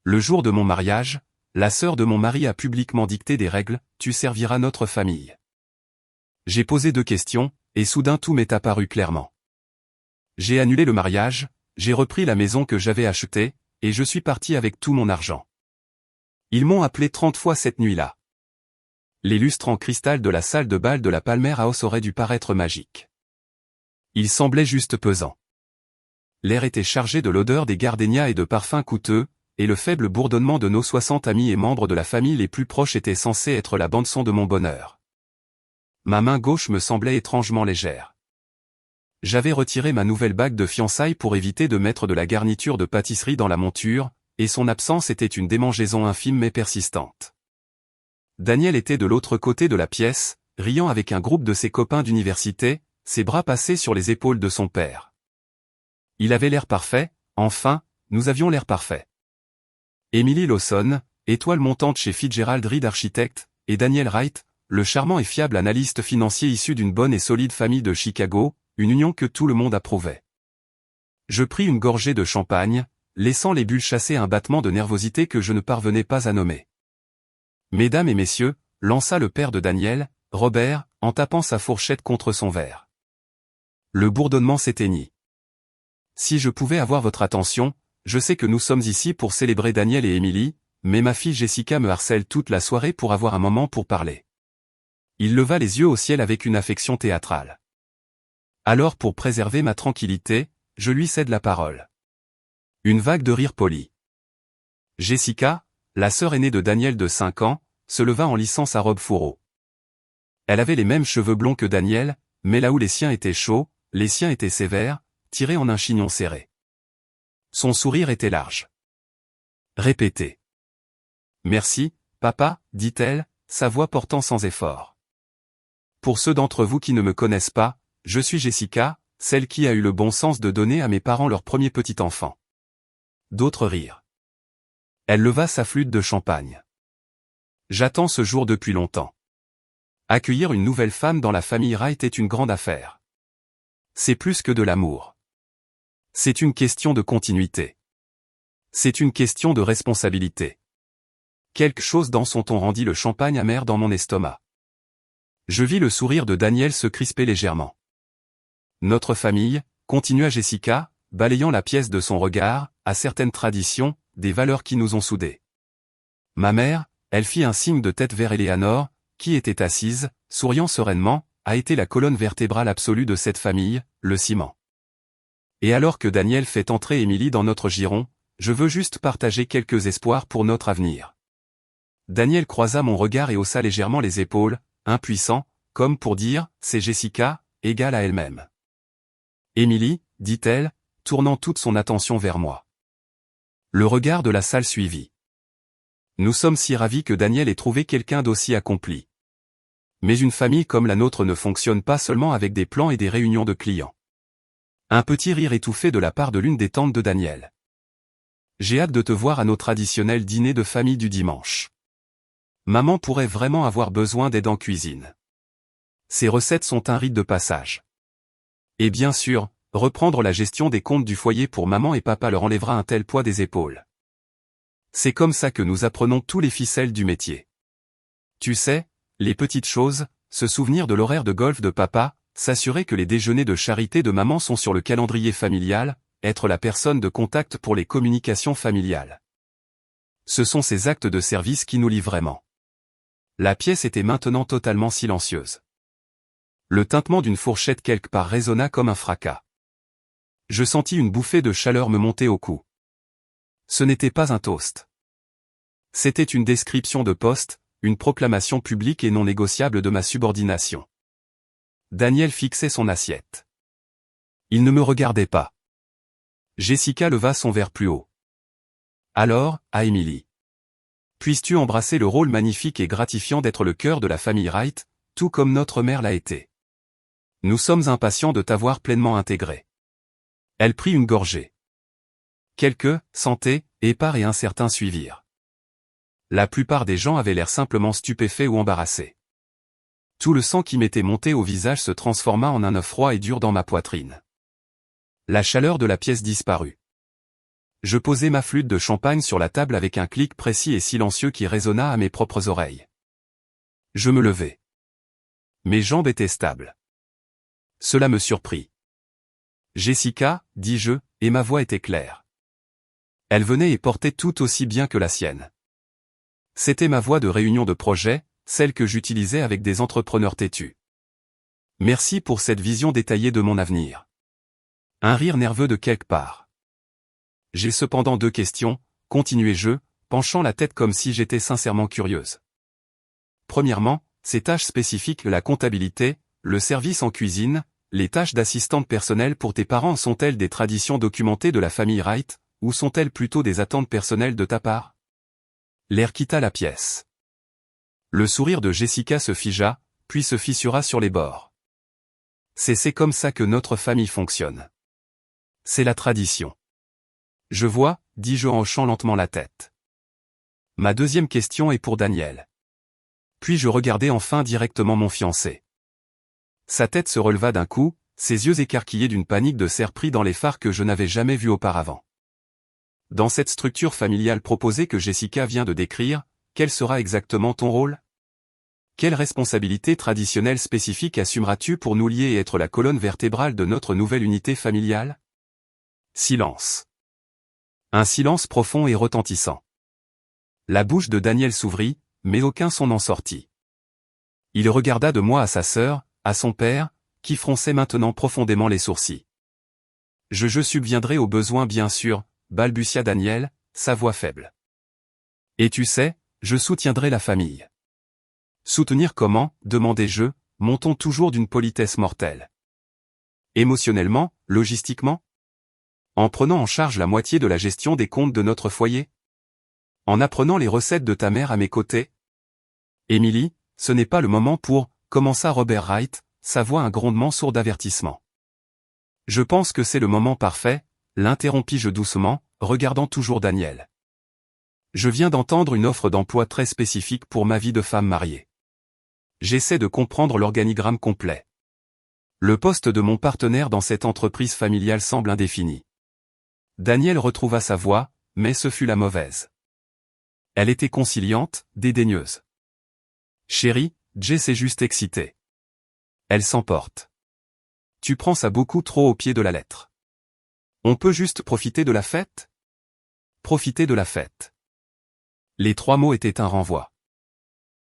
Le jour de mon mariage, la sœur de mon mari a publiquement dicté des règles, tu serviras notre famille. J'ai posé 2 questions, et soudain tout m'est apparu clairement. J'ai annulé le mariage, j'ai repris la maison que j'avais achetée, et je suis parti avec tout mon argent. Ils m'ont appelé 30 fois cette nuit-là. Les lustres en cristal de la salle de bal de la Palmer House auraient dû paraître magiques. Ils semblaient juste pesants. L'air était chargé de l'odeur des gardénias et de parfums coûteux, et le faible bourdonnement de nos 60 amis et membres de la famille les plus proches était censé être la bande-son de mon bonheur. Ma main gauche me semblait étrangement légère. J'avais retiré ma nouvelle bague de fiançailles pour éviter de mettre de la garniture de pâtisserie dans la monture, et son absence était une démangeaison infime mais persistante. Daniel était de l'autre côté de la pièce, riant avec un groupe de ses copains d'université, ses bras passés sur les épaules de son père. Il avait l'air parfait, enfin, nous avions l'air parfait. Emily Lawson, étoile montante chez Fitzgerald Reed Architects, et Daniel Wright, le charmant et fiable analyste financier issu d'une bonne et solide famille de Chicago, une union que tout le monde approuvait. Je pris une gorgée de champagne, laissant les bulles chasser un battement de nervosité que je ne parvenais pas à nommer. Mesdames et messieurs, lança le père de Daniel, Robert, en tapant sa fourchette contre son verre. Le bourdonnement s'éteignit. Si je pouvais avoir votre attention, je sais que nous sommes ici pour célébrer Daniel et Emily, mais ma fille Jessica me harcèle toute la soirée pour avoir un moment pour parler. Il leva les yeux au ciel avec une affection théâtrale. Alors pour préserver ma tranquillité, je lui cède la parole. Une vague de rire poli. Jessica, la sœur aînée de Daniel de 5 ans, se leva en lissant sa robe fourreau. Elle avait les mêmes cheveux blonds que Daniel, mais là où les siens étaient chauds, les siens étaient sévères, tirés en un chignon serré. Son sourire était large. Répétez. Merci, papa, dit-elle, sa voix portant sans effort. Pour ceux d'entre vous qui ne me connaissent pas, je suis Jessica, celle qui a eu le bon sens de donner à mes parents leur premier petit enfant. D'autres rirent. Elle leva sa flûte de champagne. J'attends ce jour depuis longtemps. Accueillir une nouvelle femme dans la famille Wright est une grande affaire. C'est plus que de l'amour. C'est une question de continuité. C'est une question de responsabilité. Quelque chose dans son ton rendit le champagne amer dans mon estomac. Je vis le sourire de Daniel se crisper légèrement. Notre famille, continua Jessica, balayant la pièce de son regard, a certaines traditions, des valeurs qui nous ont soudés. Ma mère, elle fit un signe de tête vers Eleanor, qui était assise, souriant sereinement, a été la colonne vertébrale absolue de cette famille, le ciment. Et alors que Daniel fait entrer Emily dans notre giron, je veux juste partager quelques espoirs pour notre avenir. Daniel croisa mon regard et haussa légèrement les épaules, impuissant, comme pour dire, c'est Jessica, égale à elle-même. Emily, dit-elle, tournant toute son attention vers moi. Le regard de la salle suivit. Nous sommes si ravis que Daniel ait trouvé quelqu'un d'aussi accompli. Mais une famille comme la nôtre ne fonctionne pas seulement avec des plans et des réunions de clients. Un petit rire étouffé de la part de l'une des tantes de Daniel. J'ai hâte de te voir à nos traditionnels dîners de famille du dimanche. Maman pourrait vraiment avoir besoin d'aide en cuisine. Ces recettes sont un rite de passage. Et bien sûr, reprendre la gestion des comptes du foyer pour maman et papa leur enlèvera un tel poids des épaules. C'est comme ça que nous apprenons tous les ficelles du métier. Tu sais, les petites choses, se souvenir de l'horaire de golf de papa, s'assurer que les déjeuners de charité de maman sont sur le calendrier familial, être la personne de contact pour les communications familiales. Ce sont ces actes de service qui nous lient vraiment. La pièce était maintenant totalement silencieuse. Le tintement d'une fourchette quelque part résonna comme un fracas. Je sentis une bouffée de chaleur me monter au cou. Ce n'était pas un toast. C'était une description de poste, une proclamation publique et non négociable de ma subordination. Daniel fixait son assiette. Il ne me regardait pas. Jessica leva son verre plus haut. Alors, à Emily. Puisses-tu embrasser le rôle magnifique et gratifiant d'être le cœur de la famille Wright, tout comme notre mère l'a été. Nous sommes impatients de t'avoir pleinement intégré. Elle prit une gorgée. Quelques, santé, épars et incertains suivirent. La plupart des gens avaient l'air simplement stupéfaits ou embarrassés. Tout le sang qui m'était monté au visage se transforma en un œuf froid et dur dans ma poitrine. La chaleur de la pièce disparut. Je posai ma flûte de champagne sur la table avec un clic précis et silencieux qui résonna à mes propres oreilles. Je me levai. Mes jambes étaient stables. Cela me surprit. Jessica, dis-je, et ma voix était claire. Elle venait et portait tout aussi bien que la sienne. C'était ma voix de réunion de projet, celle que j'utilisais avec des entrepreneurs têtus. Merci pour cette vision détaillée de mon avenir. Un rire nerveux de quelque part. J'ai cependant 2 questions, continuai-je, penchant la tête comme si j'étais sincèrement curieuse. Premièrement, ces tâches spécifiques, la comptabilité, le service en cuisine, les tâches d'assistante personnelle pour tes parents sont-elles des traditions documentées de la famille Wright, ou sont-elles plutôt des attentes personnelles de ta part? L'air quitta la pièce. Le sourire de Jessica se figea, puis se fissura sur les bords. C'est comme ça que notre famille fonctionne. C'est la tradition. Je vois, dis-je en hochant lentement la tête. Ma deuxième question est pour Daniel. Puis je regardai enfin directement mon fiancé. Sa tête se releva d'un coup, ses yeux écarquillés d'une panique de cerf pris dans les phares que je n'avais jamais vus auparavant. Dans cette structure familiale proposée que Jessica vient de décrire, quel sera exactement ton rôle? Quelle responsabilité traditionnelle spécifique assumeras-tu pour nous lier et être la colonne vertébrale de notre nouvelle unité familiale? Silence. Un silence profond et retentissant. La bouche de Daniel s'ouvrit, mais aucun son n'en sortit. Il regarda de moi à sa sœur, à son père, qui fronçait maintenant profondément les sourcils. Je subviendrai aux besoins bien sûr, balbutia Daniel, sa voix faible. Et tu sais, je soutiendrai la famille. Soutenir comment, demandai-je, mon ton toujours d'une politesse mortelle. Émotionnellement, logistiquement? En prenant en charge la moitié de la gestion des comptes de notre foyer? En apprenant les recettes de ta mère à mes côtés? Émilie, ce n'est pas le moment pour, commença Robert Wright, sa voix un grondement sourd d'avertissement. Je pense que c'est le moment parfait, l'interrompis-je doucement, regardant toujours Daniel. Je viens d'entendre une offre d'emploi très spécifique pour ma vie de femme mariée. J'essaie de comprendre l'organigramme complet. Le poste de mon partenaire dans cette entreprise familiale semble indéfini. Daniel retrouva sa voix, mais ce fut la mauvaise. Elle était conciliante, dédaigneuse. Chérie, Jess est juste excitée. Elle s'emporte. Tu prends ça beaucoup trop au pied de la lettre. On peut juste profiter de la fête? Profiter de la fête. Les 3 mots étaient un renvoi.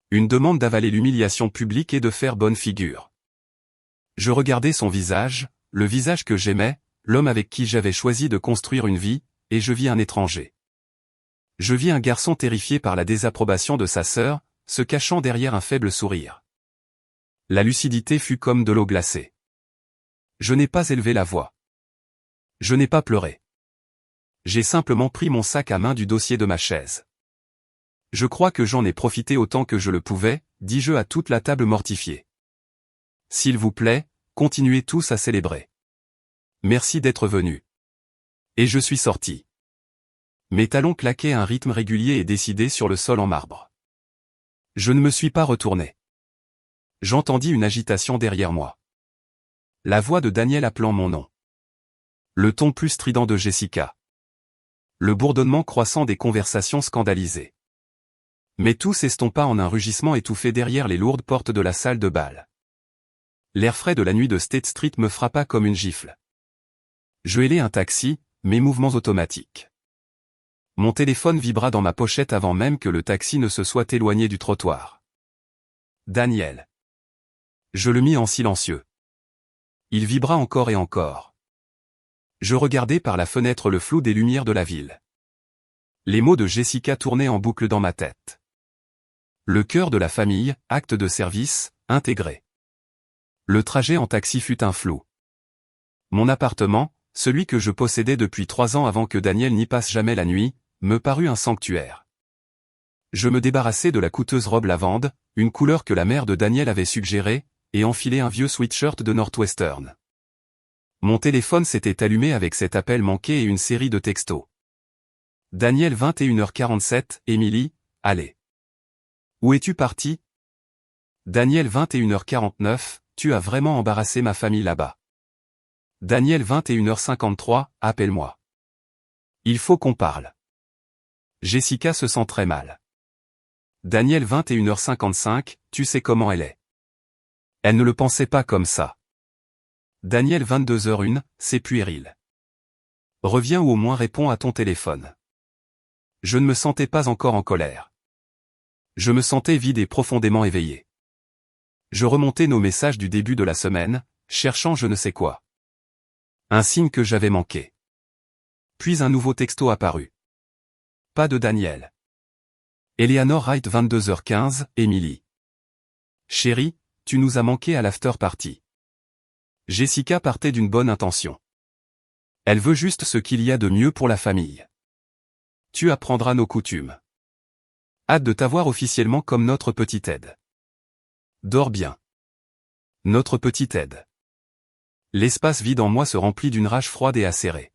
Une demande d'avaler l'humiliation publique et de faire bonne figure. Je regardais son visage, le visage que j'aimais, l'homme avec qui j'avais choisi de construire une vie, et je vis un étranger. Je vis un garçon terrifié par la désapprobation de sa sœur, se cachant derrière un faible sourire. La lucidité fut comme de l'eau glacée. Je n'ai pas élevé la voix. Je n'ai pas pleuré. J'ai simplement pris mon sac à main du dossier de ma chaise. Je crois que j'en ai profité autant que je le pouvais, dis-je à toute la table mortifiée. S'il vous plaît, continuez tous à célébrer. Merci d'être venus. Et je suis sorti. Mes talons claquaient à un rythme régulier et décidé sur le sol en marbre. Je ne me suis pas retourné. J'entendis une agitation derrière moi. La voix de Daniel appelant mon nom. Le ton plus strident de Jessica. Le bourdonnement croissant des conversations scandalisées. Mais tout s'estompa en un rugissement étouffé derrière les lourdes portes de la salle de bal. L'air frais de la nuit de State Street me frappa comme une gifle. Je hélai un taxi, mes mouvements automatiques. Mon téléphone vibra dans ma pochette avant même que le taxi ne se soit éloigné du trottoir. Daniel. Je le mis en silencieux. Il vibra encore et encore. Je regardais par la fenêtre le flou des lumières de la ville. Les mots de Jessica tournaient en boucle dans ma tête. Le cœur de la famille, acte de service, intégré. Le trajet en taxi fut un flou. Mon appartement, celui que je possédais depuis 3 ans avant que Daniel n'y passe jamais la nuit, me parut un sanctuaire. Je me débarrassai de la coûteuse robe lavande, une couleur que la mère de Daniel avait suggérée, et enfilai un vieux sweatshirt de Northwestern. Mon téléphone s'était allumé avec cet appel manqué et une série de textos. Daniel 21h47, Émilie, allez. Où es-tu parti? Daniel 21h49, tu as vraiment embarrassé ma famille là-bas. Daniel 21h53, appelle-moi. Il faut qu'on parle. Jessica se sent très mal. Daniel 21h55, tu sais comment elle est. Elle ne le pensait pas comme ça. Daniel 22h01, c'est puéril. Reviens ou au moins réponds à ton téléphone. Je ne me sentais pas encore en colère. Je me sentais vide et profondément éveillé. Je remontais nos messages du début de la semaine, cherchant je ne sais quoi. Un signe que j'avais manqué. Puis un nouveau texto apparut. Pas de Daniel. Eleanor Wright 22h15, Emily. Chérie, tu nous as manqué à l'after party. Jessica partait d'une bonne intention. Elle veut juste ce qu'il y a de mieux pour la famille. Tu apprendras nos coutumes. Hâte de t'avoir officiellement comme notre petite aide. Dors bien. Notre petite aide. L'espace vide en moi se remplit d'une rage froide et acérée.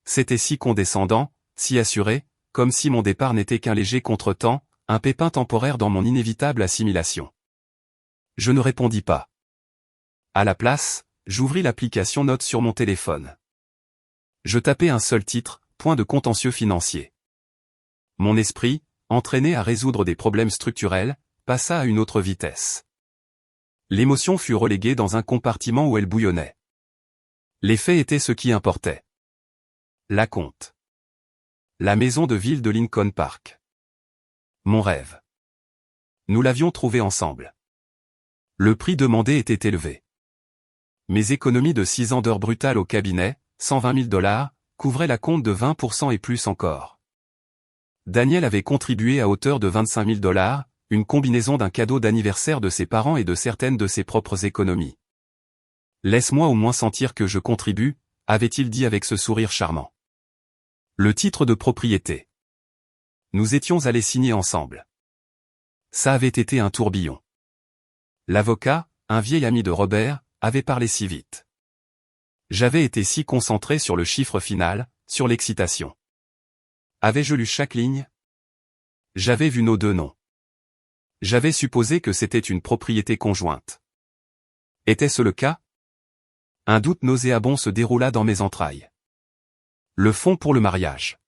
C'était si condescendant, si assuré, comme si mon départ n'était qu'un léger contretemps, un pépin temporaire dans mon inévitable assimilation. Je ne répondis pas. À la place, j'ouvris l'application Notes sur mon téléphone. Je tapais un seul titre, point de contentieux financier. Mon esprit, entraîné à résoudre des problèmes structurels, passa à une autre vitesse. L'émotion fut reléguée dans un compartiment où elle bouillonnait. Les faits étaient ce qui importait. L'acompte. La maison de ville de Lincoln Park. Mon rêve. Nous l'avions trouvé ensemble. Le prix demandé était élevé. Mes économies de 6 ans d'heures brutales au cabinet, $120 000, couvraient l'acompte de 20% et plus encore. Daniel avait contribué à hauteur de $25 000, une combinaison d'un cadeau d'anniversaire de ses parents et de certaines de ses propres économies. Laisse-moi au moins sentir que je contribue, avait-il dit avec ce sourire charmant. Le titre de propriété. Nous étions allés signer ensemble. Ça avait été un tourbillon. L'avocat, un vieil ami de Robert, avait parlé si vite. J'avais été si concentré sur le chiffre final, sur l'excitation. Avais-je lu chaque ligne? J'avais vu nos deux noms. J'avais supposé que c'était une propriété conjointe. Était-ce le cas? Un doute nauséabond se déroula dans mes entrailles. Le fonds pour le mariage.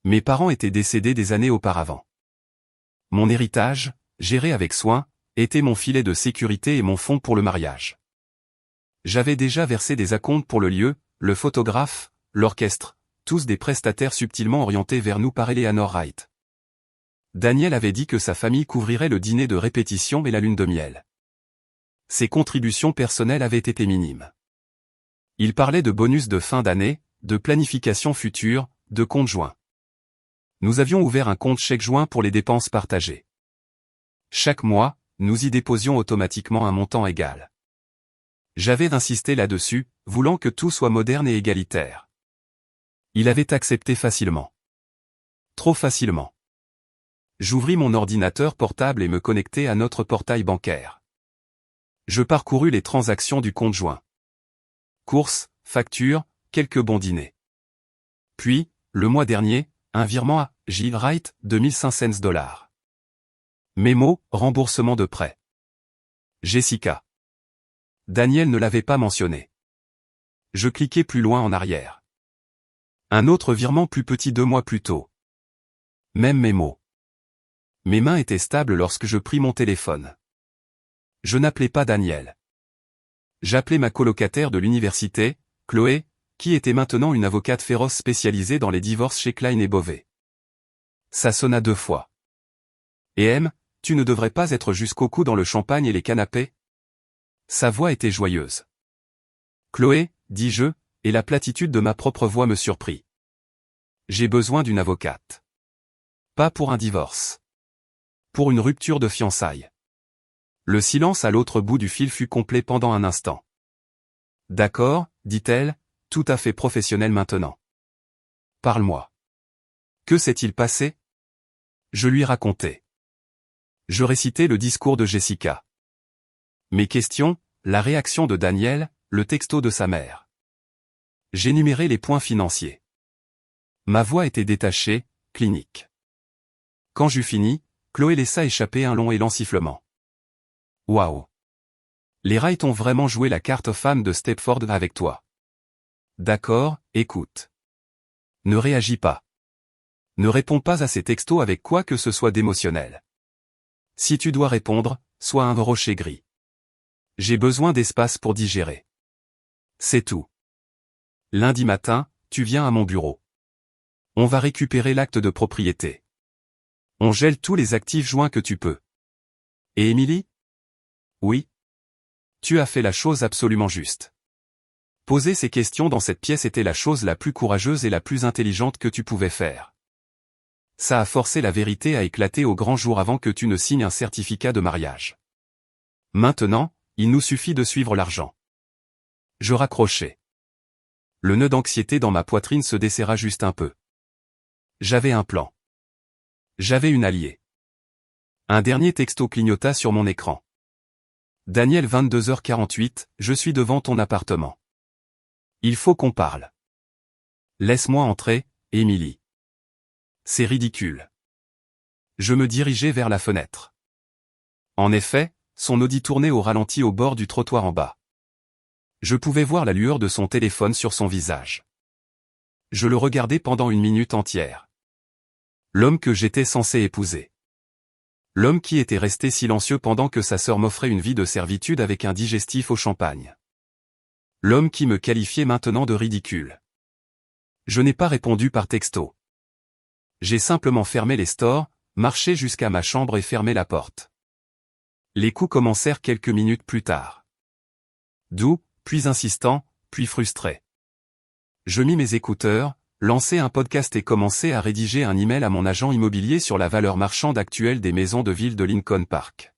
Mes parents étaient décédés des années auparavant. Mon héritage, géré avec soin, était mon filet de sécurité et mon fonds pour le mariage. J'avais déjà versé des acomptes pour le lieu, le photographe, l'orchestre, tous des prestataires subtilement orientés vers nous par Eleanor Wright. Daniel avait dit que sa famille couvrirait le dîner de répétition et la lune de miel. Ses contributions personnelles avaient été minimes. Il parlait de bonus de fin d'année, de planification future, de compte joint. Nous avions ouvert un compte chèque joint pour les dépenses partagées. Chaque mois, nous y déposions automatiquement un montant égal. J'avais insisté là-dessus, voulant que tout soit moderne et égalitaire. Il avait accepté facilement. Trop facilement. J'ouvris mon ordinateur portable et me connectai à notre portail bancaire. Je parcourus les transactions du compte joint. Courses, factures, quelques bons dîners. Puis, le mois dernier, un virement à J. Wright de $1500. Mémo, remboursement de prêt. Jessica. Daniel ne l'avait pas mentionné. Je cliquai plus loin en arrière. Un autre virement plus petit 2 mois plus tôt. Même mémo. Mes mains étaient stables lorsque je pris mon téléphone. Je n'appelais pas Daniel. J'appelais ma colocataire de l'université, Chloé, qui était maintenant une avocate féroce spécialisée dans les divorces chez Klein et Bovet. Ça sonna 2 fois. Et M, tu ne devrais pas être jusqu'au cou dans le champagne et les canapés? Sa voix était joyeuse. Chloé, dis-je, et la platitude de ma propre voix me surprit. J'ai besoin d'une avocate. Pas pour un divorce. Pour une rupture de fiançailles. Le silence à l'autre bout du fil fut complet pendant un instant. D'accord, dit-elle, tout à fait professionnelle maintenant. Parle-moi. Que s'est-il passé? Je lui racontai. Je récitai le discours de Jessica. Mes questions, la réaction de Daniel, le texto de sa mère. J'énumérai les points financiers. Ma voix était détachée, clinique. Quand j'eus fini, Chloé laissa échapper un long élan sifflement. Waouh! Les Wright ont vraiment joué la carte femme de Stepford avec toi. D'accord, écoute. Ne réagis pas. Ne réponds pas à ces textos avec quoi que ce soit d'émotionnel. Si tu dois répondre, sois un rocher gris. J'ai besoin d'espace pour digérer. C'est tout. Lundi matin, tu viens à mon bureau. On va récupérer l'acte de propriété. On gèle tous les actifs joints que tu peux. Et Émilie? Oui. Tu as fait la chose absolument juste. Poser ces questions dans cette pièce était la chose la plus courageuse et la plus intelligente que tu pouvais faire. Ça a forcé la vérité à éclater au grand jour avant que tu ne signes un certificat de mariage. Maintenant, il nous suffit de suivre l'argent. Je raccrochai. Le nœud d'anxiété dans ma poitrine se desserra juste un peu. J'avais un plan. J'avais une alliée. Un dernier texto clignota sur mon écran. Daniel 22h48, je suis devant ton appartement. Il faut qu'on parle. Laisse-moi entrer, Émilie. C'est ridicule. Je me dirigeai vers la fenêtre. En effet, son Audi tournait au ralenti au bord du trottoir en bas. Je pouvais voir la lueur de son téléphone sur son visage. Je le regardais pendant une minute entière. L'homme que j'étais censé épouser. L'homme qui était resté silencieux pendant que sa sœur m'offrait une vie de servitude avec un digestif au champagne. L'homme qui me qualifiait maintenant de ridicule. Je n'ai pas répondu par texto. J'ai simplement fermé les stores, marché jusqu'à ma chambre et fermé la porte. Les coups commencèrent quelques minutes plus tard. Doux, puis insistant, puis frustré. Je mis mes écouteurs, lançai un podcast et commençai à rédiger un email à mon agent immobilier sur la valeur marchande actuelle des maisons de ville de Lincoln Park.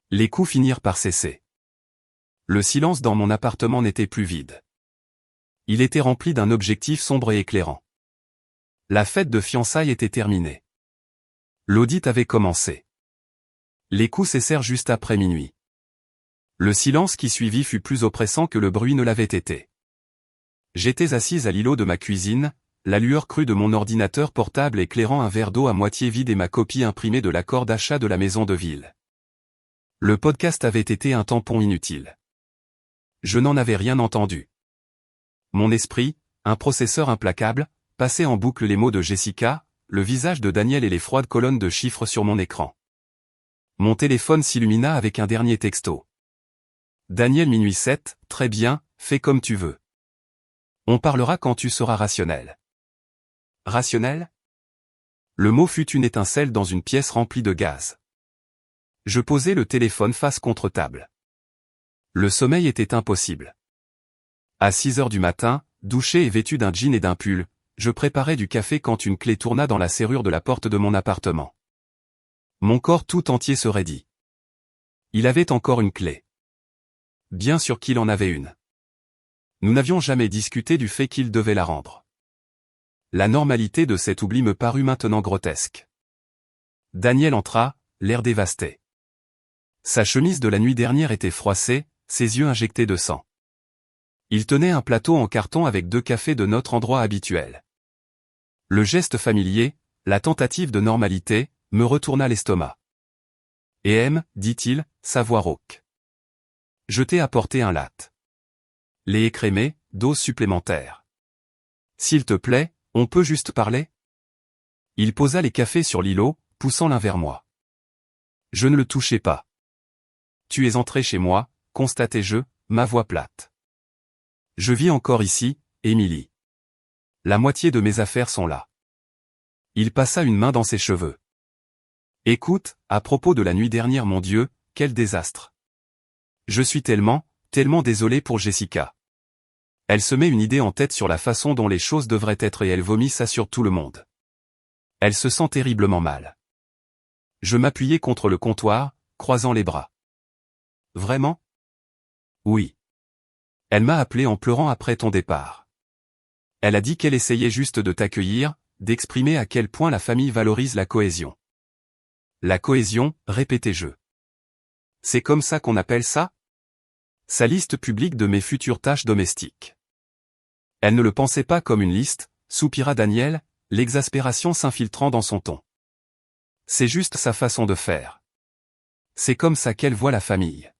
Les coups finirent par cesser. Le silence dans mon appartement n'était plus vide. Il était rempli d'un objectif sombre et éclairant. La fête de fiançailles était terminée. L'audit avait commencé. Les coups cessèrent juste après minuit. Le silence qui suivit fut plus oppressant que le bruit ne l'avait été. J'étais assise à l'îlot de ma cuisine, la lueur crue de mon ordinateur portable éclairant un verre d'eau à moitié vide et ma copie imprimée de l'accord d'achat de la maison de ville. Le podcast avait été un tampon inutile. Je n'en avais rien entendu. Mon esprit, un processeur implacable, passait en boucle les mots de Jessica, le visage de Daniel et les froides colonnes de chiffres sur mon écran. Mon téléphone s'illumina avec un dernier texto. Daniel minuit 7, très bien, fais comme tu veux. On parlera quand tu seras rationnel. Rationnel? Le mot fut une étincelle dans une pièce remplie de gaz. Je posai le téléphone face contre table. Le sommeil était impossible. À 6 heures du matin, douché et vêtu d'un jean et d'un pull, je préparais du café quand une clé tourna dans la serrure de la porte de mon appartement. Mon corps tout entier se raidit. Il avait encore une clé. Bien sûr qu'il en avait une. Nous n'avions jamais discuté du fait qu'il devait la rendre. La normalité de cet oubli me parut maintenant grotesque. Daniel entra, l'air dévasté. Sa chemise de la nuit dernière était froissée, ses yeux injectés de sang. Il tenait un plateau en carton avec 2 cafés de notre endroit habituel. Le geste familier, la tentative de normalité, me retourna l'estomac. Et dit-il, sa voix rauque. Je t'ai apporté un latte. Lait écrémé, dose supplémentaire. S'il te plaît, on peut juste parler? Il posa les cafés sur l'îlot, poussant l'un vers moi. Je ne le touchai pas. Tu es entré chez moi, constatai-je, ma voix plate. Je vis encore ici, Émilie. La moitié de mes affaires sont là. Il passa une main dans ses cheveux. Écoute, à propos de la nuit dernière, mon Dieu, quel désastre. Je suis tellement désolé pour Jessica. Elle se met une idée en tête sur la façon dont les choses devraient être et elle vomit ça sur tout le monde. Elle se sent terriblement mal. Je m'appuyai contre le comptoir, croisant les bras. Vraiment? Oui. Elle m'a appelé en pleurant après ton départ. Elle a dit qu'elle essayait juste de t'accueillir, d'exprimer à quel point la famille valorise la cohésion. La cohésion, répétai-je. C'est comme ça qu'on appelle ça? Sa liste publique de mes futures tâches domestiques. Elle ne le pensait pas comme une liste, soupira Daniel, l'exaspération s'infiltrant dans son ton. C'est juste sa façon de faire. C'est comme ça qu'elle voit la famille.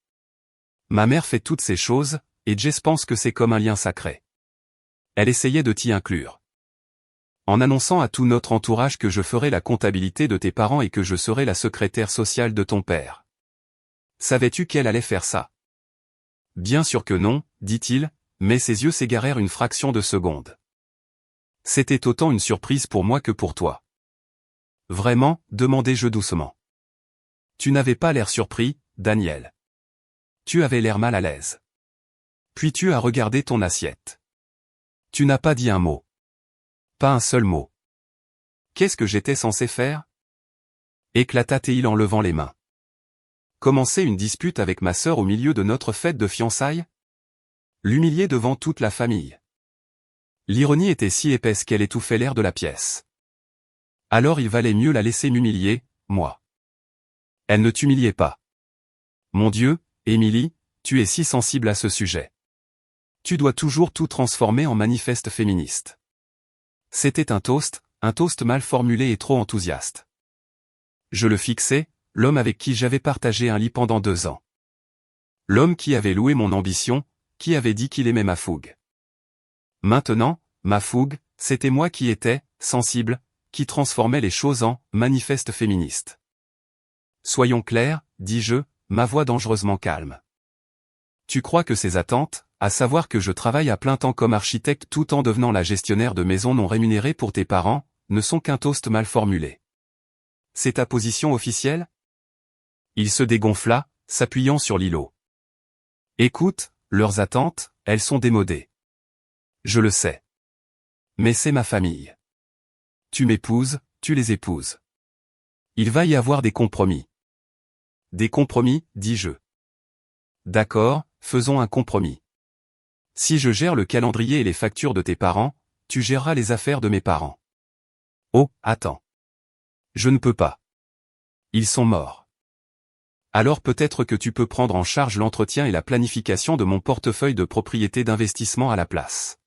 Ma mère fait toutes ces choses, et Jess pense que c'est comme un lien sacré. Elle essayait de t'y inclure. En annonçant à tout notre entourage que je ferai la comptabilité de tes parents et que je serai la secrétaire sociale de ton père. Savais-tu qu'elle allait faire ça? Bien sûr que non, dit-il, mais ses yeux s'égarèrent une fraction de seconde. C'était autant une surprise pour moi que pour toi. Vraiment, demandai-je doucement. Tu n'avais pas l'air surpris, Daniel. Tu avais l'air mal à l'aise. Puis tu as regardé ton assiette. Tu n'as pas dit un mot. Pas un seul mot. Qu'est-ce que j'étais censé faire? Éclata-t-il en levant les mains. Commencer une dispute avec ma sœur au milieu de notre fête de fiançailles? L'humilier devant toute la famille. L'ironie était si épaisse qu'elle étouffait l'air de la pièce. Alors il valait mieux la laisser m'humilier, moi. Elle ne t'humiliait pas. Mon Dieu, Émilie, tu es si sensible à ce sujet. Tu dois toujours tout transformer en manifeste féministe. C'était un toast mal formulé et trop enthousiaste. Je le fixais, l'homme avec qui j'avais partagé un lit pendant 2 ans. L'homme qui avait loué mon ambition, qui avait dit qu'il aimait ma fougue. Maintenant, ma fougue, c'était moi qui étais, sensible, qui transformait les choses en manifeste féministe. Soyons clairs, dis-je, ma voix dangereusement calme. Tu crois que ces attentes, à savoir que je travaille à plein temps comme architecte tout en devenant la gestionnaire de maison non rémunérée pour tes parents, ne sont qu'un toast mal formulé. C'est ta position officielle? Il se dégonfla, s'appuyant sur l'îlot. Écoute, leurs attentes, elles sont démodées. Je le sais. Mais c'est ma famille. Tu m'épouses, tu les épouses. Il va y avoir des compromis. Des compromis, dis-je. D'accord, faisons un compromis. Si je gère le calendrier et les factures de tes parents, tu géreras les affaires de mes parents. Oh, attends. Je ne peux pas. Ils sont morts. Alors peut-être que tu peux prendre en charge l'entretien et la planification de mon portefeuille de propriété d'investissement à la place.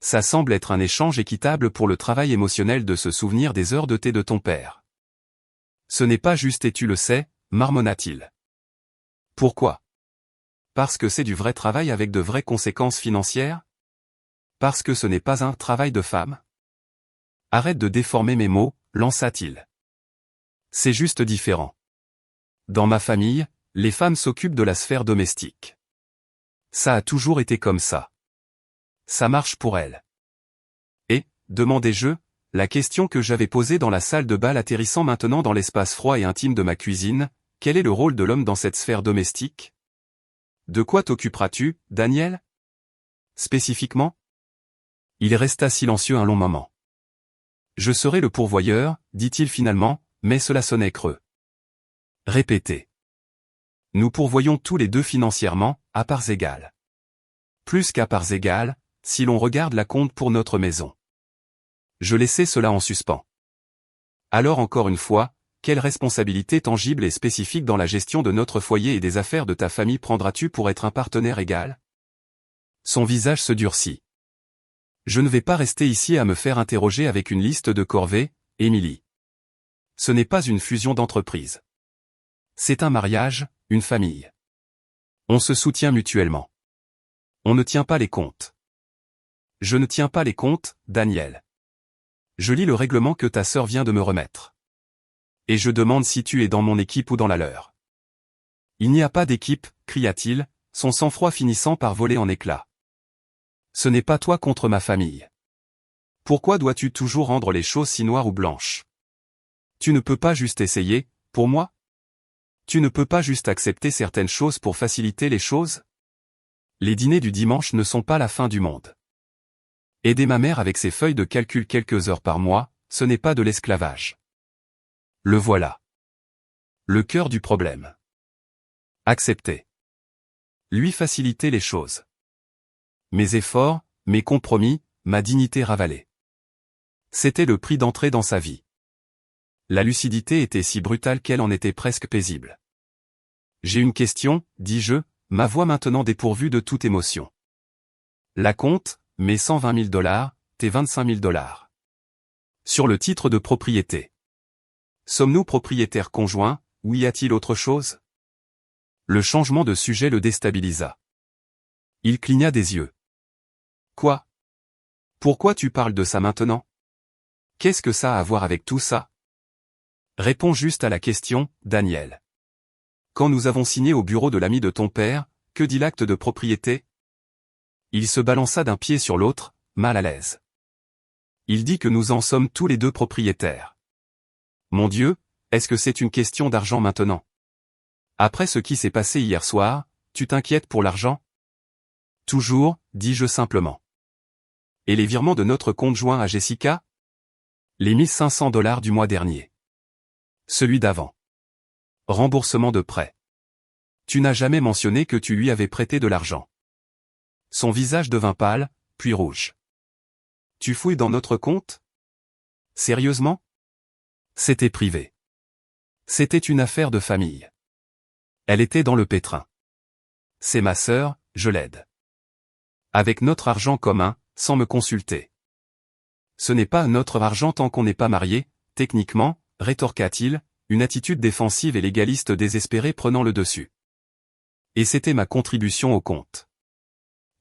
Ça semble être un échange équitable pour le travail émotionnel de se souvenir des heures de thé de ton père. Ce n'est pas juste et tu le sais, marmonna-t-il. Pourquoi? Parce que c'est du vrai travail avec de vraies conséquences financières? Parce que ce n'est pas un travail de femme? Arrête de déformer mes mots, lança-t-il. C'est juste différent. Dans ma famille, les femmes s'occupent de la sphère domestique. Ça a toujours été comme ça. Ça marche pour elles. Et, demandai-je, la question que j'avais posée dans la salle de bal atterrissant maintenant dans l'espace froid et intime de ma cuisine, quel est le rôle de l'homme dans cette sphère domestique? De quoi t'occuperas-tu, Daniel? Spécifiquement? Il resta silencieux un long moment. Je serai le pourvoyeur, dit-il finalement, mais cela sonnait creux. Répétez. Nous pourvoyons tous les deux financièrement, à parts égales. Plus qu'à parts égales, si l'on regarde la compte pour notre maison. Je laissai cela en suspens. Alors encore une fois, quelle responsabilité tangible et spécifique dans la gestion de notre foyer et des affaires de ta famille prendras-tu pour être un partenaire égal? Son visage se durcit. Je ne vais pas rester ici à me faire interroger avec une liste de corvées, Émilie. Ce n'est pas une fusion d'entreprises. C'est un mariage, une famille. On se soutient mutuellement. On ne tient pas les comptes. Je ne tiens pas les comptes, Daniel. Je lis le règlement que ta sœur vient de me remettre. Et je demande si tu es dans mon équipe ou dans la leur. Il n'y a pas d'équipe, cria-t-il, son sang-froid finissant par voler en éclats. Ce n'est pas toi contre ma famille. Pourquoi dois-tu toujours rendre les choses si noires ou blanches? Tu ne peux pas juste essayer, pour moi? Tu ne peux pas juste accepter certaines choses pour faciliter les choses? Les dîners du dimanche ne sont pas la fin du monde. Aider ma mère avec ses feuilles de calcul quelques heures par mois, ce n'est pas de l'esclavage. Le voilà. Le cœur du problème. Accepter. Lui faciliter les choses. Mes efforts, mes compromis, ma dignité ravalée. C'était le prix d'entrée dans sa vie. La lucidité était si brutale qu'elle en était presque paisible. J'ai une question, dis-je, ma voix maintenant dépourvue de toute émotion. La compte, mes $120 000, tes $25 000. Sur le titre de propriété. Sommes-nous propriétaires conjoints, ou y a-t-il autre chose? Le changement de sujet le déstabilisa. Il cligna des yeux. Quoi? Pourquoi tu parles de ça maintenant? Qu'est-ce que ça a à voir avec tout ça? Réponds juste à la question, Daniel. Quand nous avons signé au bureau de l'ami de ton père, que dit l'acte de propriété? Il se balança d'un pied sur l'autre, mal à l'aise. Il dit que nous en sommes tous les deux propriétaires. Mon Dieu, est-ce que c'est une question d'argent maintenant? Après ce qui s'est passé hier soir, tu t'inquiètes pour l'argent? Toujours, dis-je simplement. Et les virements de notre compte joint à Jessica? Les $1 500 du mois dernier. Celui d'avant. Remboursement de prêt. Tu n'as jamais mentionné que tu lui avais prêté de l'argent. Son visage devint pâle, puis rouge. Tu fouilles dans notre compte? Sérieusement? C'était privé. C'était une affaire de famille. Elle était dans le pétrin. C'est ma sœur, je l'aide. Avec notre argent commun, sans me consulter. Ce n'est pas notre argent tant qu'on n'est pas marié, techniquement, rétorqua-t-il, une attitude défensive et légaliste désespérée prenant le dessus. Et c'était ma contribution au compte.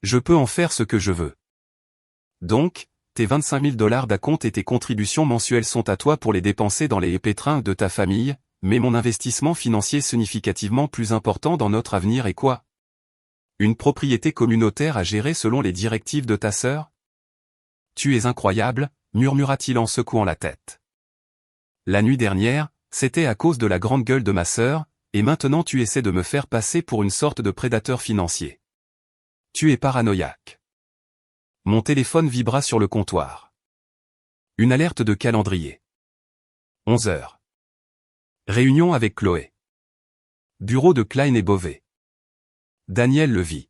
Je peux en faire ce que je veux. Donc, tes $25 000 d'acompte et tes contributions mensuelles sont à toi pour les dépenser dans les pétrins de ta famille, mais mon investissement financier significativement plus important dans notre avenir est quoi? Une propriété communautaire à gérer selon les directives de ta sœur? Tu es incroyable, murmura-t-il en secouant la tête. La nuit dernière, c'était à cause de la grande gueule de ma sœur, et maintenant tu essaies de me faire passer pour une sorte de prédateur financier. Tu es paranoïaque. Mon téléphone vibra sur le comptoir. Une alerte de calendrier. 11 heures. Réunion avec Chloé. Bureau de Klein et Beauvais. Daniel le vit.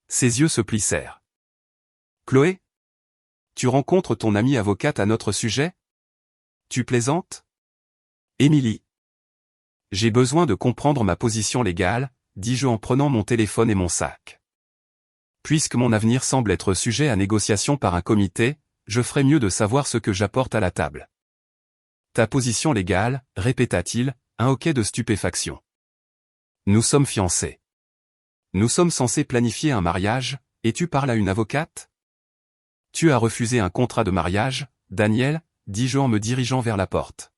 Ses yeux se plissèrent. Chloé? Tu rencontres ton amie avocate à notre sujet? Tu plaisantes? Émilie. J'ai besoin de comprendre ma position légale, dis-je en prenant mon téléphone et mon sac. Puisque mon avenir semble être sujet à négociation par un comité, je ferais mieux de savoir ce que j'apporte à la table. Ta position légale, répéta-t-il, un hoquet de stupéfaction. Nous sommes fiancés. Nous sommes censés planifier un mariage, et tu parles à une avocate? Tu as refusé un contrat de mariage, Daniel, dis-je en me dirigeant vers la porte.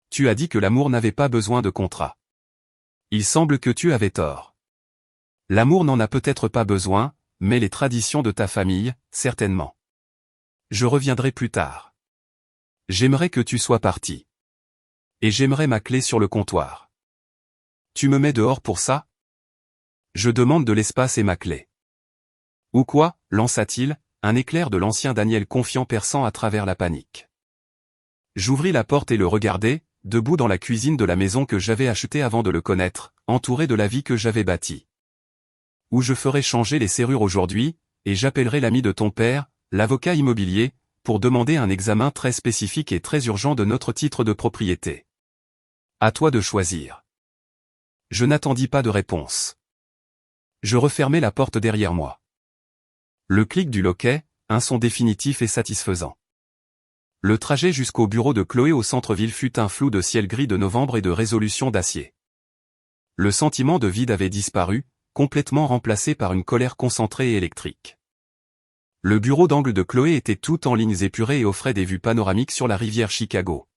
Tu as dit que l'amour n'avait pas besoin de contrat. Il semble que tu avais tort. L'amour n'en a peut-être pas besoin, mais les traditions de ta famille, certainement. Je reviendrai plus tard. J'aimerais que tu sois parti. Et j'aimerais ma clé sur le comptoir. Tu me mets dehors pour ça? Je demande de l'espace et ma clé. Ou quoi, lança-t-il, un éclair de l'ancien Daniel confiant perçant à travers la panique. J'ouvris la porte et le regardai, debout dans la cuisine de la maison que j'avais achetée avant de le connaître, entouré de la vie que j'avais bâtie. Où je ferai changer les serrures aujourd'hui, et j'appellerai l'ami de ton père, l'avocat immobilier, pour demander un examen très spécifique et très urgent de notre titre de propriété. À toi de choisir. Je n'attendis pas de réponse. Je refermai la porte derrière moi. Le clic du loquet, un son définitif et satisfaisant. Le trajet jusqu'au bureau de Chloé au centre-ville fut un flou de ciel gris de novembre et de résolution d'acier. Le sentiment de vide avait disparu, complètement remplacé par une colère concentrée et électrique. Le bureau d'angle de Chloé était tout en lignes épurées et offrait des vues panoramiques sur la rivière Chicago.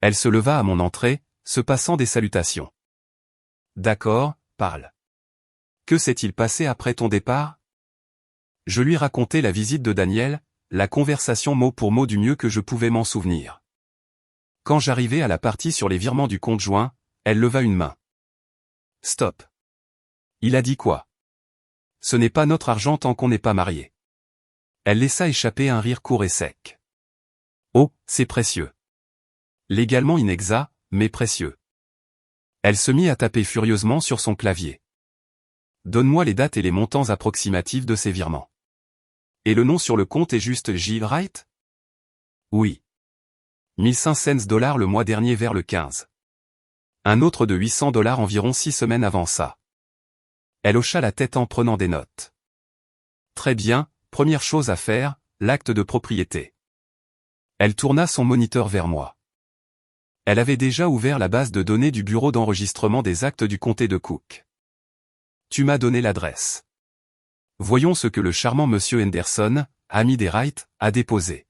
Elle se leva à mon entrée, se passant des salutations. D'accord, parle. Que s'est-il passé après ton départ? Je lui racontai la visite de Daniel, la conversation mot pour mot du mieux que je pouvais m'en souvenir. Quand j'arrivai à la partie sur les virements du compte joint, elle leva une main. Stop. Il a dit quoi? Ce n'est pas notre argent tant qu'on n'est pas mariés. Elle laissa échapper un rire court et sec. Oh, c'est précieux. Légalement inexact, mais précieux. Elle se mit à taper furieusement sur son clavier. Donne-moi les dates et les montants approximatifs de ces virements. Et le nom sur le compte est juste Jill Wright? Oui. $1 500 le mois dernier vers le 15. Un autre de $800 environ 6 semaines avant ça. Elle hocha la tête en prenant des notes. Très bien, première chose à faire, l'acte de propriété. Elle tourna son moniteur vers moi. Elle avait déjà ouvert la base de données du bureau d'enregistrement des actes du comté de Cook. Tu m'as donné l'adresse. Voyons ce que le charmant monsieur Henderson, ami des Wright, a déposé.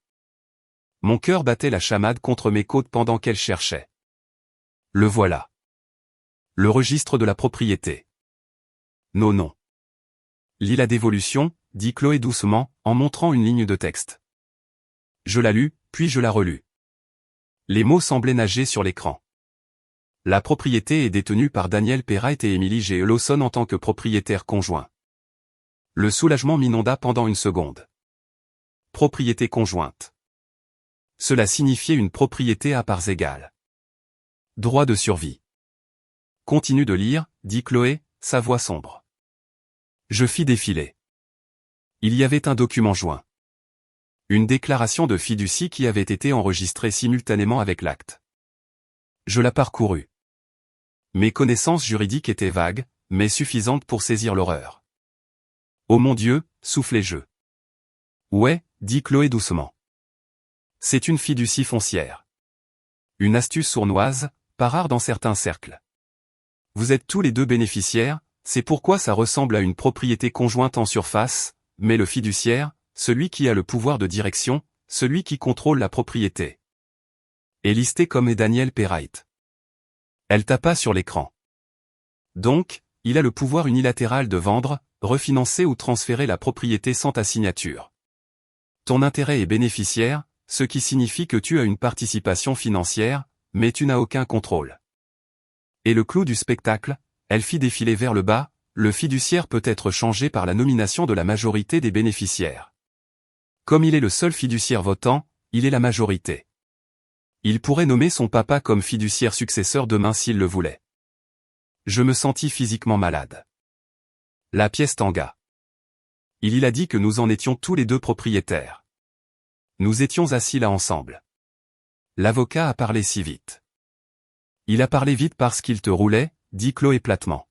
Mon cœur battait la chamade contre mes côtes pendant qu'elle cherchait. Le voilà. Le registre de la propriété. Non. Lis la dévolution, dit Chloé doucement, en montrant une ligne de texte. Je la lus, puis je la relus. Les mots semblaient nager sur l'écran. La propriété est détenue par Daniel Perrite et Emily G. Lawson en tant que propriétaires conjoints. Le soulagement m'inonda pendant une seconde. Propriété conjointe. Cela signifiait une propriété à parts égales. Droit de survie. Continue de lire, dit Chloé, sa voix sombre. Je fis défiler. Il y avait un document joint. Une déclaration de fiducie qui avait été enregistrée simultanément avec l'acte. Je la parcourus. Mes connaissances juridiques étaient vagues, mais suffisantes pour saisir l'horreur. Oh mon Dieu, soufflai-je. Ouais, dit Chloé doucement. C'est une fiducie foncière. Une astuce sournoise, pas rare dans certains cercles. Vous êtes tous les deux bénéficiaires, c'est pourquoi ça ressemble à une propriété conjointe en surface, mais le fiduciaire, celui qui a le pouvoir de direction, celui qui contrôle la propriété, est listé comme est Daniel Perrite. Elle tapa sur l'écran. Donc, il a le pouvoir unilatéral de vendre, refinancer ou transférer la propriété sans ta signature. Ton intérêt est bénéficiaire, ce qui signifie que tu as une participation financière, mais tu n'as aucun contrôle. Et le clou du spectacle, elle fit défiler vers le bas, le fiduciaire peut être changé par la nomination de la majorité des bénéficiaires. Comme il est le seul fiduciaire votant, il est la majorité. Il pourrait nommer son papa comme fiduciaire successeur demain s'il le voulait. Je me sentis physiquement malade. La pièce tangua. Il a dit que nous en étions tous les deux propriétaires. Nous étions assis là ensemble. L'avocat a parlé si vite. Il a parlé vite parce qu'il te roulait, dit Chloé platement.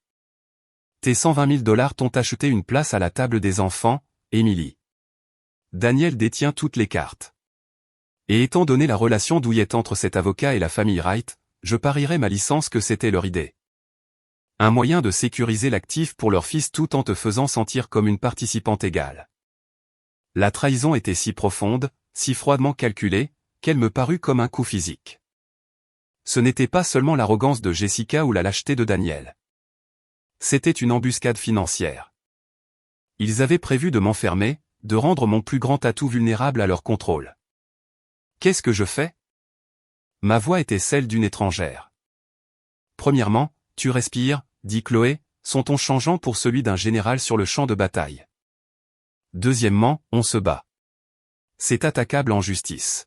Tes 120 000 $ t'ont acheté une place à la table des enfants, Emily. Daniel détient toutes les cartes. Et étant donné la relation douillette entre cet avocat et la famille Wright, je parierais ma licence que c'était leur idée. Un moyen de sécuriser l'actif pour leur fils tout en te faisant sentir comme une participante égale. La trahison était si profonde, si froidement calculée, qu'elle me parut comme un coup physique. Ce n'était pas seulement l'arrogance de Jessica ou la lâcheté de Daniel. C'était une embuscade financière. Ils avaient prévu de m'enfermer, de rendre mon plus grand atout vulnérable à leur contrôle. Qu'est-ce que je fais? Ma voix était celle d'une étrangère. Premièrement, tu respires, dit Chloé, son ton changeant pour celui d'un général sur le champ de bataille. Deuxièmement, on se bat. C'est attaquable en justice.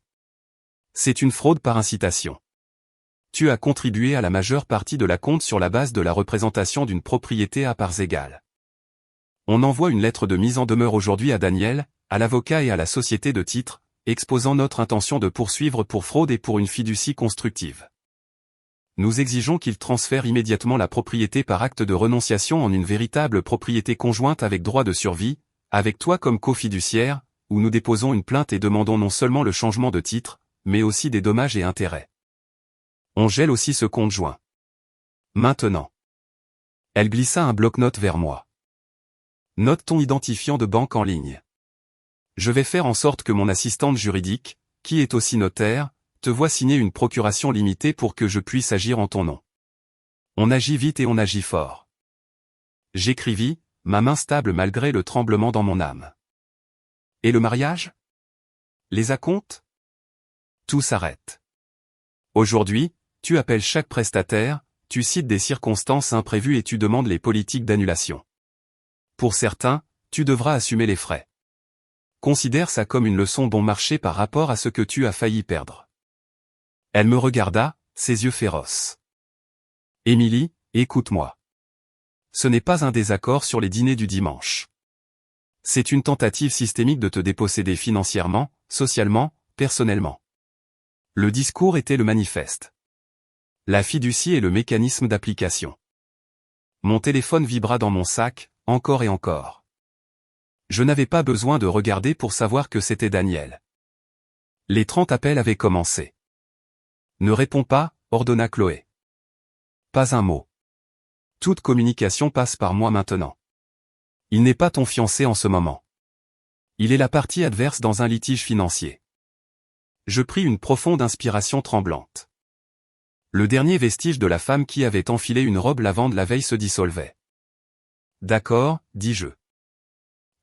C'est une fraude par incitation. Tu as contribué à la majeure partie de la compte sur la base de la représentation d'une propriété à parts égales. On envoie une lettre de mise en demeure aujourd'hui à Daniel, à l'avocat et à la société de titres, exposant notre intention de poursuivre pour fraude et pour une fiducie constructive. Nous exigeons qu'il transfère immédiatement la propriété par acte de renonciation en une véritable propriété conjointe avec droit de survie, avec toi comme cofiduciaire, où nous déposons une plainte et demandons non seulement le changement de titre, mais aussi des dommages et intérêts. On gèle aussi ce compte joint. Maintenant. Elle glissa un bloc-notes vers moi. Note ton identifiant de banque en ligne. Je vais faire en sorte que mon assistante juridique, qui est aussi notaire, te voie signer une procuration limitée pour que je puisse agir en ton nom. On agit vite et on agit fort. J'écrivis, ma main stable malgré le tremblement dans mon âme. Et le mariage? Les acomptes? Tout s'arrête. Aujourd'hui, tu appelles chaque prestataire, tu cites des circonstances imprévues et tu demandes les politiques d'annulation. Pour certains, tu devras assumer les frais. Considère ça comme une leçon bon marché par rapport à ce que tu as failli perdre. Elle me regarda, ses yeux féroces. Émilie, écoute-moi. Ce n'est pas un désaccord sur les dîners du dimanche. C'est une tentative systémique de te déposséder financièrement, socialement, personnellement. Le discours était le manifeste. La fiducie est le mécanisme d'application. Mon téléphone vibra dans mon sac, encore et encore. Je n'avais pas besoin de regarder pour savoir que c'était Daniel. Les 30 appels avaient commencé. Ne réponds pas, ordonna Chloé. Pas un mot. Toute communication passe par moi maintenant. Il n'est pas ton fiancé en ce moment. Il est la partie adverse dans un litige financier. Je pris une profonde inspiration tremblante. Le dernier vestige de la femme qui avait enfilé une robe lavande la veille se dissolvait. D'accord, dis-je.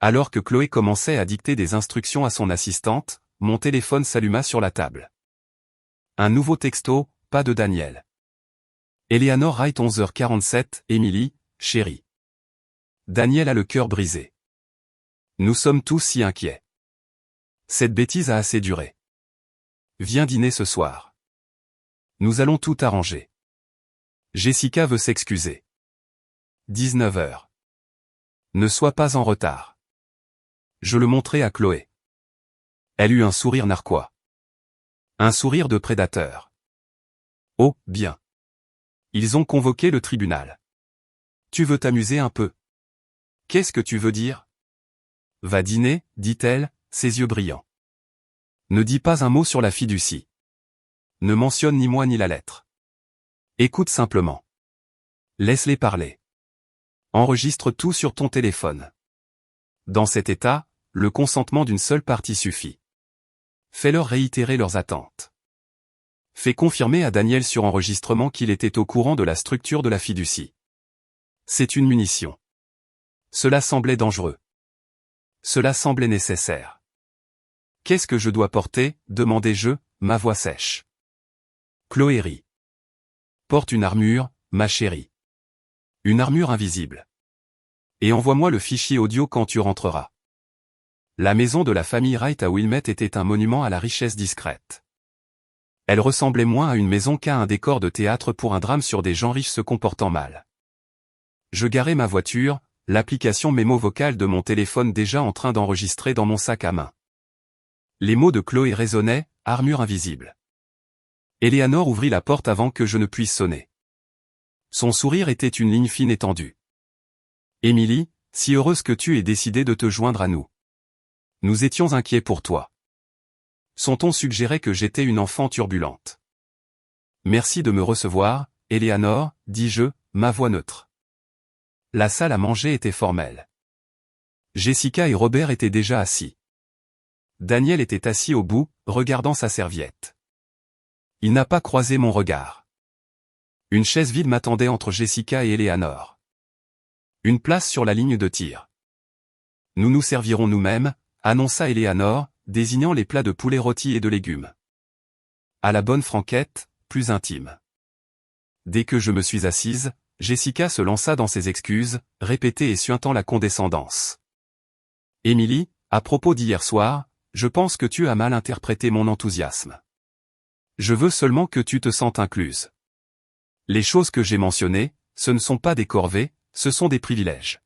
Alors que Chloé commençait à dicter des instructions à son assistante, mon téléphone s'alluma sur la table. Un nouveau texto, pas de Daniel. Eleanor Wright 11h47, Emily, chérie. Daniel a le cœur brisé. Nous sommes tous si inquiets. Cette bêtise a assez duré. Viens dîner ce soir. Nous allons tout arranger. Jessica veut s'excuser. 19h. Ne sois pas en retard. Je le montrai à Chloé. Elle eut un sourire narquois. Un sourire de prédateur. Oh, bien. Ils ont convoqué le tribunal. Tu veux t'amuser un peu? Qu'est-ce que tu veux dire? Va dîner, dit-elle, ses yeux brillants. Ne dis pas un mot sur la fiducie. Ne mentionne ni moi ni la lettre. Écoute simplement. Laisse-les parler. Enregistre tout sur ton téléphone. Dans cet état, le consentement d'une seule partie suffit. Fais-leur réitérer leurs attentes. Fais confirmer à Daniel sur enregistrement qu'il était au courant de la structure de la fiducie. C'est une munition. Cela semblait dangereux. Cela semblait nécessaire. Qu'est-ce que je dois porter, demandai-je, ma voix sèche. Chloé rit. Porte une armure, ma chérie. Une armure invisible. Et envoie-moi le fichier audio quand tu rentreras. La maison de la famille Wright à Wilmette était un monument à la richesse discrète. Elle ressemblait moins à une maison qu'à un décor de théâtre pour un drame sur des gens riches se comportant mal. Je garai ma voiture, l'application mémo vocale de mon téléphone déjà en train d'enregistrer dans mon sac à main. Les mots de Chloé résonnaient, armure invisible. Eleanor ouvrit la porte avant que je ne puisse sonner. Son sourire était une ligne fine et tendue. Emily, si heureuse que tu aies décidé de te joindre à nous. Nous étions inquiets pour toi. Son ton suggérait que j'étais une enfant turbulente. Merci de me recevoir, Eleanor, dis-je, ma voix neutre. La salle à manger était formelle. Jessica et Robert étaient déjà assis. Daniel était assis au bout, regardant sa serviette. Il n'a pas croisé mon regard. Une chaise vide m'attendait entre Jessica et Eleanor. Une place sur la ligne de tir. Nous nous servirons nous-mêmes, annonça Eleanor, désignant les plats de poulet rôti et de légumes. À la bonne franquette, plus intime. Dès que je me suis assise, Jessica se lança dans ses excuses, répétées et suintant la condescendance. Emily, à propos d'hier soir, je pense que tu as mal interprété mon enthousiasme. Je veux seulement que tu te sentes incluse. Les choses que j'ai mentionnées, ce ne sont pas des corvées, ce sont des privilèges.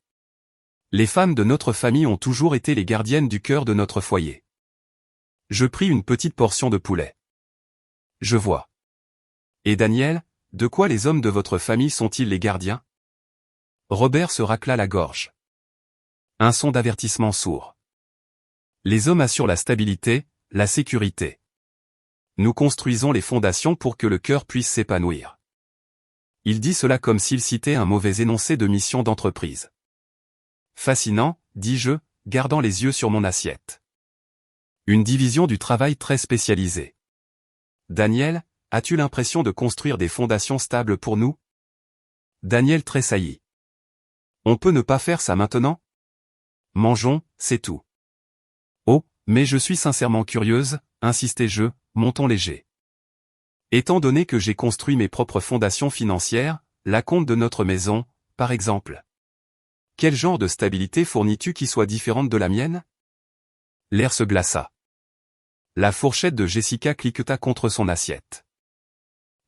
Les femmes de notre famille ont toujours été les gardiennes du cœur de notre foyer. Je pris une petite portion de poulet. Je vois. Et Daniel, de quoi les hommes de votre famille sont-ils les gardiens? Robert se racla la gorge. Un son d'avertissement sourd. Les hommes assurent la stabilité, la sécurité. Nous construisons les fondations pour que le cœur puisse s'épanouir. Il dit cela comme s'il citait un mauvais énoncé de mission d'entreprise. Fascinant, dis-je, gardant les yeux sur mon assiette. Une division du travail très spécialisée. Daniel, as-tu l'impression de construire des fondations stables pour nous? Daniel tressaillit. On peut ne pas faire ça maintenant? Mangeons, c'est tout. Oh, mais je suis sincèrement curieuse, insistai-je, mon ton léger. Étant donné que j'ai construit mes propres fondations financières, la compte de notre maison, par exemple. Quel genre de stabilité fournis-tu qui soit différente de la mienne? L'air se glaça. La fourchette de Jessica cliqueta contre son assiette.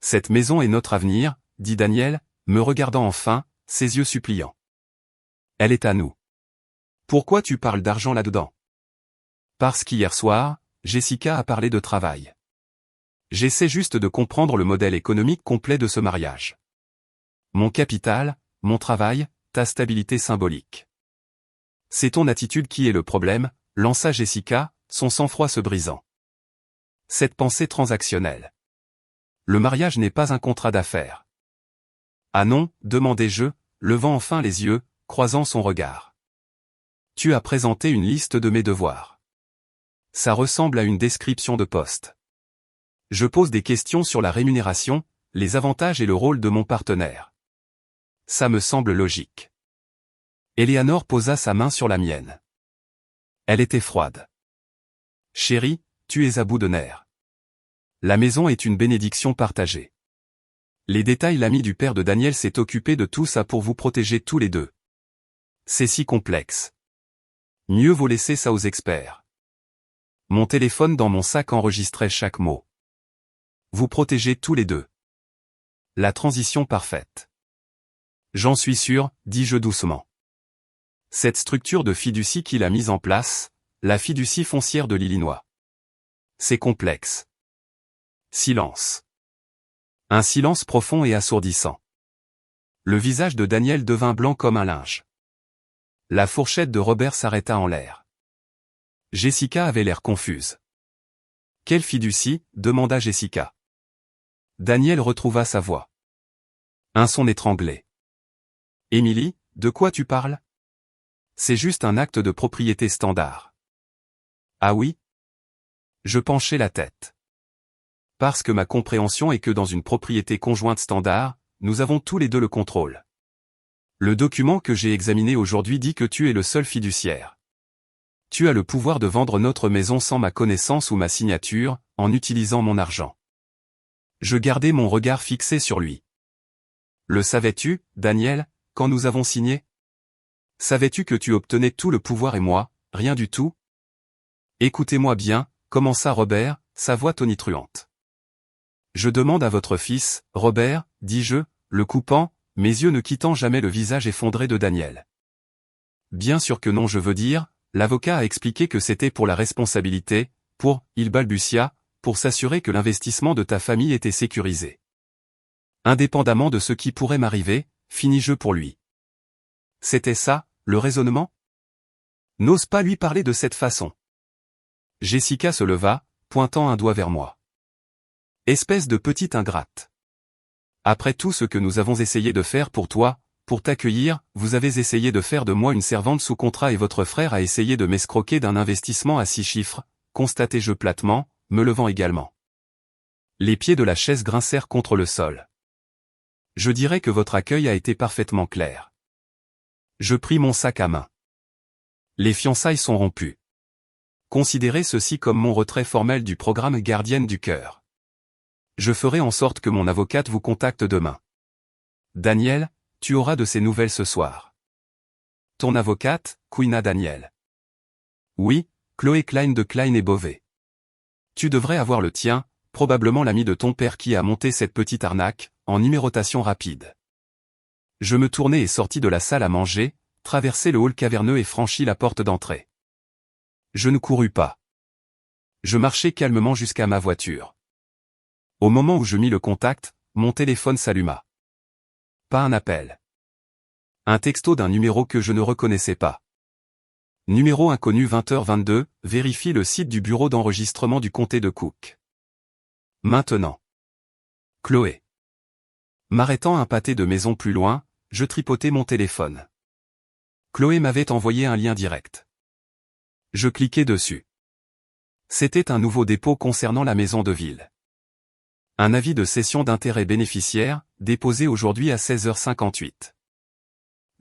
Cette maison est notre avenir, dit Daniel, me regardant enfin, ses yeux suppliants. Elle est à nous. Pourquoi tu parles d'argent là-dedans? Parce qu'hier soir, Jessica a parlé de travail. J'essaie juste de comprendre le modèle économique complet de ce mariage. Mon capital, mon travail, ta stabilité symbolique. C'est ton attitude qui est le problème, lança Jessica, son sang-froid se brisant. Cette pensée transactionnelle. Le mariage n'est pas un contrat d'affaires. Ah non, demandai-je, levant enfin les yeux, croisant son regard. Tu as présenté une liste de mes devoirs. Ça ressemble à une description de poste. Je pose des questions sur la rémunération, les avantages et le rôle de mon partenaire. Ça me semble logique. Eleanor posa sa main sur la mienne. Elle était froide. Chérie, tu es à bout de nerfs. La maison est une bénédiction partagée. Les détails. L'ami du père de Daniel s'est occupé de tout ça pour vous protéger tous les deux. C'est si complexe. Mieux vaut laisser ça aux experts. Mon téléphone dans mon sac enregistrait chaque mot. Vous protégez tous les deux. La transition parfaite. J'en suis sûr, dis-je doucement. Cette structure de fiducie qu'il a mise en place, la fiducie foncière de l'Illinois. C'est complexe. Silence. Un silence profond et assourdissant. Le visage de Daniel devint blanc comme un linge. La fourchette de Robert s'arrêta en l'air. Jessica avait l'air confuse. Quelle fiducie ? Demanda Jessica. Daniel retrouva sa voix. Un son étranglé. Émilie, de quoi tu parles ? C'est juste un acte de propriété standard. Ah oui ? Je penchai la tête. Parce que ma compréhension est que dans une propriété conjointe standard, nous avons tous les deux le contrôle. Le document que j'ai examiné aujourd'hui dit que tu es le seul fiduciaire. Tu as le pouvoir de vendre notre maison sans ma connaissance ou ma signature, en utilisant mon argent. Je gardai mon regard fixé sur lui. Le savais-tu, Daniel, quand nous avons signé ? Savais-tu que tu obtenais tout le pouvoir et moi, rien du tout ? Écoutez-moi bien, commença Robert, sa voix tonitruante. Je demande à votre fils, Robert, dis-je, le coupant, mes yeux ne quittant jamais le visage effondré de Daniel. Bien sûr que non, je veux dire, l'avocat a expliqué que c'était pour la responsabilité, il balbutia, pour s'assurer que l'investissement de ta famille était sécurisé. Indépendamment de ce qui pourrait m'arriver, finis-je pour lui. C'était ça, le raisonnement ? N'ose pas lui parler de cette façon. Jessica se leva, pointant un doigt vers moi. Espèce de petite ingrate. Après tout ce que nous avons essayé de faire pour toi, pour t'accueillir, vous avez essayé de faire de moi une servante sous contrat et votre frère a essayé de m'escroquer d'un investissement à 6 chiffres, constatai-je platement, me levant également. Les pieds de la chaise grincèrent contre le sol. Je dirais que votre accueil a été parfaitement clair. Je pris mon sac à main. Les fiançailles sont rompues. Considérez ceci comme mon retrait formel du programme Gardienne du cœur. Je ferai en sorte que mon avocate vous contacte demain. Daniel, tu auras de ses nouvelles ce soir. Ton avocate, couina Daniel. Oui, Chloé Klein de Klein et Beauvais. Tu devrais avoir le tien, probablement l'ami de ton père qui a monté cette petite arnaque, en numérotation rapide. Je me tournai et sortis de la salle à manger, traversai le hall caverneux et franchis la porte d'entrée. Je ne courus pas. Je marchai calmement jusqu'à ma voiture. Au moment où je mis le contact, mon téléphone s'alluma. Pas un appel. Un texto d'un numéro que je ne reconnaissais pas. Numéro inconnu 20h22, vérifie le site du bureau d'enregistrement du comté de Cook. Maintenant. Chloé. M'arrêtant un pâté de maison plus loin, je tripotais mon téléphone. Chloé m'avait envoyé un lien direct. Je cliquai dessus. C'était un nouveau dépôt concernant la maison de ville. Un avis de cession d'intérêt bénéficiaire, déposé aujourd'hui à 16h58.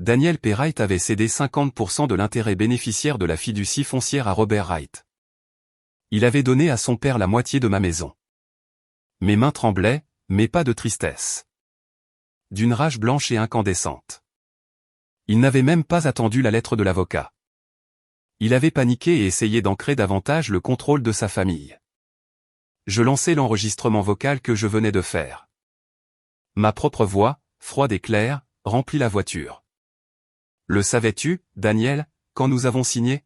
Daniel P. Wright avait cédé 50% de l'intérêt bénéficiaire de la fiducie foncière à Robert Wright. Il avait donné à son père la moitié de ma maison. Mes mains tremblaient, mais pas de tristesse. D'une rage blanche et incandescente. Il n'avait même pas attendu la lettre de l'avocat. Il avait paniqué et essayé d'ancrer davantage le contrôle de sa famille. Je lançai l'enregistrement vocal que je venais de faire. Ma propre voix, froide et claire, remplit la voiture. Le savais-tu, Daniel, quand nous avons signé ?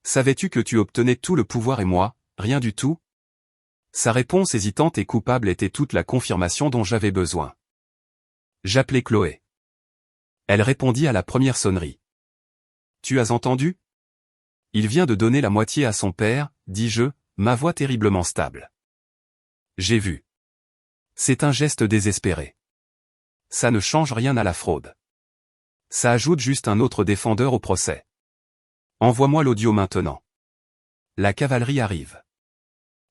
Savais-tu que tu obtenais tout le pouvoir et moi, rien du tout ? Sa réponse hésitante et coupable était toute la confirmation dont j'avais besoin. J'appelai Chloé. Elle répondit à la première sonnerie. Tu as entendu ? Il vient de donner la moitié à son père, dis-je, ma voix terriblement stable. J'ai vu. C'est un geste désespéré. Ça ne change rien à la fraude. Ça ajoute juste un autre défendeur au procès. Envoie-moi l'audio maintenant. La cavalerie arrive.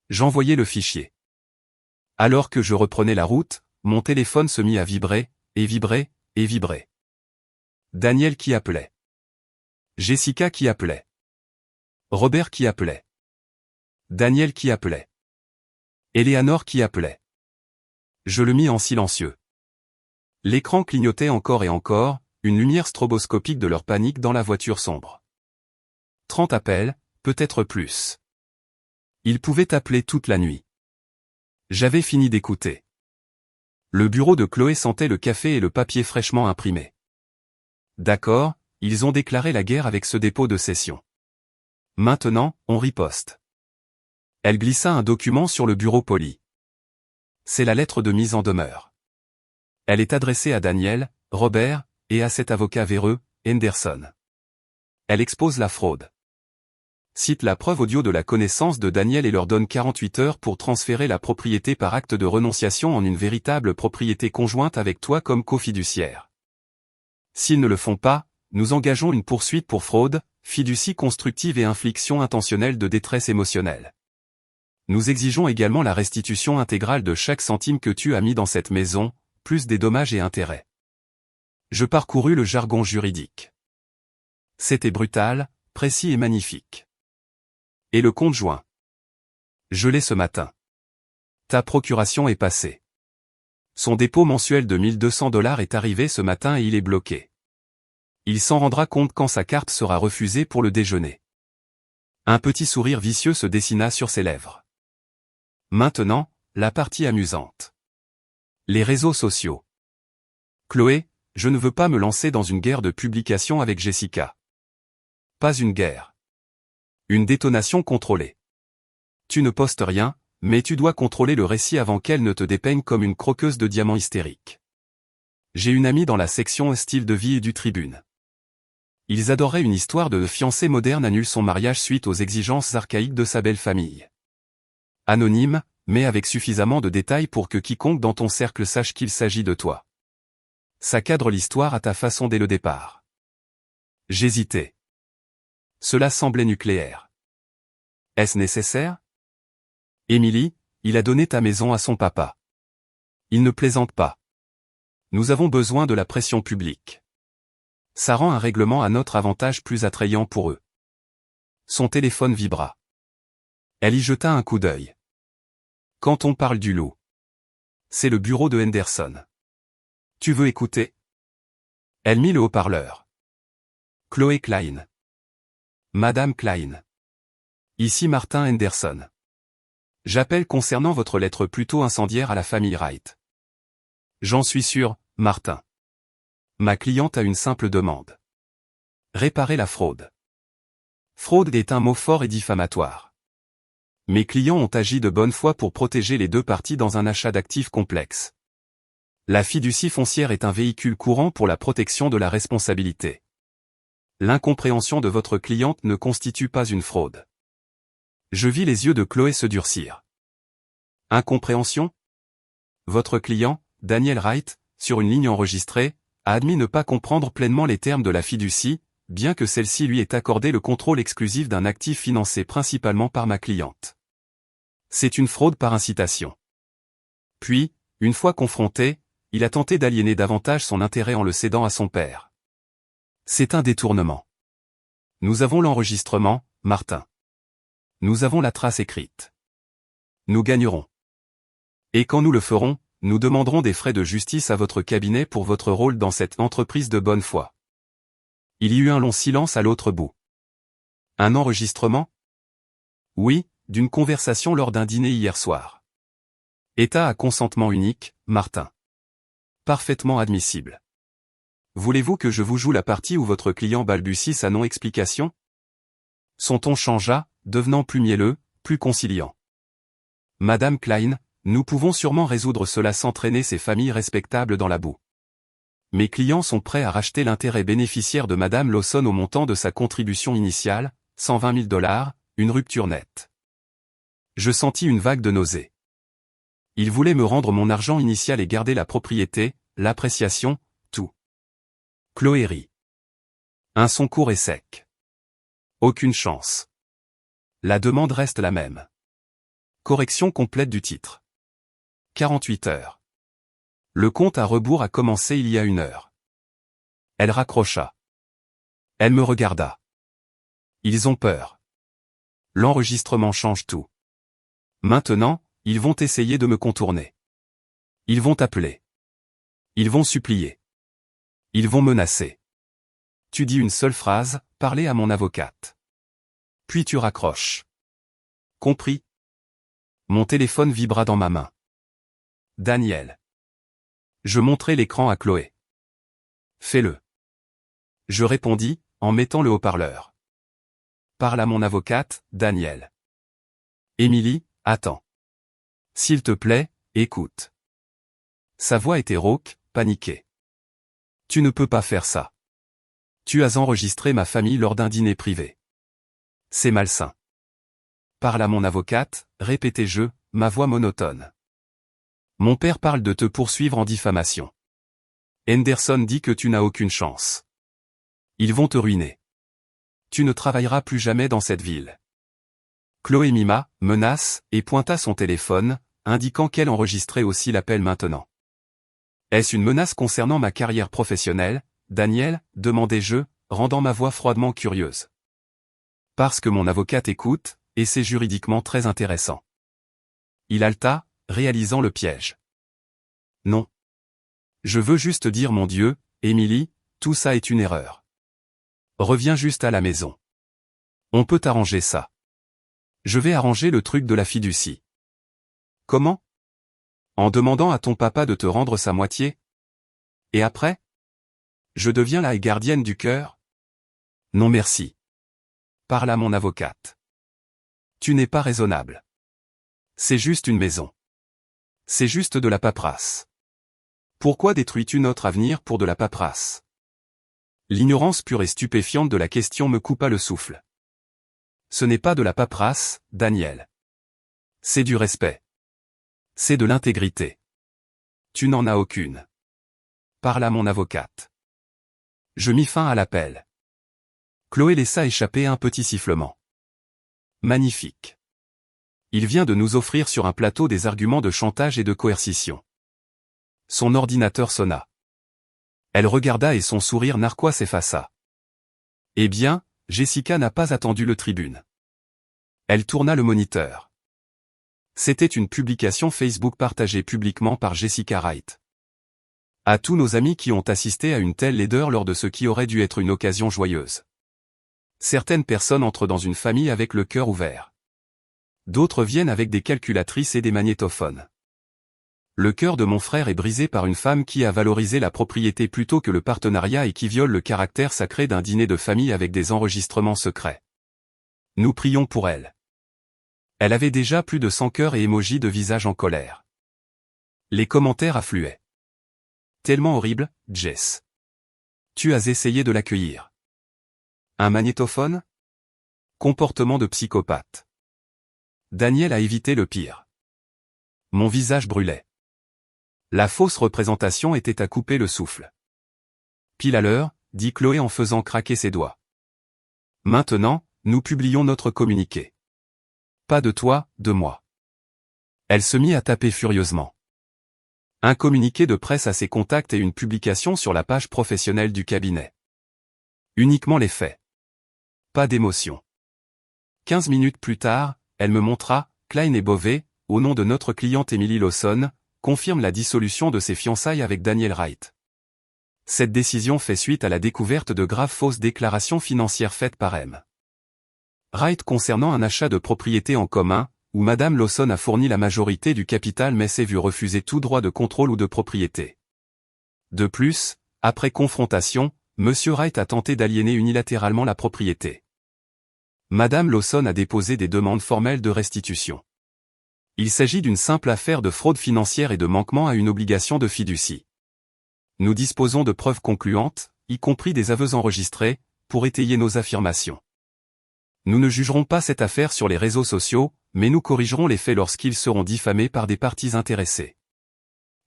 J'envoyai le fichier. Alors que je reprenais la route, mon téléphone se mit à vibrer, et vibrer, et vibrer. Daniel qui appelait. Jessica qui appelait. Robert qui appelait. Daniel qui appelait. Eleanor qui appelait. Je le mis en silencieux. L'écran clignotait encore et encore, une lumière stroboscopique de leur panique dans la voiture sombre. 30 appels, peut-être plus. Ils pouvaient appeler toute la nuit. J'avais fini d'écouter. Le bureau de Chloé sentait le café et le papier fraîchement imprimé. D'accord, ils ont déclaré la guerre avec ce dépôt de session. Maintenant, on riposte. Elle glissa un document sur le bureau poli. C'est la lettre de mise en demeure. Elle est adressée à Daniel, Robert, et à cet avocat véreux, Henderson. Elle expose la fraude. Cite la preuve audio de la connaissance de Daniel et leur donne 48 heures pour transférer la propriété par acte de renonciation en une véritable propriété conjointe avec toi comme cofiduciaire. S'ils ne le font pas, nous engageons une poursuite pour fraude, fiducie constructive et infliction intentionnelle de détresse émotionnelle. Nous exigeons également la restitution intégrale de chaque centime que tu as mis dans cette maison, plus des dommages et intérêts. Je parcourus le jargon juridique. C'était brutal, précis et magnifique. Et le compte joint. Je l'ai ce matin. Ta procuration est passée. Son dépôt mensuel de 1200 $ est arrivé ce matin et il est bloqué. Il s'en rendra compte quand sa carte sera refusée pour le déjeuner. Un petit sourire vicieux se dessina sur ses lèvres. Maintenant, la partie amusante. Les réseaux sociaux. Chloé, je ne veux pas me lancer dans une guerre de publication avec Jessica. Pas une guerre. Une détonation contrôlée. Tu ne postes rien, mais tu dois contrôler le récit avant qu'elle ne te dépeigne comme une croqueuse de diamants hystérique. J'ai une amie dans la section style de vie et du Tribune. Ils adoraient une histoire de fiancé moderne annule son mariage suite aux exigences archaïques de sa belle famille. Anonyme, mais avec suffisamment de détails pour que quiconque dans ton cercle sache qu'il s'agit de toi. Ça cadre l'histoire à ta façon dès le départ. J'hésitais. Cela semblait nucléaire. Est-ce nécessaire? Émilie, il a donné ta maison à son papa. Il ne plaisante pas. Nous avons besoin de la pression publique. Ça rend un règlement à notre avantage plus attrayant pour eux. Son téléphone vibra. Elle y jeta un coup d'œil. Quand on parle du loup. C'est le bureau de Henderson. Tu veux écouter? Elle mit le haut-parleur. Chloé Klein. Madame Klein. Ici Martin Henderson. J'appelle concernant votre lettre plutôt incendiaire à la famille Wright. J'en suis sûr, Martin. Ma cliente a une simple demande. Réparer la fraude. Fraude est un mot fort et diffamatoire. Mes clients ont agi de bonne foi pour protéger les deux parties dans un achat d'actifs complexe. La fiducie foncière est un véhicule courant pour la protection de la responsabilité. L'incompréhension de votre cliente ne constitue pas une fraude. Je vis les yeux de Chloé se durcir. Incompréhension? Votre client, Daniel Wright, sur une ligne enregistrée, a admis ne pas comprendre pleinement les termes de la fiducie, bien que celle-ci lui ait accordé le contrôle exclusif d'un actif financé principalement par ma cliente. C'est une fraude par incitation. Puis, une fois confronté, il a tenté d'aliéner davantage son intérêt en le cédant à son père. C'est un détournement. Nous avons l'enregistrement, Martin. Nous avons la trace écrite. Nous gagnerons. Et quand nous le ferons, nous demanderons des frais de justice à votre cabinet pour votre rôle dans cette entreprise de bonne foi. Il y eut un long silence à l'autre bout. Un enregistrement? Oui, d'une conversation lors d'un dîner hier soir. État à consentement unique, Martin. Parfaitement admissible. Voulez-vous que je vous joue la partie où votre client balbutie sa non-explication? Son ton changea, devenant plus mielleux, plus conciliant. Madame Klein, nous pouvons sûrement résoudre cela sans traîner ces familles respectables dans la boue. Mes clients sont prêts à racheter l'intérêt bénéficiaire de Madame Lawson au montant de sa contribution initiale, 120 000 $, une rupture nette. Je sentis une vague de nausée. Il voulait me rendre mon argent initial et garder la propriété, l'appréciation, tout. Chloé rit. Un son court et sec. Aucune chance. La demande reste la même. Correction complète du titre. 48 heures. Le compte à rebours a commencé il y a 1 heure. Elle raccrocha. Elle me regarda. Ils ont peur. L'enregistrement change tout. Maintenant, ils vont essayer de me contourner. Ils vont appeler. Ils vont supplier. Ils vont menacer. Tu dis une seule phrase, parler à mon avocate. Puis tu raccroches. Compris? Mon téléphone vibra dans ma main. Daniel. Je montrai l'écran à Chloé. Fais-le. Je répondis, en mettant le haut-parleur. Parle à mon avocate, Daniel. Émilie, attends. S'il te plaît, écoute. Sa voix était rauque, paniquée. Tu ne peux pas faire ça. Tu as enregistré ma famille lors d'un dîner privé. C'est malsain. Parle à mon avocate, répétai-je, ma voix monotone. Mon père parle de te poursuivre en diffamation. Henderson dit que tu n'as aucune chance. Ils vont te ruiner. Tu ne travailleras plus jamais dans cette ville. Chloé mima, menace, et pointa son téléphone, indiquant qu'elle enregistrait aussi l'appel maintenant. Est-ce une menace concernant ma carrière professionnelle, Daniel, demandai-je, rendant ma voix froidement curieuse. Parce que mon avocate écoute, et c'est juridiquement très intéressant. Il haleta, réalisant le piège. Non. Je veux juste dire mon Dieu, Émilie, tout ça est une erreur. Reviens juste à la maison. On peut arranger ça. Je vais arranger le truc de la fiducie. Comment? En demandant à ton papa de te rendre sa moitié? Et après? Je deviens la gardienne du cœur? Non merci. Parle à mon avocate. Tu n'es pas raisonnable. C'est juste une maison. C'est juste de la paperasse. Pourquoi détruis-tu notre avenir pour de la paperasse? L'ignorance pure et stupéfiante de la question me coupa le souffle. Ce n'est pas de la paperasse, Daniel. C'est du respect. C'est de l'intégrité. Tu n'en as aucune. Parle à mon avocate. Je mis fin à l'appel. Chloé laissa échapper un petit sifflement. Magnifique. Il vient de nous offrir sur un plateau des arguments de chantage et de coercition. Son ordinateur sonna. Elle regarda et son sourire narquois s'effaça. Eh bien, Jessica n'a pas attendu le tribune. Elle tourna le moniteur. C'était une publication Facebook partagée publiquement par Jessica Wright. À tous nos amis qui ont assisté à une telle laideur lors de ce qui aurait dû être une occasion joyeuse. Certaines personnes entrent dans une famille avec le cœur ouvert. D'autres viennent avec des calculatrices et des magnétophones. Le cœur de mon frère est brisé par une femme qui a valorisé la propriété plutôt que le partenariat et qui viole le caractère sacré d'un dîner de famille avec des enregistrements secrets. Nous prions pour elle. Elle avait déjà plus de 100 cœurs et émojis de visage en colère. Les commentaires affluaient. Tellement horrible, Jess. Tu as essayé de l'accueillir. Un magnétophone? Comportement de psychopathe. Daniel a évité le pire. Mon visage brûlait. La fausse représentation était à couper le souffle. Pile à l'heure, dit Chloé en faisant craquer ses doigts. Maintenant, nous publions notre communiqué. Pas de toi, de moi. Elle se mit à taper furieusement. Un communiqué de presse à ses contacts et une publication sur la page professionnelle du cabinet. Uniquement les faits. Pas d'émotion. 15 minutes plus tard, elle me montra, Klein et Beauvais, au nom de notre cliente Emily Lawson, confirme la dissolution de ses fiançailles avec Daniel Wright. Cette décision fait suite à la découverte de graves fausses déclarations financières faites par M. Wright concernant un achat de propriété en commun, où Madame Lawson a fourni la majorité du capital mais s'est vue refuser tout droit de contrôle ou de propriété. De plus, après confrontation, Monsieur Wright a tenté d'aliéner unilatéralement la propriété. Madame Lawson a déposé des demandes formelles de restitution. Il s'agit d'une simple affaire de fraude financière et de manquement à une obligation de fiducie. Nous disposons de preuves concluantes, y compris des aveux enregistrés, pour étayer nos affirmations. Nous ne jugerons pas cette affaire sur les réseaux sociaux, mais nous corrigerons les faits lorsqu'ils seront diffamés par des parties intéressées.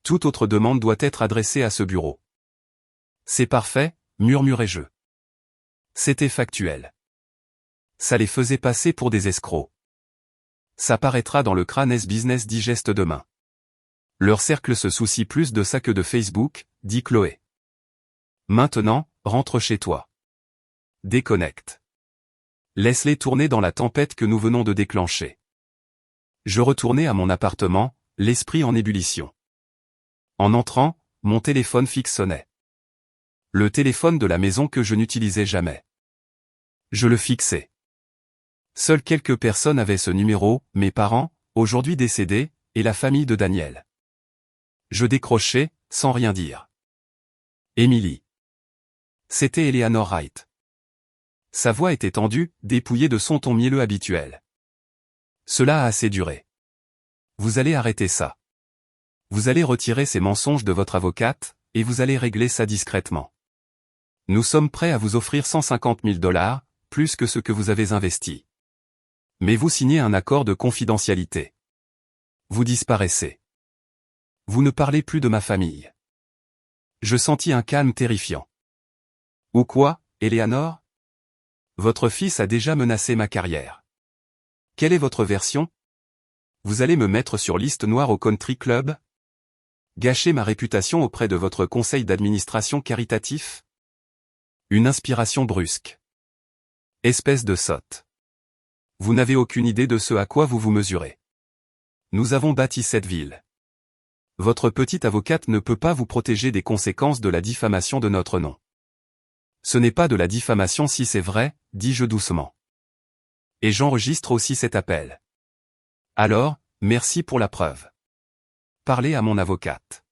Toute autre demande doit être adressée à ce bureau. C'est parfait, murmurai-je. C'était factuel. Ça les faisait passer pour des escrocs. Ça paraîtra dans le Crânes Business Digest demain. Leur cercle se soucie plus de ça que de Facebook, dit Chloé. Maintenant, rentre chez toi. Déconnecte. Laisse-les tourner dans la tempête que nous venons de déclencher. Je retournai à mon appartement, l'esprit en ébullition. En entrant, mon téléphone fixe sonnait. Le téléphone de la maison que je n'utilisais jamais. Je le fixai. Seules quelques personnes avaient ce numéro, mes parents, aujourd'hui décédés, et la famille de Daniel. Je décrochai, sans rien dire. Émilie. C'était Eleanor Wright. Sa voix était tendue, dépouillée de son ton mielleux habituel. Cela a assez duré. Vous allez arrêter ça. Vous allez retirer ces mensonges de votre avocate, et vous allez régler ça discrètement. Nous sommes prêts à vous offrir 150 000 $, plus que ce que vous avez investi. Mais vous signez un accord de confidentialité. Vous disparaissez. Vous ne parlez plus de ma famille. Je sentis un calme terrifiant. Ou quoi, Eleanor? Votre fils a déjà menacé ma carrière. Quelle est votre version? Vous allez me mettre sur liste noire au country club? Gâcher ma réputation auprès de votre conseil d'administration caritatif? Une inspiration brusque. Espèce de sotte. Vous n'avez aucune idée de ce à quoi vous vous mesurez. Nous avons bâti cette ville. Votre petite avocate ne peut pas vous protéger des conséquences de la diffamation de notre nom. Ce n'est pas de la diffamation si c'est vrai, dis-je doucement. Et j'enregistre aussi cet appel. Alors, merci pour la preuve. Parlez à mon avocate.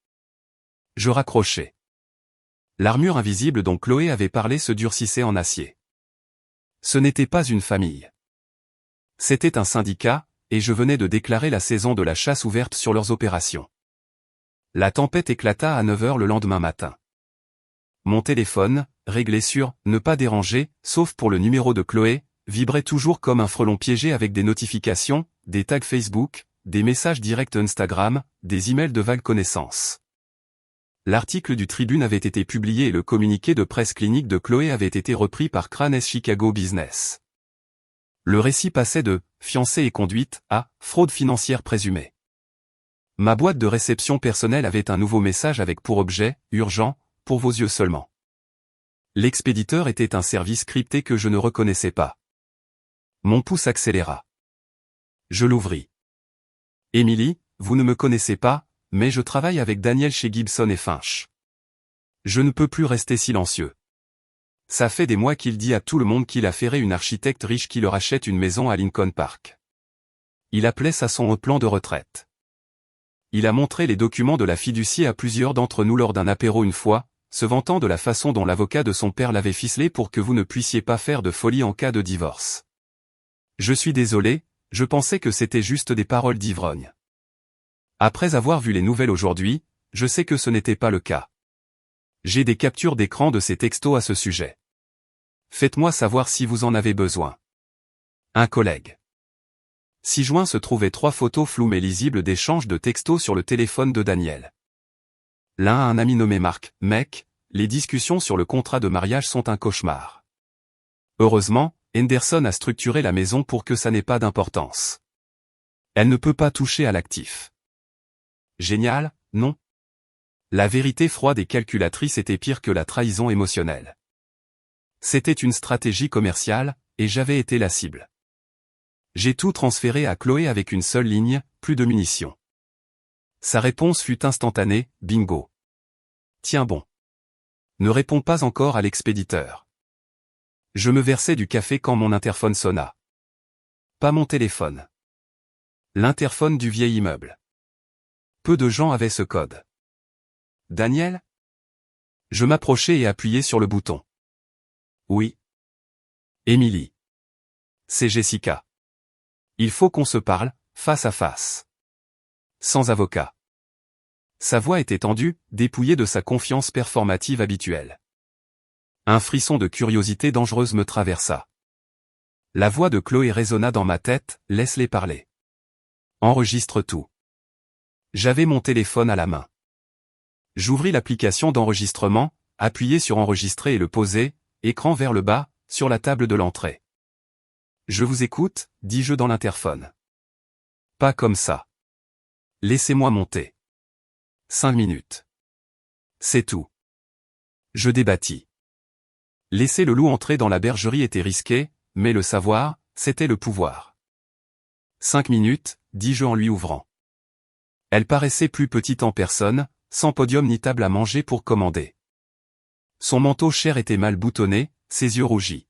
Je raccrochai. L'armure invisible dont Chloé avait parlé se durcissait en acier. Ce n'était pas une famille. C'était un syndicat, et je venais de déclarer la saison de la chasse ouverte sur leurs opérations. La tempête éclata à 9 h le lendemain matin. Mon téléphone, réglé sur « Ne pas déranger », sauf pour le numéro de Chloé, vibrait toujours comme un frelon piégé avec des notifications, des tags Facebook, des messages directs Instagram, des emails de vagues connaissances. L'article du Tribune avait été publié et le communiqué de presse clinique de Chloé avait été repris par Cranes Chicago Business. Le récit passait de « fiancée et conduite » à « fraude financière présumée ». Ma boîte de réception personnelle avait un nouveau message avec pour objet « urgent », pour vos yeux seulement. L'expéditeur était un service crypté que je ne reconnaissais pas. Mon pouce accéléra. Je l'ouvris. Émilie, vous ne me connaissez pas, mais je travaille avec Daniel chez Gibson et Finch. Je ne peux plus rester silencieux. Ça fait des mois qu'il dit à tout le monde qu'il a ferré une architecte riche qui leur achète une maison à Lincoln Park. Il appelait ça son plan de retraite. Il a montré les documents de la fiducie à plusieurs d'entre nous lors d'un apéro une fois, se vantant de la façon dont l'avocat de son père l'avait ficelé pour que vous ne puissiez pas faire de folie en cas de divorce. Je suis désolé, je pensais que c'était juste des paroles d'ivrogne. Après avoir vu les nouvelles aujourd'hui, je sais que ce n'était pas le cas. J'ai des captures d'écran de ces textos à ce sujet. Faites-moi savoir si vous en avez besoin. Un collègue. 6 juin se trouvaient 3 photos floues mais lisibles d'échanges de textos sur le téléphone de Daniel. L'un a un ami nommé Marc, mec, les discussions sur le contrat de mariage sont un cauchemar. Heureusement, Henderson a structuré la maison pour que ça n'ait pas d'importance. Elle ne peut pas toucher à l'actif. Génial, non? La vérité froide et calculatrice était pire que la trahison émotionnelle. C'était une stratégie commerciale, et j'avais été la cible. J'ai tout transféré à Chloé avec une seule ligne, plus de munitions. Sa réponse fut instantanée, bingo. Tiens bon. Ne réponds pas encore à l'expéditeur. Je me versais du café quand mon interphone sonna. Pas mon téléphone. L'interphone du vieil immeuble. Peu de gens avaient ce code. Daniel? Je m'approchai et appuyai sur le bouton. Oui. Émilie. C'est Jessica. Il faut qu'on se parle, face à face. Sans avocat. Sa voix était tendue, dépouillée de sa confiance performative habituelle. Un frisson de curiosité dangereuse me traversa. La voix de Chloé résonna dans ma tête, laisse-les parler. Enregistre tout. J'avais mon téléphone à la main. J'ouvris l'application d'enregistrement, appuyai sur enregistrer et le posai, écran vers le bas, sur la table de l'entrée. Je vous écoute, dis-je dans l'interphone. Pas comme ça. Laissez-moi monter. 5 minutes. C'est tout. Je débattis. Laisser le loup entrer dans la bergerie était risqué, mais le savoir, c'était le pouvoir. 5 minutes, dis-je en lui ouvrant. Elle paraissait plus petite en personne, sans podium ni table à manger pour commander. Son manteau cher était mal boutonné, ses yeux rougis.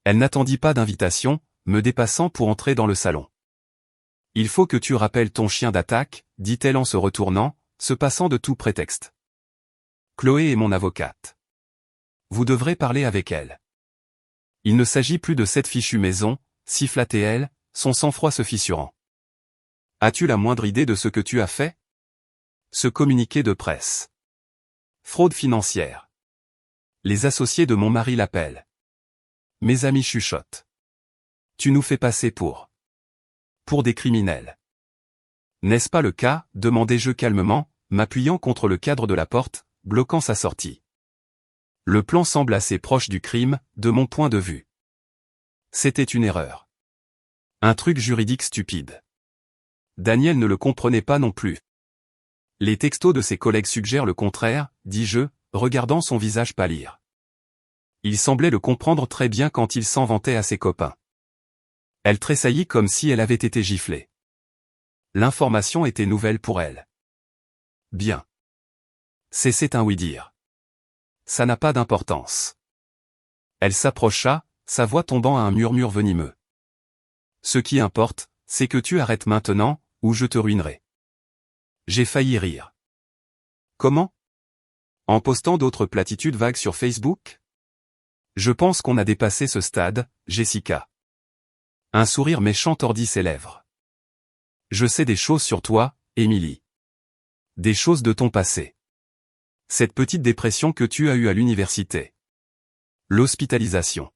Elle n'attendit pas d'invitation, me dépassant pour entrer dans le salon. « Il faut que tu rappelles ton chien d'attaque », dit-elle en se retournant, se passant de tout prétexte. « Chloé est mon avocate. Vous devrez parler avec elle. » Il ne s'agit plus de cette fichue maison, sifflait-elle, son sang-froid se fissurant. « As-tu la moindre idée de ce que tu as fait ? Ce communiqué de presse. Fraude financière. Les associés de mon mari l'appellent. Mes amis chuchotent. Tu nous fais passer pour des criminels. N'est-ce pas le cas ? Demandai-je calmement, m'appuyant contre le cadre de la porte, bloquant sa sortie. Le plan semble assez proche du crime, de mon point de vue. C'était une erreur. Un truc juridique stupide. Daniel ne le comprenait pas non plus. Les textos de ses collègues suggèrent le contraire, dis-je, regardant son visage pâlir. Il semblait le comprendre très bien quand il s'en vantait à ses copains. Elle tressaillit comme si elle avait été giflée. L'information était nouvelle pour elle. Bien. C'est un oui-dire. Ça n'a pas d'importance. Elle s'approcha, sa voix tombant à un murmure venimeux. Ce qui importe, c'est que tu arrêtes maintenant, ou je te ruinerai. J'ai failli rire. Comment ? En postant d'autres platitudes vagues sur Facebook ? Je pense qu'on a dépassé ce stade, Jessica. Un sourire méchant tordit ses lèvres. Je sais des choses sur toi, Émilie. Des choses de ton passé. Cette petite dépression que tu as eue à l'université. L'hospitalisation.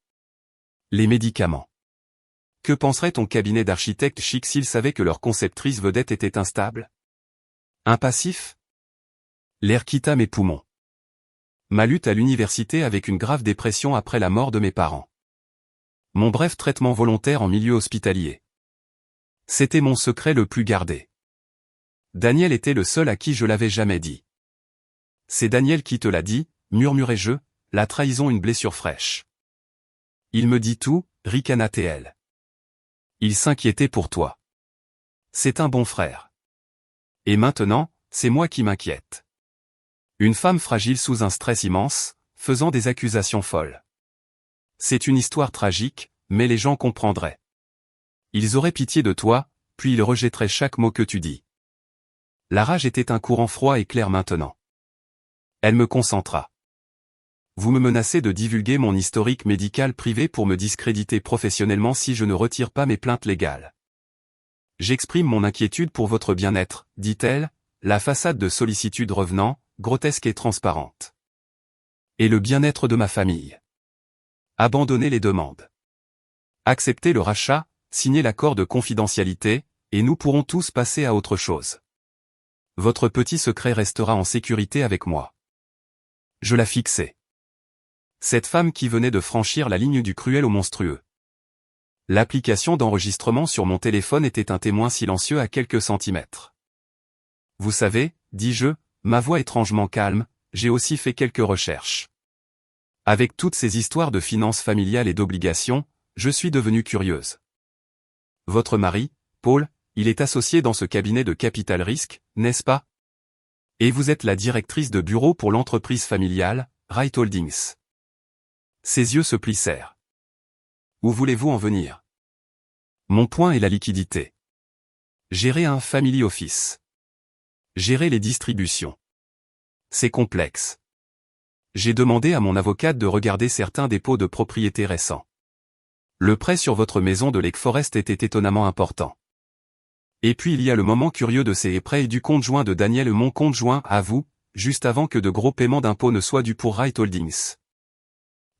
Les médicaments. Que penserait ton cabinet d'architecte chic s'il savait que leur conceptrice vedette était instable ? Un passif ? L'air quitta mes poumons. Ma lutte à l'université avec une grave dépression après la mort de mes parents. Mon bref traitement volontaire en milieu hospitalier. C'était mon secret le plus gardé. Daniel était le seul à qui je l'avais jamais dit. C'est Daniel qui te l'a dit, murmurai-je, la trahison une blessure fraîche. Il me dit tout, ricana-t-elle. Il s'inquiétait pour toi. C'est un bon frère. Et maintenant, c'est moi qui m'inquiète. Une femme fragile sous un stress immense, faisant des accusations folles. C'est une histoire tragique, mais les gens comprendraient. Ils auraient pitié de toi, puis ils rejetteraient chaque mot que tu dis. La rage était un courant froid et clair maintenant. Elle me concentra. Vous me menacez de divulguer mon historique médical privé pour me discréditer professionnellement si je ne retire pas mes plaintes légales. J'exprime mon inquiétude pour votre bien-être, dit-elle, la façade de sollicitude revenant, grotesque et transparente. Et le bien-être de ma famille. Abandonnez les demandes. Acceptez le rachat, signez l'accord de confidentialité, et nous pourrons tous passer à autre chose. Votre petit secret restera en sécurité avec moi. Je la fixai. Cette femme qui venait de franchir la ligne du cruel au monstrueux. L'application d'enregistrement sur mon téléphone était un témoin silencieux à quelques centimètres. Vous savez, dis-je, ma voix étrangement calme, j'ai aussi fait quelques recherches. Avec toutes ces histoires de finances familiales et d'obligations, je suis devenue curieuse. Votre mari, Paul, il est associé dans ce cabinet de capital risque, n'est-ce pas ? Et vous êtes la directrice de bureau pour l'entreprise familiale, Wright Holdings. Ses yeux se plissèrent. Où voulez-vous en venir ? Mon point est la liquidité. Gérer un family office. Gérer les distributions. C'est complexe. J'ai demandé à mon avocate de regarder certains dépôts de propriété récents. Le prêt sur votre maison de Lake Forest était étonnamment important. Et puis il y a le moment curieux de ces prêts et du compte joint de Daniel et mon compte joint à vous, juste avant que de gros paiements d'impôts ne soient dus pour Wright Holdings.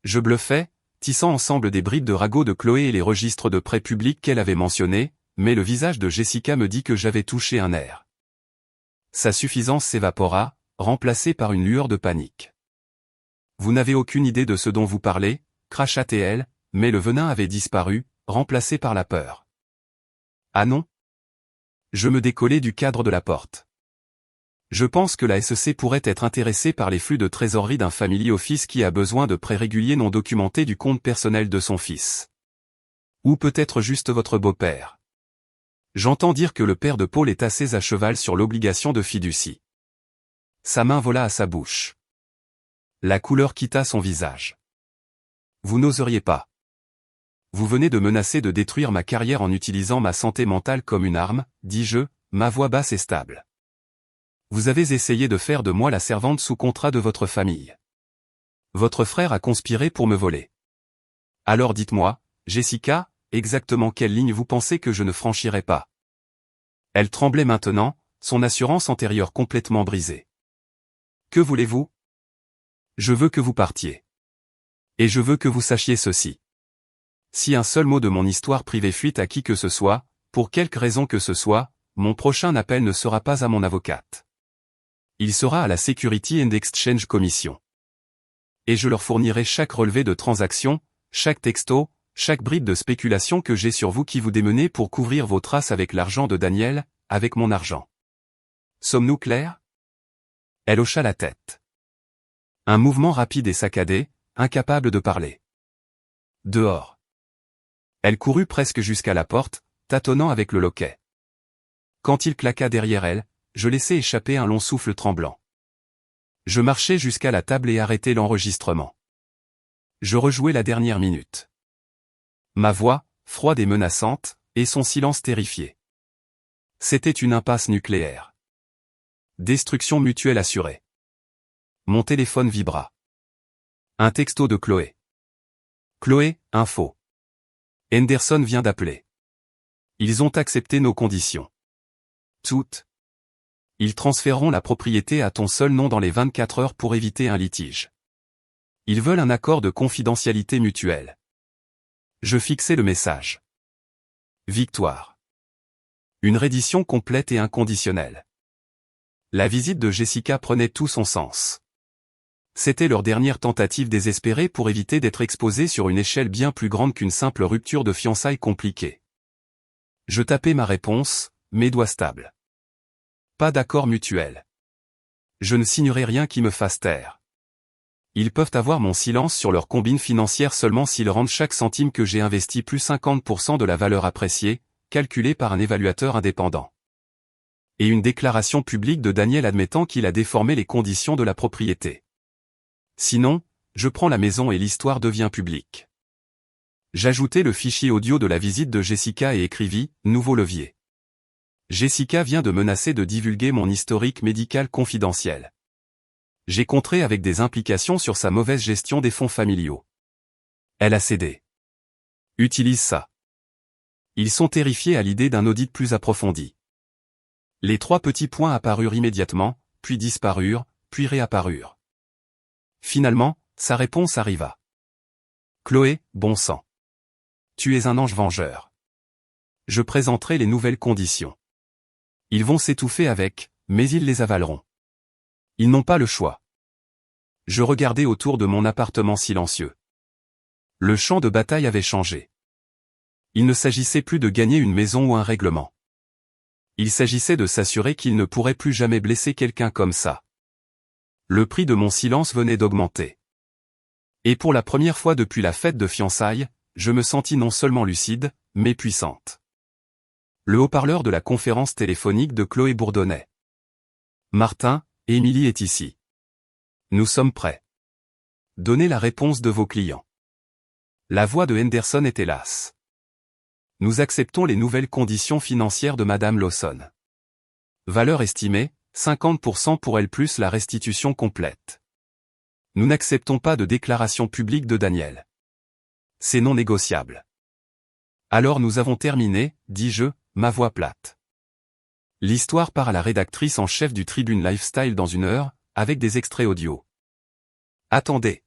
Je bluffais, tissant ensemble des bribes de ragots de Chloé et les registres de prêts publics qu'elle avait mentionnés, mais le visage de Jessica me dit que j'avais touché un nerf. Sa suffisance s'évapora, remplacée par une lueur de panique. Vous n'avez aucune idée de ce dont vous parlez, cracha-t-elle, mais le venin avait disparu, remplacé par la peur. Ah non ? Je me décollai du cadre de la porte. Je pense que la SEC pourrait être intéressée par les flux de trésorerie d'un family office qui a besoin de prêts réguliers non documentés du compte personnel de son fils. Ou peut-être juste votre beau-père. J'entends dire que le père de Paul est assez à cheval sur l'obligation de fiducie. Sa main vola à sa bouche. La couleur quitta son visage. Vous n'oseriez pas. Vous venez de menacer de détruire ma carrière en utilisant ma santé mentale comme une arme, dis-je, ma voix basse et stable. Vous avez essayé de faire de moi la servante sous contrat de votre famille. Votre frère a conspiré pour me voler. Alors dites-moi, Jessica, exactement quelle ligne vous pensez que je ne franchirai pas? Elle tremblait maintenant, son assurance antérieure complètement brisée. Que voulez-vous? Je veux que vous partiez. Et je veux que vous sachiez ceci. Si un seul mot de mon histoire privée fuite à qui que ce soit, pour quelque raison que ce soit, mon prochain appel ne sera pas à mon avocate. Il sera à la Security and Exchange Commission. Et je leur fournirai chaque relevé de transaction, chaque texto, chaque bride de spéculation que j'ai sur vous qui vous démenez pour couvrir vos traces avec l'argent de Daniel, avec mon argent. Sommes-nous clairs? Elle hocha la tête. Un mouvement rapide et saccadé, incapable de parler. Dehors. Elle courut presque jusqu'à la porte, tâtonnant avec le loquet. Quand il claqua derrière elle, je laissai échapper un long souffle tremblant. Je marchai jusqu'à la table et arrêtai l'enregistrement. Je rejouai la dernière minute. Ma voix, froide et menaçante, et son silence terrifié. C'était une impasse nucléaire. Destruction mutuelle assurée. Mon téléphone vibra. Un texto de Chloé. Chloé, info. Henderson vient d'appeler. Ils ont accepté nos conditions. Toutes. Ils transféreront la propriété à ton seul nom dans les 24 heures pour éviter un litige. Ils veulent un accord de confidentialité mutuelle. Je fixai le message. Victoire. Une reddition complète et inconditionnelle. La visite de Jessica prenait tout son sens. C'était leur dernière tentative désespérée pour éviter d'être exposés sur une échelle bien plus grande qu'une simple rupture de fiançailles compliquée. Je tapai ma réponse, mes doigts stables. Pas d'accord mutuel. Je ne signerai rien qui me fasse taire. Ils peuvent avoir mon silence sur leur combine financière seulement s'ils rendent chaque centime que j'ai investi plus 50% de la valeur appréciée, calculée par un évaluateur indépendant. Et une déclaration publique de Daniel admettant qu'il a déformé les conditions de la propriété. Sinon, je prends la maison et l'histoire devient publique. J'ajoutai le fichier audio de la visite de Jessica et écrivis « Nouveau levier ». Jessica vient de menacer de divulguer mon historique médical confidentiel. J'ai contré avec des implications sur sa mauvaise gestion des fonds familiaux. Elle a cédé. Utilise ça. Ils sont terrifiés à l'idée d'un audit plus approfondi. Les 3 petits points apparurent immédiatement, puis disparurent, puis réapparurent. Finalement, sa réponse arriva. Chloé, bon sang. Tu es un ange vengeur. Je présenterai les nouvelles conditions. Ils vont s'étouffer avec, mais ils les avaleront. Ils n'ont pas le choix. Je regardai autour de mon appartement silencieux. Le champ de bataille avait changé. Il ne s'agissait plus de gagner une maison ou un règlement. Il s'agissait de s'assurer qu'il ne pourrait plus jamais blesser quelqu'un comme ça. Le prix de mon silence venait d'augmenter. Et pour la première fois depuis la fête de fiançailles, je me sentis non seulement lucide, mais puissante. Le haut-parleur de la conférence téléphonique de Chloé bourdonnait. Martin, Émilie est ici. Nous sommes prêts. Donnez la réponse de vos clients. La voix de Henderson était lasse. Nous acceptons les nouvelles conditions financières de Madame Lawson. Valeur estimée, 50% pour elle plus la restitution complète. Nous n'acceptons pas de déclaration publique de Daniel. C'est non négociable. Alors nous avons terminé, dis-je, ma voix plate. L'histoire part à la rédactrice en chef du Tribune Lifestyle dans 1 heure, avec des extraits audio. Attendez.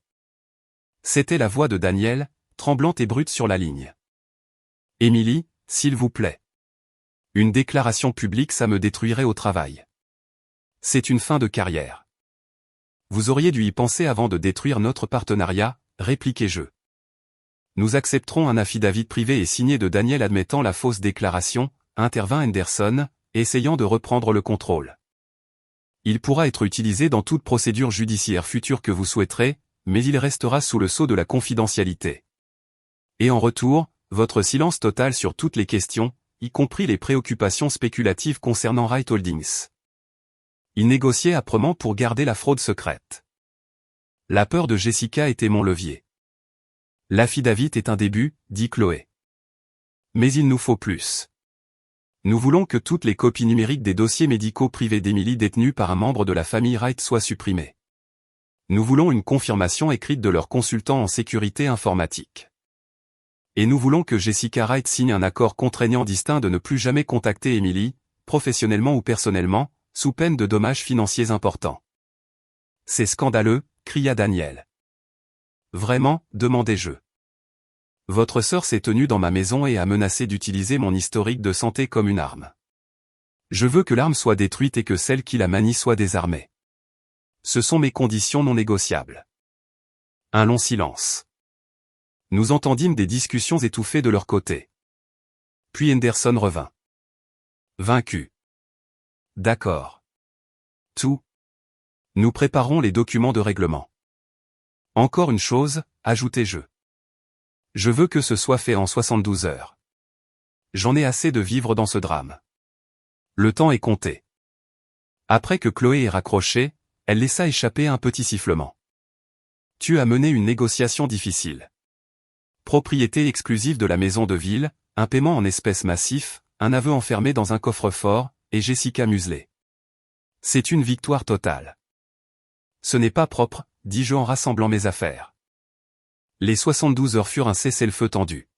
C'était la voix de Daniel, tremblante et brute sur la ligne. Émilie, s'il vous plaît. Une déclaration publique ça me détruirait au travail. C'est une fin de carrière. Vous auriez dû y penser avant de détruire notre partenariat, répliquai-je. Nous accepterons un affidavit privé et signé de Daniel admettant la fausse déclaration, intervint Henderson, essayant de reprendre le contrôle. Il pourra être utilisé dans toute procédure judiciaire future que vous souhaiterez, mais il restera sous le sceau de la confidentialité. Et en retour, votre silence total sur toutes les questions, y compris les préoccupations spéculatives concernant Wright Holdings. Il négociait âprement pour garder la fraude secrète. La peur de Jessica était mon levier. L'affidavit est un début, dit Chloé. Mais il nous faut plus. Nous voulons que toutes les copies numériques des dossiers médicaux privés d'Emily détenus par un membre de la famille Wright soient supprimées. Nous voulons une confirmation écrite de leur consultant en sécurité informatique. Et nous voulons que Jessica Wright signe un accord contraignant distinct de ne plus jamais contacter Emily, professionnellement ou personnellement, sous peine de dommages financiers importants. C'est scandaleux, cria Daniel. Vraiment, demandai-je. Votre sœur s'est tenue dans ma maison et a menacé d'utiliser mon historique de santé comme une arme. Je veux que l'arme soit détruite et que celle qui la manie soit désarmée. Ce sont mes conditions non négociables. Un long silence. Nous entendîmes des discussions étouffées de leur côté. Puis Henderson revint. Vaincu. D'accord. Tout. Nous préparons les documents de règlement. Encore une chose, ajoutai-je. Je veux que ce soit fait en 72 heures. J'en ai assez de vivre dans ce drame. Le temps est compté. Après que Chloé ait raccroché, elle laissa échapper un petit sifflement. Tu as mené une négociation difficile. Propriété exclusive de la maison de ville, un paiement en espèces massif, un aveu enfermé dans un coffre-fort, et Jessica muselée. C'est une victoire totale. Ce n'est pas propre, dis-je en rassemblant mes affaires. Les 72 heures furent un cessez-le-feu tendu.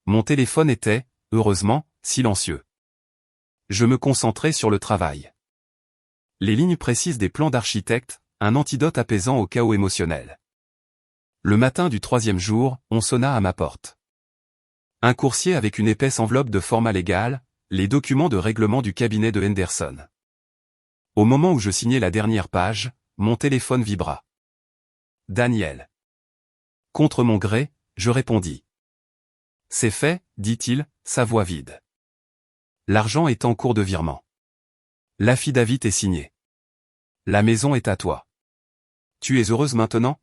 Mon téléphone était, heureusement, silencieux. Je me concentrais sur le travail. Les lignes précises des plans d'architecte, un antidote apaisant au chaos émotionnel. Le matin du 3e jour, on sonna à ma porte. Un coursier avec une épaisse enveloppe de format légal, les documents de règlement du cabinet de Henderson. Au moment où je signais la dernière page, mon téléphone vibra. Daniel. Contre mon gré, je répondis. C'est fait, dit-il, sa voix vide. L'argent est en cours de virement. L'affidavit est signé. La maison est à toi. Tu es heureuse maintenant?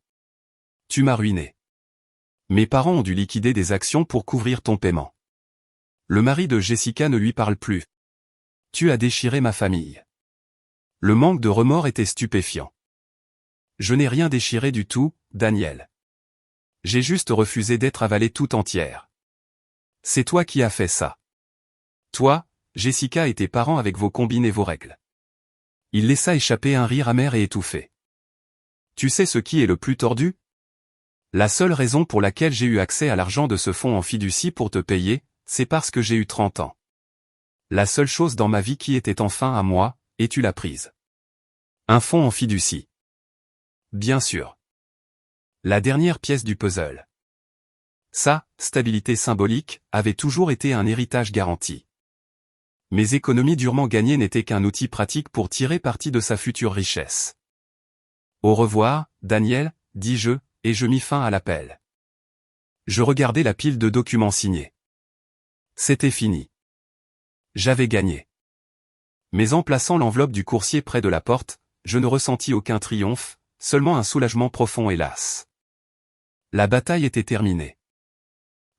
Tu m'as ruiné. Mes parents ont dû liquider des actions pour couvrir ton paiement. Le mari de Jessica ne lui parle plus. Tu as déchiré ma famille. Le manque de remords était stupéfiant. Je n'ai rien déchiré du tout, Daniel. J'ai juste refusé d'être avalée tout entière. C'est toi qui as fait ça. Toi, Jessica et tes parents avec vos combines et vos règles. Il laissa échapper un rire amer et étouffé. Tu sais ce qui est le plus tordu? La seule raison pour laquelle j'ai eu accès à l'argent de ce fonds en fiducie pour te payer, c'est parce que j'ai eu 30 ans. La seule chose dans ma vie qui était enfin à moi, et tu l'as prise. Un fonds en fiducie. Bien sûr. La dernière pièce du puzzle. Ça, stabilité symbolique, avait toujours été un héritage garanti. Mes économies durement gagnées n'étaient qu'un outil pratique pour tirer parti de sa future richesse. Au revoir, Daniel, dis-je, et je mis fin à l'appel. Je regardais la pile de documents signés. C'était fini. J'avais gagné. Mais en plaçant l'enveloppe du coursier près de la porte, je ne ressentis aucun triomphe, seulement un soulagement profond hélas. La bataille était terminée.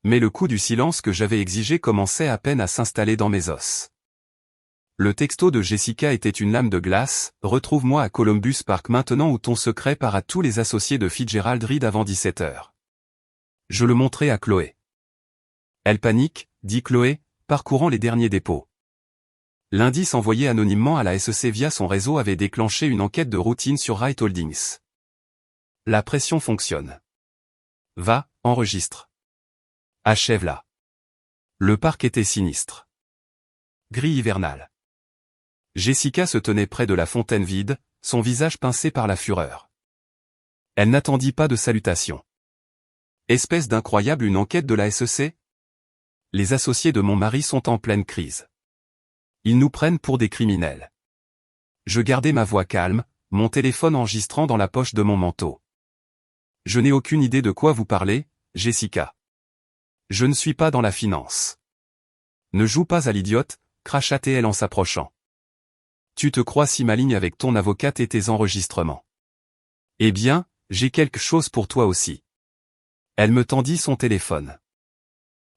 Mais le coup du silence que j'avais exigé commençait à peine à s'installer dans mes os. Le texto de Jessica était une lame de glace, retrouve-moi à Columbus Park maintenant où ton secret part à tous les associés de Fitzgerald Reed avant 17 heures. Je le montrai à Chloé. Elle panique, dit Chloé, parcourant les derniers dépôts. L'indice envoyé anonymement à la SEC via son réseau avait déclenché une enquête de routine sur Wright Holdings. La pression fonctionne. Va, enregistre. Achève-la. Le parc était sinistre. Gris hivernal. Jessica se tenait près de la fontaine vide, son visage pincé par la fureur. Elle n'attendit pas de salutation. Espèce d'incroyable une enquête de la SEC? Les associés de mon mari sont en pleine crise. Ils nous prennent pour des criminels. Je gardai ma voix calme, mon téléphone enregistrant dans la poche de mon manteau. Je n'ai aucune idée de quoi vous parlez, Jessica. Je ne suis pas dans la finance. Ne joue pas à l'idiote, cracha-t-elle en s'approchant. Tu te crois si maligne avec ton avocate et tes enregistrements. Eh bien, j'ai quelque chose pour toi aussi. Elle me tendit son téléphone.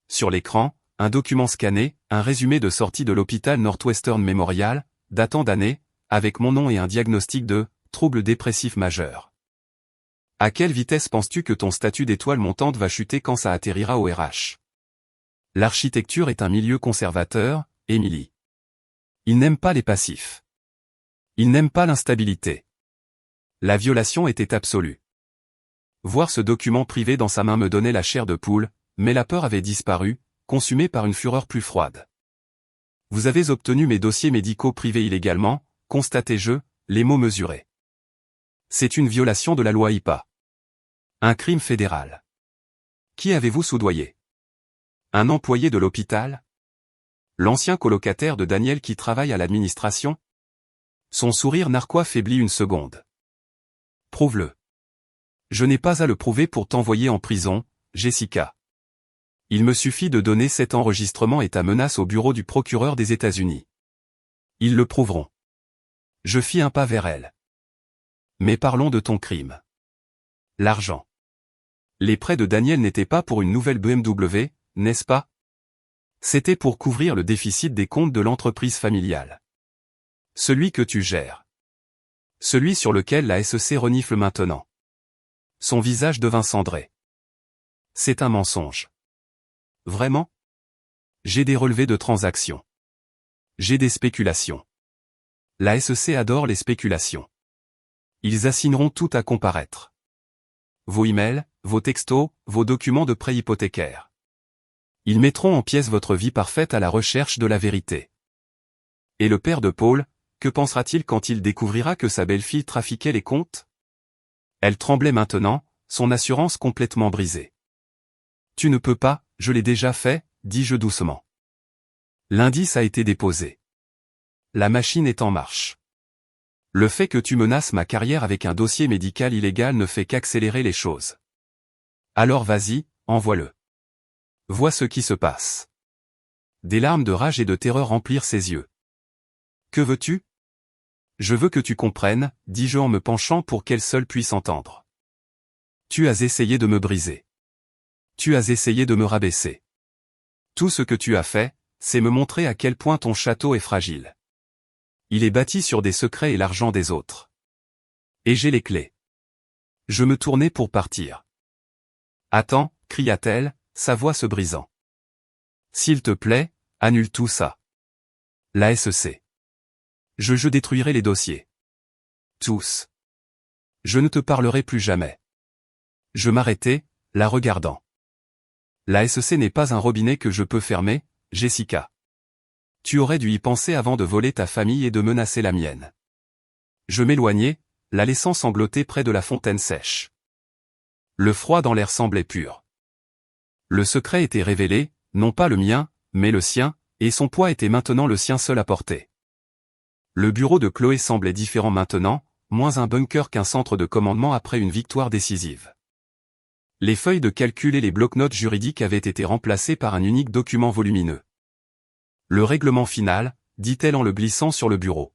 Sur l'écran, un document scanné, un résumé de sortie de l'hôpital Northwestern Memorial, datant d'année, avec mon nom et un diagnostic de « trouble dépressif majeur ». À quelle vitesse penses-tu que ton statut d'étoile montante va chuter quand ça atterrira au RH? L'architecture est un milieu conservateur, Émilie. Il n'aime pas les passifs. Il n'aime pas l'instabilité. La violation était absolue. Voir ce document privé dans sa main me donnait la chair de poule, mais la peur avait disparu, consumée par une fureur plus froide. Vous avez obtenu mes dossiers médicaux privés illégalement, constatez-je, les mots mesurés. C'est une violation de la loi HIPAA. Un crime fédéral. Qui avez-vous soudoyé? Un employé de l'hôpital? L'ancien colocataire de Daniel qui travaille à l'administration? Son sourire narquois faiblit une seconde. Prouve-le. Je n'ai pas à le prouver pour t'envoyer en prison, Jessica. Il me suffit de donner cet enregistrement et ta menace au bureau du procureur des États-Unis. Ils le prouveront. Je fis un pas vers elle. Mais parlons de ton crime. L'argent. Les prêts de Daniel n'étaient pas pour une nouvelle BMW, n'est-ce pas? C'était pour couvrir le déficit des comptes de l'entreprise familiale. Celui que tu gères. Celui sur lequel la SEC renifle maintenant. Son visage devint cendré. C'est un mensonge. Vraiment? J'ai des relevés de transactions. J'ai des spéculations. La SEC adore les spéculations. Ils assigneront tout à comparaître. Vos emails, vos textos, vos documents de prêt hypothécaire. Ils mettront en pièces votre vie parfaite à la recherche de la vérité. Et le père de Paul, que pensera-t-il quand il découvrira que sa belle-fille trafiquait les comptes? Elle tremblait maintenant, son assurance complètement brisée. Tu ne peux pas, je l'ai déjà fait, dis-je doucement. L'indice a été déposé. La machine est en marche. Le fait que tu menaces ma carrière avec un dossier médical illégal ne fait qu'accélérer les choses. Alors vas-y, envoie-le. Vois ce qui se passe. Des larmes de rage et de terreur remplirent ses yeux. Que veux-tu? Je veux que tu comprennes, dis-je en me penchant pour qu'elle seule puisse entendre. Tu as essayé de me briser. Tu as essayé de me rabaisser. Tout ce que tu as fait, c'est me montrer à quel point ton château est fragile. Il est bâti sur des secrets et l'argent des autres. Et j'ai les clés. Je me tournai pour partir. Attends, cria-t-elle, sa voix se brisant. S'il te plaît, annule tout ça. La SEC. Je détruirai les dossiers. Tous. Je ne te parlerai plus jamais. Je m'arrêtai, la regardant. La SEC n'est pas un robinet que je peux fermer, Jessica. Tu aurais dû y penser avant de voler ta famille et de menacer la mienne. Je m'éloignai, la laissant sangloter près de la fontaine sèche. Le froid dans l'air semblait pur. Le secret était révélé, non pas le mien, mais le sien, et son poids était maintenant le sien seul à porter. Le bureau de Chloé semblait différent maintenant, moins un bunker qu'un centre de commandement après une victoire décisive. Les feuilles de calcul et les bloc-notes juridiques avaient été remplacés par un unique document volumineux. Le règlement final, dit-elle en le glissant sur le bureau.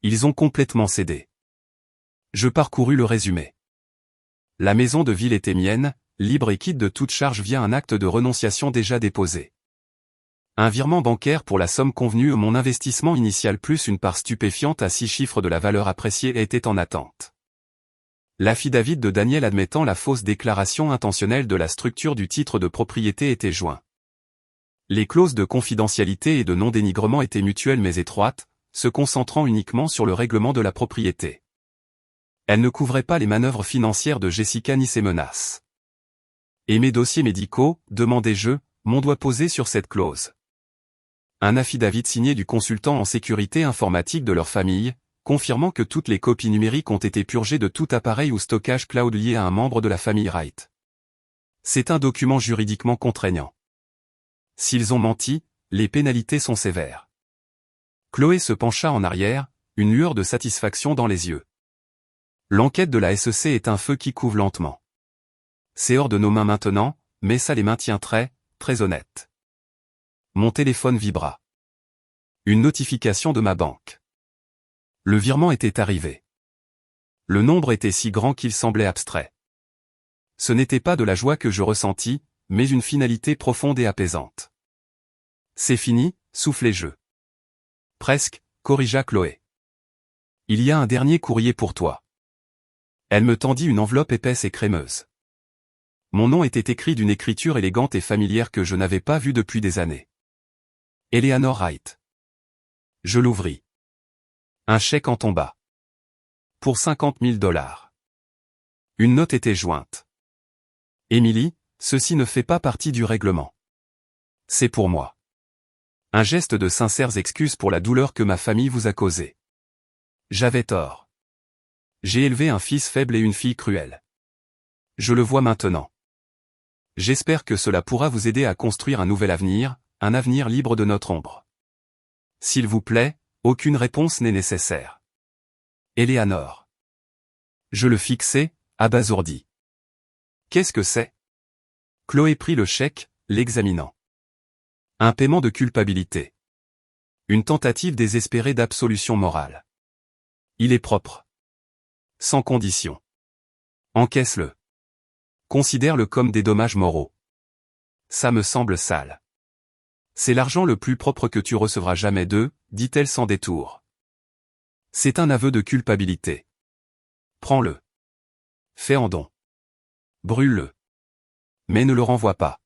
Ils ont complètement cédé. Je parcourus le résumé. La maison de ville était mienne, libre et quitte de toute charge via un acte de renonciation déjà déposé. Un virement bancaire pour la somme convenue, mon investissement initial plus une part stupéfiante à 6 chiffres de la valeur appréciée était en attente. L'affidavit de Daniel admettant la fausse déclaration intentionnelle de la structure du titre de propriété était joint. Les clauses de confidentialité et de non-dénigrement étaient mutuelles mais étroites, se concentrant uniquement sur le règlement de la propriété. Elles ne couvraient pas les manœuvres financières de Jessica ni ses menaces. Et mes dossiers médicaux, demandai-je, mon doigt posé sur cette clause. Un affidavit signé du consultant en sécurité informatique de leur famille, confirmant que toutes les copies numériques ont été purgées de tout appareil ou stockage cloud lié à un membre de la famille Wright. C'est un document juridiquement contraignant. S'ils ont menti, les pénalités sont sévères. Chloé se pencha en arrière, une lueur de satisfaction dans les yeux. L'enquête de la SEC est un feu qui couve lentement. C'est hors de nos mains maintenant, mais ça les maintient très honnêtes. Mon téléphone vibra. Une notification de ma banque. Le virement était arrivé. Le nombre était si grand qu'il semblait abstrait. Ce n'était pas de la joie que je ressentis, mais une finalité profonde et apaisante. C'est fini, soufflai-je. Presque, corrigea Chloé. Il y a un dernier courrier pour toi. Elle me tendit une enveloppe épaisse et crémeuse. Mon nom était écrit d'une écriture élégante et familière que je n'avais pas vue depuis des années. Eleanor Wright. Je l'ouvris. Un chèque en tomba. Pour 50 000 $. Une note était jointe. Émilie, ceci ne fait pas partie du règlement. C'est pour moi. Un geste de sincères excuses pour la douleur que ma famille vous a causée. J'avais tort. J'ai élevé un fils faible et une fille cruelle. Je le vois maintenant. J'espère que cela pourra vous aider à construire un nouvel avenir, un avenir libre de notre ombre. S'il vous plaît, aucune réponse n'est nécessaire. Eleanor. Je le fixai, abasourdi. Qu'est-ce que c'est? Chloé prit le chèque, l'examinant. Un paiement de culpabilité. Une tentative désespérée d'absolution morale. Il est propre. Sans condition. Encaisse-le. Considère-le comme des dommages moraux. Ça me semble sale. C'est l'argent le plus propre que tu recevras jamais d'eux, dit-elle sans détour. C'est un aveu de culpabilité. Prends-le. Fais en don. Brûle-le. Mais ne le renvoie pas.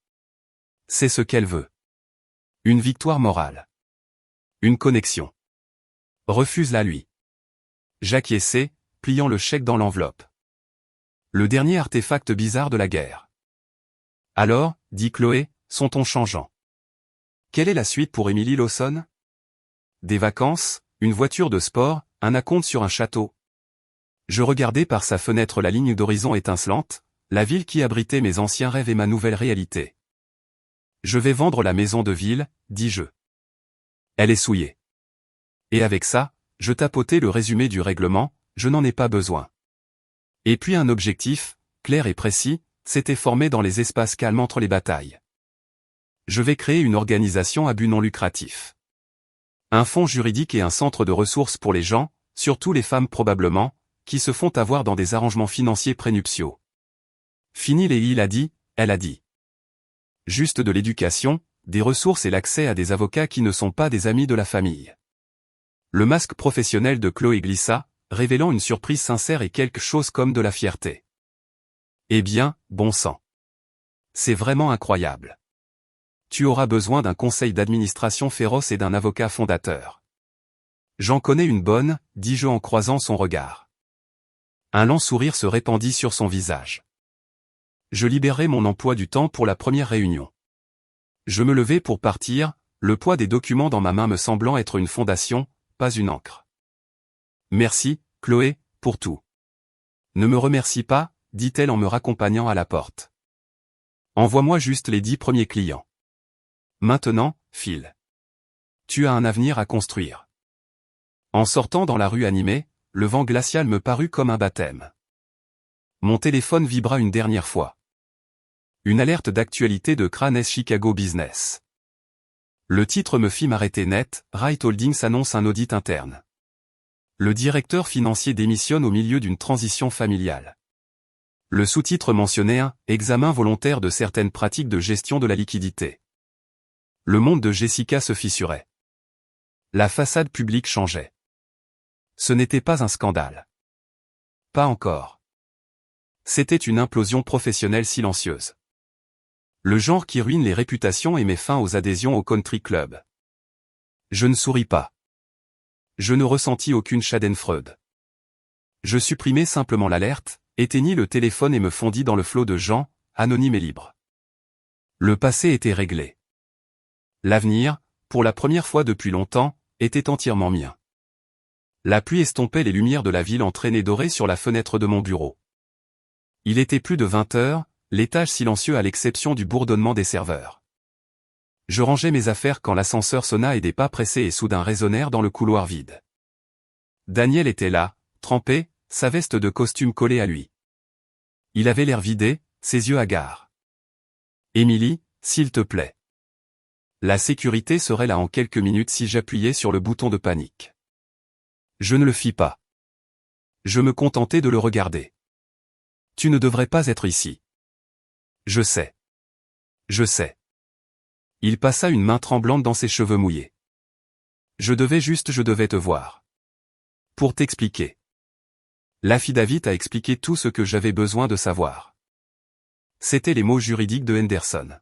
C'est ce qu'elle veut. Une victoire morale. Une connexion. Refuse-la lui. J'acquiesçai, pliant le chèque dans l'enveloppe. Le dernier artefact bizarre de la guerre. Alors, dit Chloé, son ton changeant. Quelle est la suite pour Emily Lawson? Des vacances, une voiture de sport, un acompte sur un château. Je regardais par sa fenêtre la ligne d'horizon étincelante, la ville qui abritait mes anciens rêves et ma nouvelle réalité. Je vais vendre la maison de ville, dis-je. Elle est souillée. Et avec ça, je tapotai le résumé du règlement, je n'en ai pas besoin. Et puis un objectif, clair et précis, s'était formé dans les espaces calmes entre les batailles. Je vais créer une organisation à but non lucratif. Un fonds juridique et un centre de ressources pour les gens, surtout les femmes probablement, qui se font avoir dans des arrangements financiers prénuptiaux. Fini les il a dit, elle a dit. Juste de l'éducation, des ressources et l'accès à des avocats qui ne sont pas des amis de la famille. Le masque professionnel de Chloé glissa, révélant une surprise sincère et quelque chose comme de la fierté. Eh bien, bon sang. C'est vraiment incroyable. Tu auras besoin d'un conseil d'administration féroce et d'un avocat fondateur. J'en connais une bonne, dis-je en croisant son regard. Un lent sourire se répandit sur son visage. Je libérai mon emploi du temps pour la première réunion. Je me levai pour partir, le poids des documents dans ma main me semblant être une fondation, pas une encre. Merci, Chloé, pour tout. Ne me remercie pas, dit-elle en me raccompagnant à la porte. Envoie-moi juste les 10 premiers clients. Maintenant, file. Tu as un avenir à construire. En sortant dans la rue animée, le vent glacial me parut comme un baptême. Mon téléphone vibra une dernière fois. Une alerte d'actualité de Cranes Chicago Business. Le titre me fit m'arrêter net, Wright Holdings annonce un audit interne. Le directeur financier démissionne au milieu d'une transition familiale. Le sous-titre mentionnait un « examen volontaire de certaines pratiques de gestion de la liquidité ». Le monde de Jessica se fissurait. La façade publique changeait. Ce n'était pas un scandale. Pas encore. C'était une implosion professionnelle silencieuse. Le genre qui ruine les réputations et met fin aux adhésions au country club. Je ne souris pas. Je ne ressentis aucune schadenfreude. Je supprimai simplement l'alerte, éteignis le téléphone et me fondis dans le flot de gens, anonymes et libres. Le passé était réglé. L'avenir, pour la première fois depuis longtemps, était entièrement mien. La pluie estompait les lumières de la ville entraînées dorées sur la fenêtre de mon bureau. Il était plus de 20 heures, l'étage silencieux à l'exception du bourdonnement des serveurs. Je rangeais mes affaires quand l'ascenseur sonna et des pas pressés et soudain résonnèrent dans le couloir vide. Daniel était là, trempé, sa veste de costume collée à lui. Il avait l'air vidé, ses yeux hagards. « Émilie, s'il te plaît. » La sécurité serait là en quelques minutes si j'appuyais sur le bouton de panique. Je ne le fis pas. Je me contentais de le regarder. Tu ne devrais pas être ici. Je sais. Je sais. Il passa une main tremblante dans ses cheveux mouillés. Je devais te voir. Pour t'expliquer. L'affidavit a expliqué tout ce que j'avais besoin de savoir. C'étaient les mots juridiques de Henderson.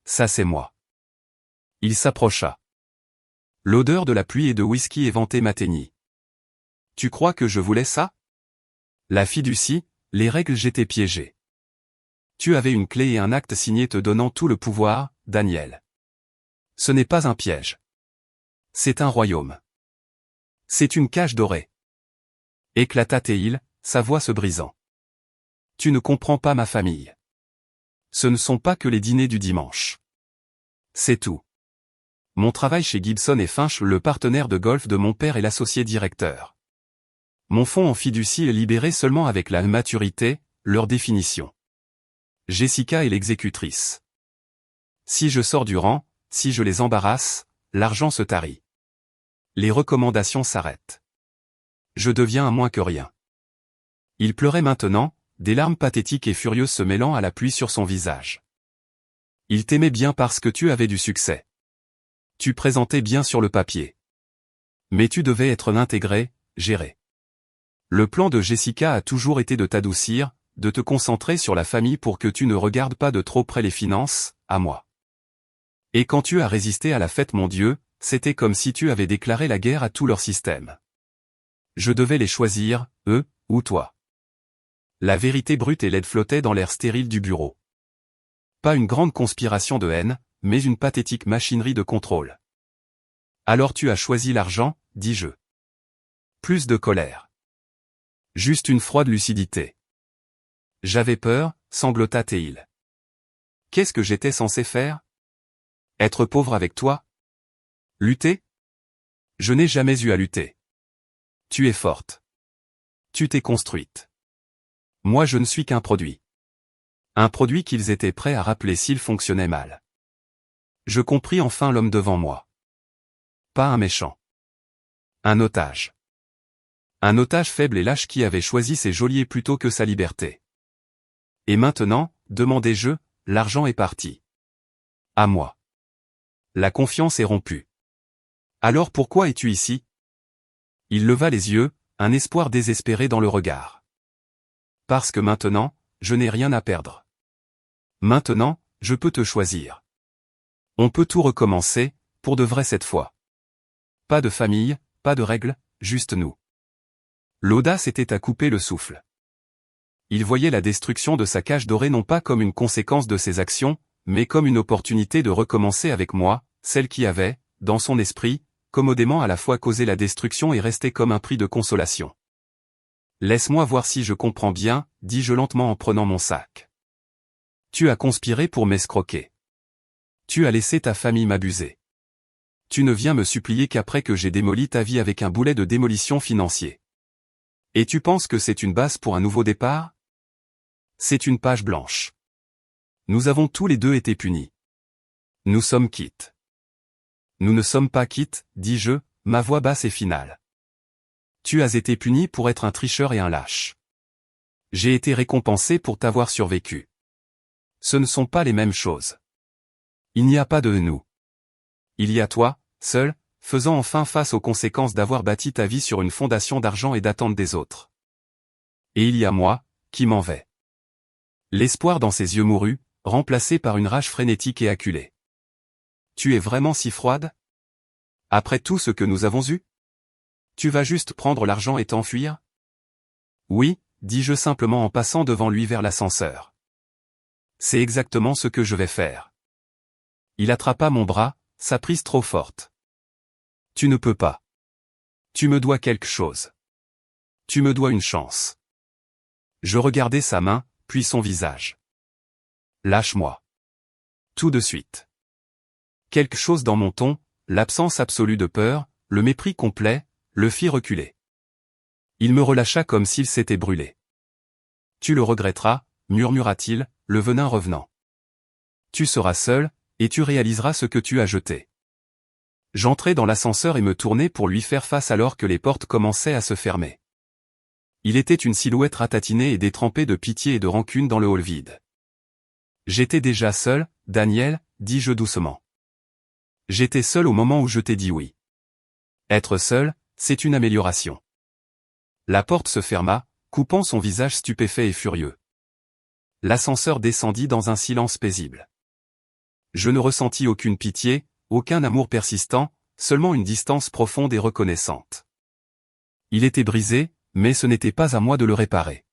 Ça c'est moi. Il s'approcha. L'odeur de la pluie et de whisky éventé m'atteignit. Tu crois que je voulais ça? La fiducie, les règles, j'étais piégé. Tu avais une clé et un acte signé te donnant tout le pouvoir, Daniel. Ce n'est pas un piège. C'est un royaume. C'est une cage dorée. Éclata Théil, sa voix se brisant. Tu ne comprends pas ma famille. Ce ne sont pas que les dîners du dimanche. C'est tout. Mon travail chez Gibson et Finch, le partenaire de golf de mon père et l'associé directeur. Mon fonds en fiducie est libéré seulement avec la maturité, leur définition. Jessica est l'exécutrice. Si je sors du rang, si je les embarrasse, l'argent se tarit. Les recommandations s'arrêtent. Je deviens un moins que rien. Il pleurait maintenant, des larmes pathétiques et furieuses se mêlant à la pluie sur son visage. Il t'aimait bien parce que tu avais du succès. Tu présentais bien sur le papier. Mais tu devais être intégré, géré. Le plan de Jessica a toujours été de t'adoucir, de te concentrer sur la famille pour que tu ne regardes pas de trop près les finances, à moi. Et quand tu as résisté à la fête, mon Dieu, c'était comme si tu avais déclaré la guerre à tout leur système. Je devais les choisir, eux, ou toi. La vérité brute et laide flottait dans l'air stérile du bureau. Pas une grande conspiration de haine, mais une pathétique machinerie de contrôle. Alors tu as choisi l'argent, dis-je. Plus de colère. Juste une froide lucidité. J'avais peur, sanglota Théil. Qu'est-ce que j'étais censé faire? Être pauvre avec toi? Lutter? Je n'ai jamais eu à lutter. Tu es forte. Tu t'es construite. Moi je ne suis qu'un produit. Un produit qu'ils étaient prêts à rappeler s'il fonctionnait mal. Je compris enfin l'homme devant moi. Pas un méchant. Un otage. Un otage faible et lâche qui avait choisi ses geôliers plutôt que sa liberté. Et maintenant, demandai-je, l'argent est parti. À moi. La confiance est rompue. Alors pourquoi es-tu ici? Il leva les yeux, un espoir désespéré dans le regard. Parce que maintenant, je n'ai rien à perdre. Maintenant, je peux te choisir. On peut tout recommencer, pour de vrai cette fois. Pas de famille, pas de règles, juste nous. L'audace était à couper le souffle. Il voyait la destruction de sa cage dorée non pas comme une conséquence de ses actions, mais comme une opportunité de recommencer avec moi, celle qui avait, dans son esprit, commodément à la fois causé la destruction et resté comme un prix de consolation. Laisse-moi voir si je comprends bien, dis-je lentement en prenant mon sac. Tu as conspiré pour m'escroquer. Tu as laissé ta famille m'abuser. Tu ne viens me supplier qu'après que j'ai démoli ta vie avec un boulet de démolition financier. Et tu penses que c'est une base pour un nouveau départ? C'est une page blanche. Nous avons tous les deux été punis. Nous sommes quittes. Nous ne sommes pas quittes, dis-je, ma voix basse et finale. Tu as été puni pour être un tricheur et un lâche. J'ai été récompensé pour t'avoir survécu. Ce ne sont pas les mêmes choses. Il n'y a pas de nous. Il y a toi, seul, faisant enfin face aux conséquences d'avoir bâti ta vie sur une fondation d'argent et d'attente des autres. Et il y a moi, qui m'en vais. L'espoir dans ses yeux mourus, remplacé par une rage frénétique et acculée. Tu es vraiment si froide? Après tout ce que nous avons eu? Tu vas juste prendre l'argent et t'enfuir? Oui, dis-je simplement en passant devant lui vers l'ascenseur. C'est exactement ce que je vais faire. Il attrapa mon bras, sa prise trop forte. Tu ne peux pas. Tu me dois quelque chose. Tu me dois une chance. Je regardai sa main, puis son visage. Lâche-moi. Tout de suite. Quelque chose dans mon ton, l'absence absolue de peur, le mépris complet, le fit reculer. Il me relâcha comme s'il s'était brûlé. Tu le regretteras, murmura-t-il, le venin revenant. Tu seras seul, et tu réaliseras ce que tu as jeté. J'entrai dans l'ascenseur et me tournai pour lui faire face alors que les portes commençaient à se fermer. Il était une silhouette ratatinée et détrempée de pitié et de rancune dans le hall vide. J'étais déjà seul, Daniel, dis-je doucement. J'étais seul au moment où je t'ai dit oui. Être seul, c'est une amélioration. La porte se ferma, coupant son visage stupéfait et furieux. L'ascenseur descendit dans un silence paisible. Je ne ressentis aucune pitié, aucun amour persistant, seulement une distance profonde et reconnaissante. Il était brisé, mais ce n'était pas à moi de le réparer.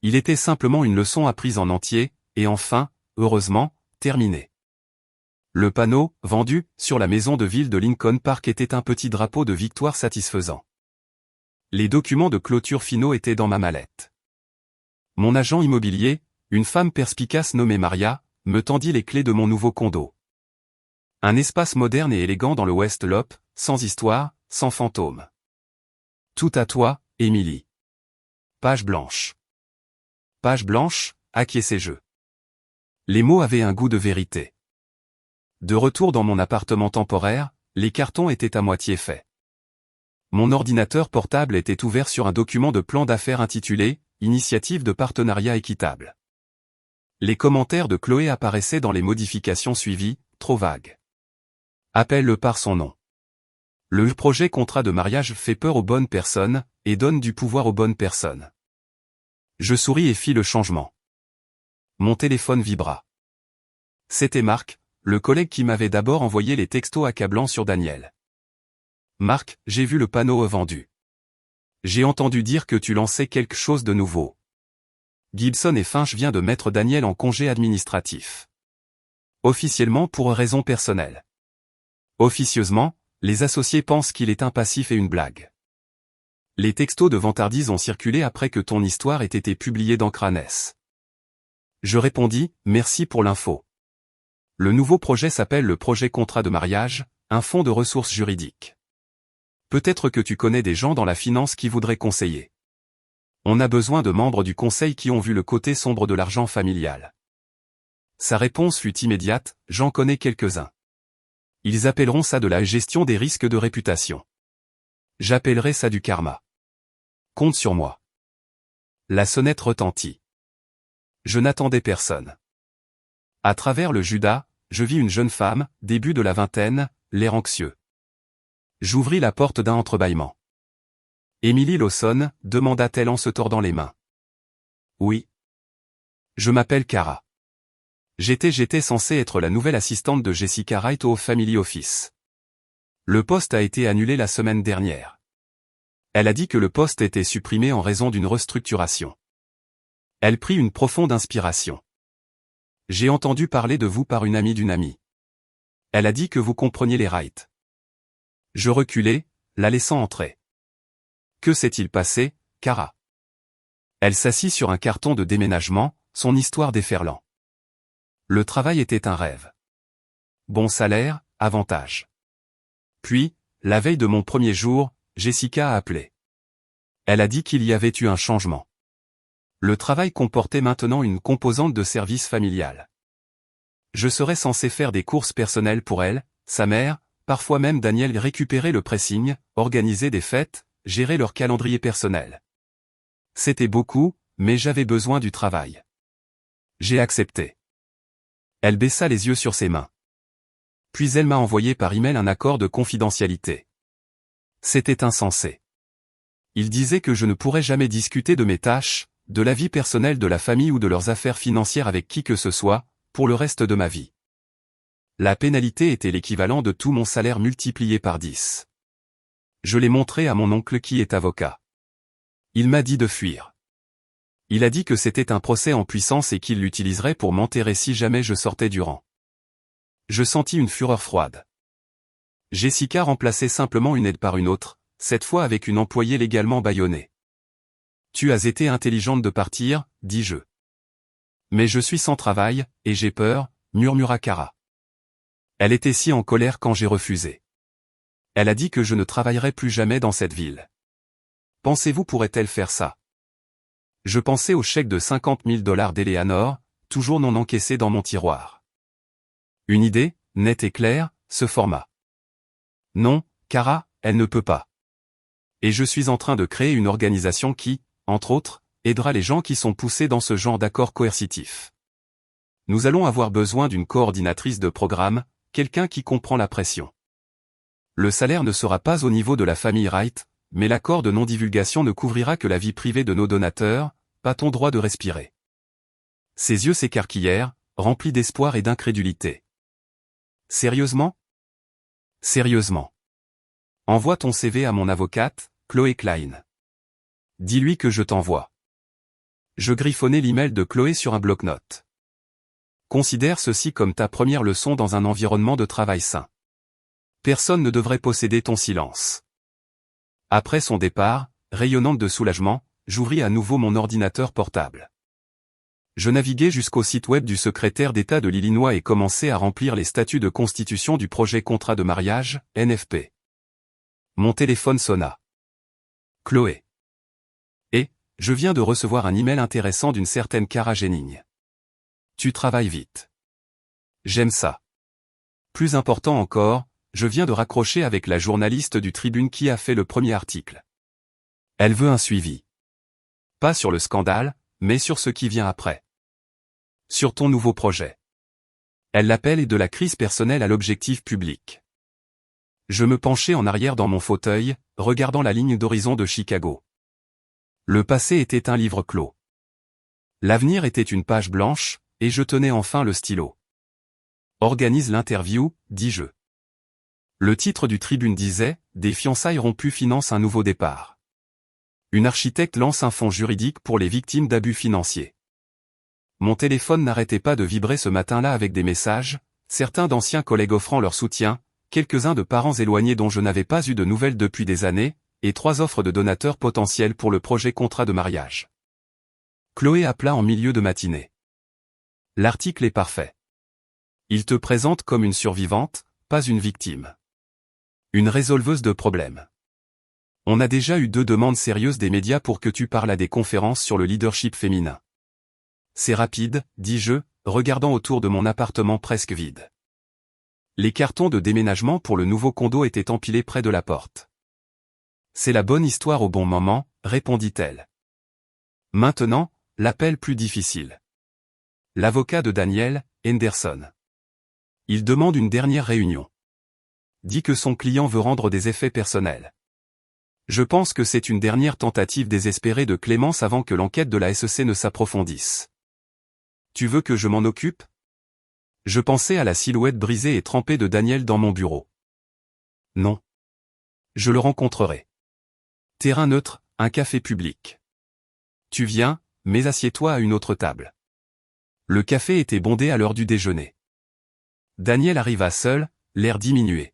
Il était simplement une leçon apprise en entier, et enfin, heureusement, terminée. Le panneau, vendu, sur la maison de ville de Lincoln Park était un petit drapeau de victoire satisfaisant. Les documents de clôture finaux étaient dans ma mallette. Mon agent immobilier, une femme perspicace nommée Maria, me tendit les clés de mon nouveau condo. Un espace moderne et élégant dans le West Loop, sans histoire, sans fantôme. Tout à toi, Émilie. Page blanche. Page blanche, acquiesçai-je. Les mots avaient un goût de vérité. De retour dans mon appartement temporaire, les cartons étaient à moitié faits. Mon ordinateur portable était ouvert sur un document de plan d'affaires intitulé « Initiative de partenariat équitable ». Les commentaires de Chloé apparaissaient dans les modifications suivies, trop vagues. Appelle-le par son nom. Le projet contrat de mariage fait peur aux bonnes personnes, et donne du pouvoir aux bonnes personnes. Je souris et fis le changement. Mon téléphone vibra. C'était Marc, le collègue qui m'avait d'abord envoyé les textos accablants sur Daniel. Marc, j'ai vu le panneau vendu. J'ai entendu dire que tu lançais quelque chose de nouveau. Gibson et Finch vient de mettre Daniel en congé administratif. Officiellement pour raison personnelle. Officieusement, les associés pensent qu'il est un passif et une blague. Les textos de vantardise ont circulé après que ton histoire ait été publiée dans Cranes. Je répondis, merci pour l'info. Le nouveau projet s'appelle le projet contrat de mariage, un fonds de ressources juridiques. Peut-être que tu connais des gens dans la finance qui voudraient conseiller. On a besoin de membres du conseil qui ont vu le côté sombre de l'argent familial. Sa réponse fut immédiate, j'en connais quelques-uns. Ils appelleront ça de la gestion des risques de réputation. J'appellerai ça du karma. Compte sur moi. La sonnette retentit. Je n'attendais personne. À travers le Judas, je vis une jeune femme, début de la vingtaine, l'air anxieux. J'ouvris la porte d'un entrebâillement. Émilie Lawson, demanda-t-elle en se tordant les mains. Oui. Je m'appelle Cara. J'étais censé être la nouvelle assistante de Jessica Wright au Family Office. Le poste a été annulé la semaine dernière. Elle a dit que le poste était supprimé en raison d'une restructuration. Elle prit une profonde inspiration. J'ai entendu parler de vous par une amie d'une amie. Elle a dit que vous compreniez les Wright. Je reculai, la laissant entrer. Que s'est-il passé, Cara? Elle s'assit sur un carton de déménagement, son histoire déferlant. Le travail était un rêve. Bon salaire, avantages. Puis, la veille de mon premier jour, Jessica a appelé. Elle a dit qu'il y avait eu un changement. Le travail comportait maintenant une composante de service familial. Je serais censé faire des courses personnelles pour elle, sa mère, parfois même Daniel récupérer le pressing, organiser des fêtes, gérer leur calendrier personnel. C'était beaucoup, mais j'avais besoin du travail. J'ai accepté. Elle baissa les yeux sur ses mains. Puis elle m'a envoyé par email un accord de confidentialité. C'était insensé. Il disait que je ne pourrais jamais discuter de mes tâches, de la vie personnelle de la famille ou de leurs affaires financières avec qui que ce soit, pour le reste de ma vie. La pénalité était l'équivalent de tout mon salaire multiplié par 10. Je l'ai montré à mon oncle qui est avocat. Il m'a dit de fuir. Il a dit que c'était un procès en puissance et qu'il l'utiliserait pour m'enterrer si jamais je sortais du rang. Je sentis une fureur froide. Jessica remplaçait simplement une aide par une autre, cette fois avec une employée légalement bâillonnée. Tu as été intelligente de partir, dis-je. Mais je suis sans travail, et j'ai peur, murmura Cara. Elle était si en colère quand j'ai refusé. Elle a dit que je ne travaillerais plus jamais dans cette ville. Pensez-vous pourrait-elle faire ça? Je pensais au chèque de $50 000 d'Eleanor, toujours non encaissé dans mon tiroir. Une idée, nette et claire, se forma. Non, Cara, elle ne peut pas. Et je suis en train de créer une organisation qui, entre autres, aidera les gens qui sont poussés dans ce genre d'accord coercitif. Nous allons avoir besoin d'une coordinatrice de programme, quelqu'un qui comprend la pression. Le salaire ne sera pas au niveau de la famille Wright, mais l'accord de non-divulgation ne couvrira que la vie privée de nos donateurs, pas ton droit de respirer. Ses yeux s'écarquillèrent, remplis d'espoir et d'incrédulité. Sérieusement? Sérieusement. Envoie ton CV à mon avocate, Chloé Klein. Dis-lui que je t'envoie. Je griffonnai l'email de Chloé sur un bloc-notes. Considère ceci comme ta première leçon dans un environnement de travail sain. Personne ne devrait posséder ton silence. Après son départ, rayonnante de soulagement, j'ouvris à nouveau mon ordinateur portable. Je naviguai jusqu'au site web du secrétaire d'État de l'Illinois et commençai à remplir les statuts de constitution du projet contrat de mariage, NFP. Mon téléphone sonna. Chloé. Et, je viens de recevoir un email intéressant d'une certaine Cara Jennings. Tu travailles vite. J'aime ça. Plus important encore, je viens de raccrocher avec la journaliste du Tribune qui a fait le premier article. Elle veut un suivi. Pas sur le scandale, mais sur ce qui vient après. Sur ton nouveau projet. Elle l'appelle et de la crise personnelle à l'objectif public. Je me penchai en arrière dans mon fauteuil, regardant la ligne d'horizon de Chicago. Le passé était un livre clos. L'avenir était une page blanche, et je tenais enfin le stylo. Organise l'interview, dis-je. Le titre du Tribune disait « Des fiançailles rompues financent un nouveau départ ». Une architecte lance un fonds juridique pour les victimes d'abus financiers. Mon téléphone n'arrêtait pas de vibrer ce matin-là avec des messages, certains d'anciens collègues offrant leur soutien, quelques-uns de parents éloignés dont je n'avais pas eu de nouvelles depuis des années, et 3 offres de donateurs potentiels pour le projet contrat de mariage. Chloé appela en milieu de matinée. L'article est parfait. Il te présente comme une survivante, pas une victime. Une résolveuse de problèmes. On a déjà eu 2 demandes sérieuses des médias pour que tu parles à des conférences sur le leadership féminin. C'est rapide, dis-je, regardant autour de mon appartement presque vide. Les cartons de déménagement pour le nouveau condo étaient empilés près de la porte. C'est la bonne histoire au bon moment, répondit-elle. Maintenant, l'appel plus difficile. L'avocat de Daniel, Henderson. Il demande une dernière réunion. Dit que son client veut rendre des effets personnels. Je pense que c'est une dernière tentative désespérée de clémence avant que l'enquête de la SEC ne s'approfondisse. Tu veux que je m'en occupe? Je pensais à la silhouette brisée et trempée de Daniel dans mon bureau. Non. Je le rencontrerai. Terrain neutre, un café public. Tu viens, mais assieds-toi à une autre table. Le café était bondé à l'heure du déjeuner. Daniel arriva seul, l'air diminué.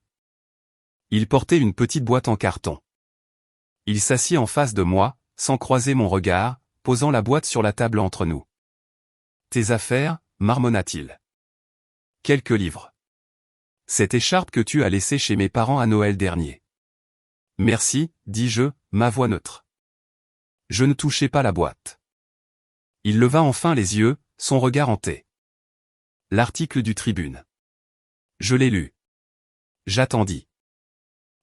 Il portait une petite boîte en carton. Il s'assit en face de moi, sans croiser mon regard, posant la boîte sur la table entre nous. Tes affaires, marmonna-t-il. Quelques livres. Cette écharpe que tu as laissée chez mes parents à Noël dernier. Merci, dis-je, ma voix neutre. Je ne touchai pas la boîte. Il leva enfin les yeux, son regard hanté. L'article du Tribune. Je l'ai lu. J'attendis.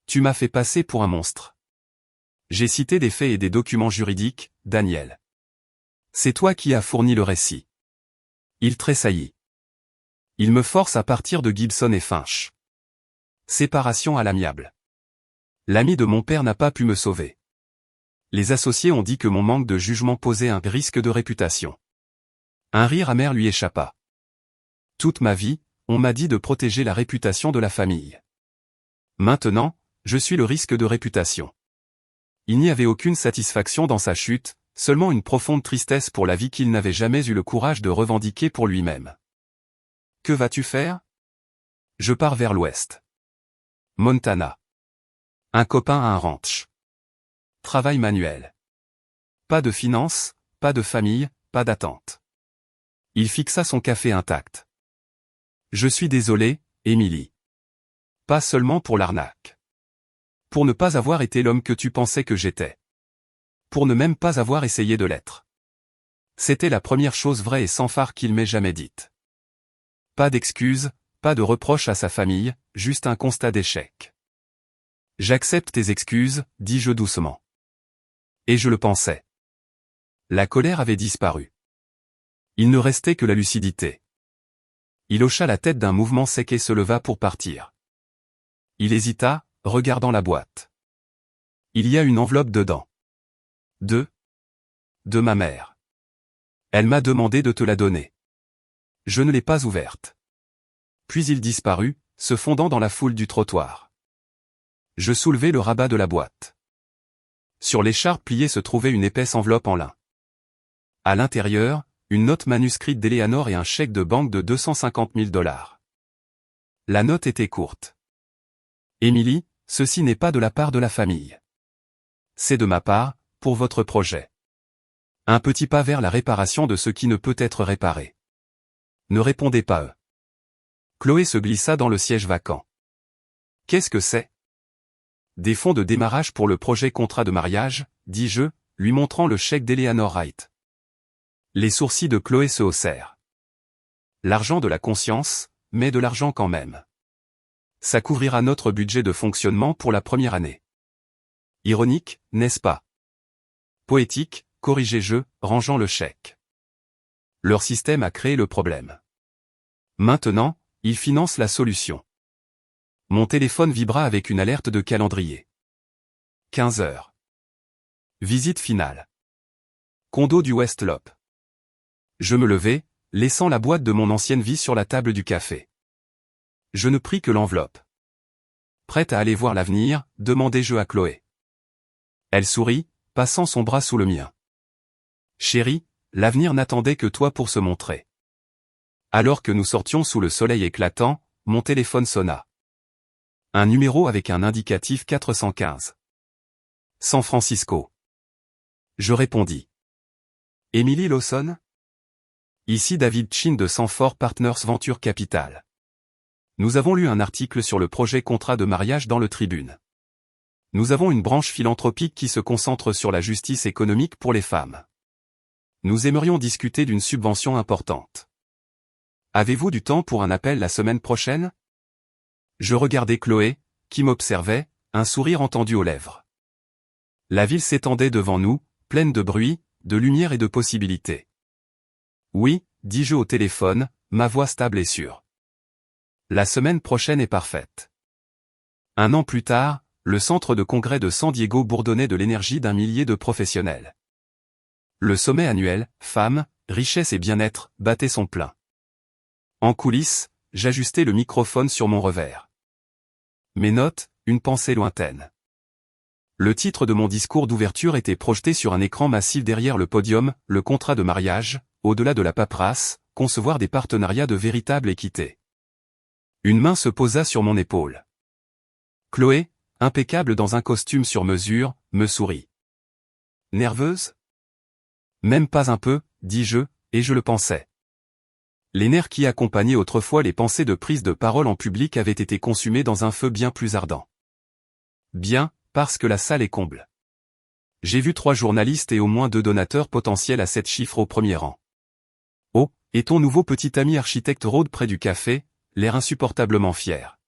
Tu m'as fait passer pour un monstre. J'ai cité des faits et des documents juridiques, Daniel. C'est toi qui as fourni le récit. Il tressaillit. Il me force à partir de Gibson et Finch. Séparation à l'amiable. L'ami de mon père n'a pas pu me sauver. Les associés ont dit que mon manque de jugement posait un risque de réputation. Un rire amer lui échappa. Toute ma vie, on m'a dit de protéger la réputation de la famille. Maintenant, je suis le risque de réputation. Il n'y avait aucune satisfaction dans sa chute, seulement une profonde tristesse pour la vie qu'il n'avait jamais eu le courage de revendiquer pour lui-même. Que vas-tu faire? Je pars vers l'ouest. Montana. Un copain à un ranch. Travail manuel. Pas de finances, pas de famille, pas d'attente. Il fixa son café intact. Je suis désolé, Émilie. Pas seulement pour l'arnaque. Pour ne pas avoir été l'homme que tu pensais que j'étais. Pour ne même pas avoir essayé de l'être. C'était la première chose vraie et sans phare qu'il m'ait jamais dite. Pas d'excuses, pas de reproches à sa famille, juste un constat d'échec. J'accepte tes excuses, dis-je doucement. Et je le pensais. La colère avait disparu. Il ne restait que la lucidité. Il hocha la tête d'un mouvement sec et se leva pour partir. Il hésita, regardant la boîte. Il y a une enveloppe dedans. De ma mère. Elle m'a demandé de te la donner. Je ne l'ai pas ouverte. Puis il disparut, se fondant dans la foule du trottoir. Je soulevai le rabat de la boîte. Sur l'écharpe pliée se trouvait une épaisse enveloppe en lin. À l'intérieur, une note manuscrite d'Eleanor et un chèque de banque de 250 000 $. La note était courte. Émilie, ceci n'est pas de la part de la famille. C'est de ma part, pour votre projet. Un petit pas vers la réparation de ce qui ne peut être réparé. Ne répondez pas eux. Chloé se glissa dans le siège vacant. Qu'est-ce que c'est? Des fonds de démarrage pour le projet contrat de mariage, dis-je, lui montrant le chèque d'Eleanor Wright. Les sourcils de Chloé se haussèrent. L'argent de la conscience, mais de l'argent quand même. Ça couvrira notre budget de fonctionnement pour la première année. Ironique, n'est-ce pas? Poétique, corrigez-je, rangeant le chèque. Leur système a créé le problème. Maintenant, ils financent la solution. Mon téléphone vibra avec une alerte de calendrier. 15 heures. Visite finale. Condo du Westlope. Je me levai, laissant la boîte de mon ancienne vie sur la table du café. Je ne pris que l'enveloppe. Prête à aller voir l'avenir, demandai-je à Chloé. Elle sourit, passant son bras sous le mien. Chérie, l'avenir n'attendait que toi pour se montrer. Alors que nous sortions sous le soleil éclatant, mon téléphone sonna. Un numéro avec un indicatif 415. San Francisco. Je répondis. Emily Lawson? Ici David Chin de Sanford Partners Venture Capital. Nous avons lu un article sur le projet contrat de mariage dans le Tribune. Nous avons une branche philanthropique qui se concentre sur la justice économique pour les femmes. Nous aimerions discuter d'une subvention importante. Avez-vous du temps pour un appel la semaine prochaine? Je regardais Chloé, qui m'observait, un sourire entendu aux lèvres. La ville s'étendait devant nous, pleine de bruit, de lumière et de possibilités. Oui, dis-je au téléphone, ma voix stable et sûre. La semaine prochaine est parfaite. Un an plus tard, le centre de congrès de San Diego bourdonnait de l'énergie d'un millier de professionnels. Le sommet annuel, Femmes, Richesse et Bien-être, battait son plein. En coulisses, j'ajustais le microphone sur mon revers. Mes notes, une pensée lointaine. Le titre de mon discours d'ouverture était projeté sur un écran massif derrière le podium, le contrat de mariage, au-delà de la paperasse, concevoir des partenariats de véritable équité. Une main se posa sur mon épaule. Chloé, impeccable dans un costume sur mesure, me sourit. Nerveuse? Même pas un peu, dis-je, et je le pensais. Les nerfs qui accompagnaient autrefois les pensées de prise de parole en public avaient été consumés dans un feu bien plus ardent. Bien, parce que la salle est comble. J'ai vu 3 journalistes et au moins 2 donateurs potentiels à 7 chiffres au premier rang. Oh, et ton nouveau petit ami architecte rôde près du café, l'air insupportablement fier.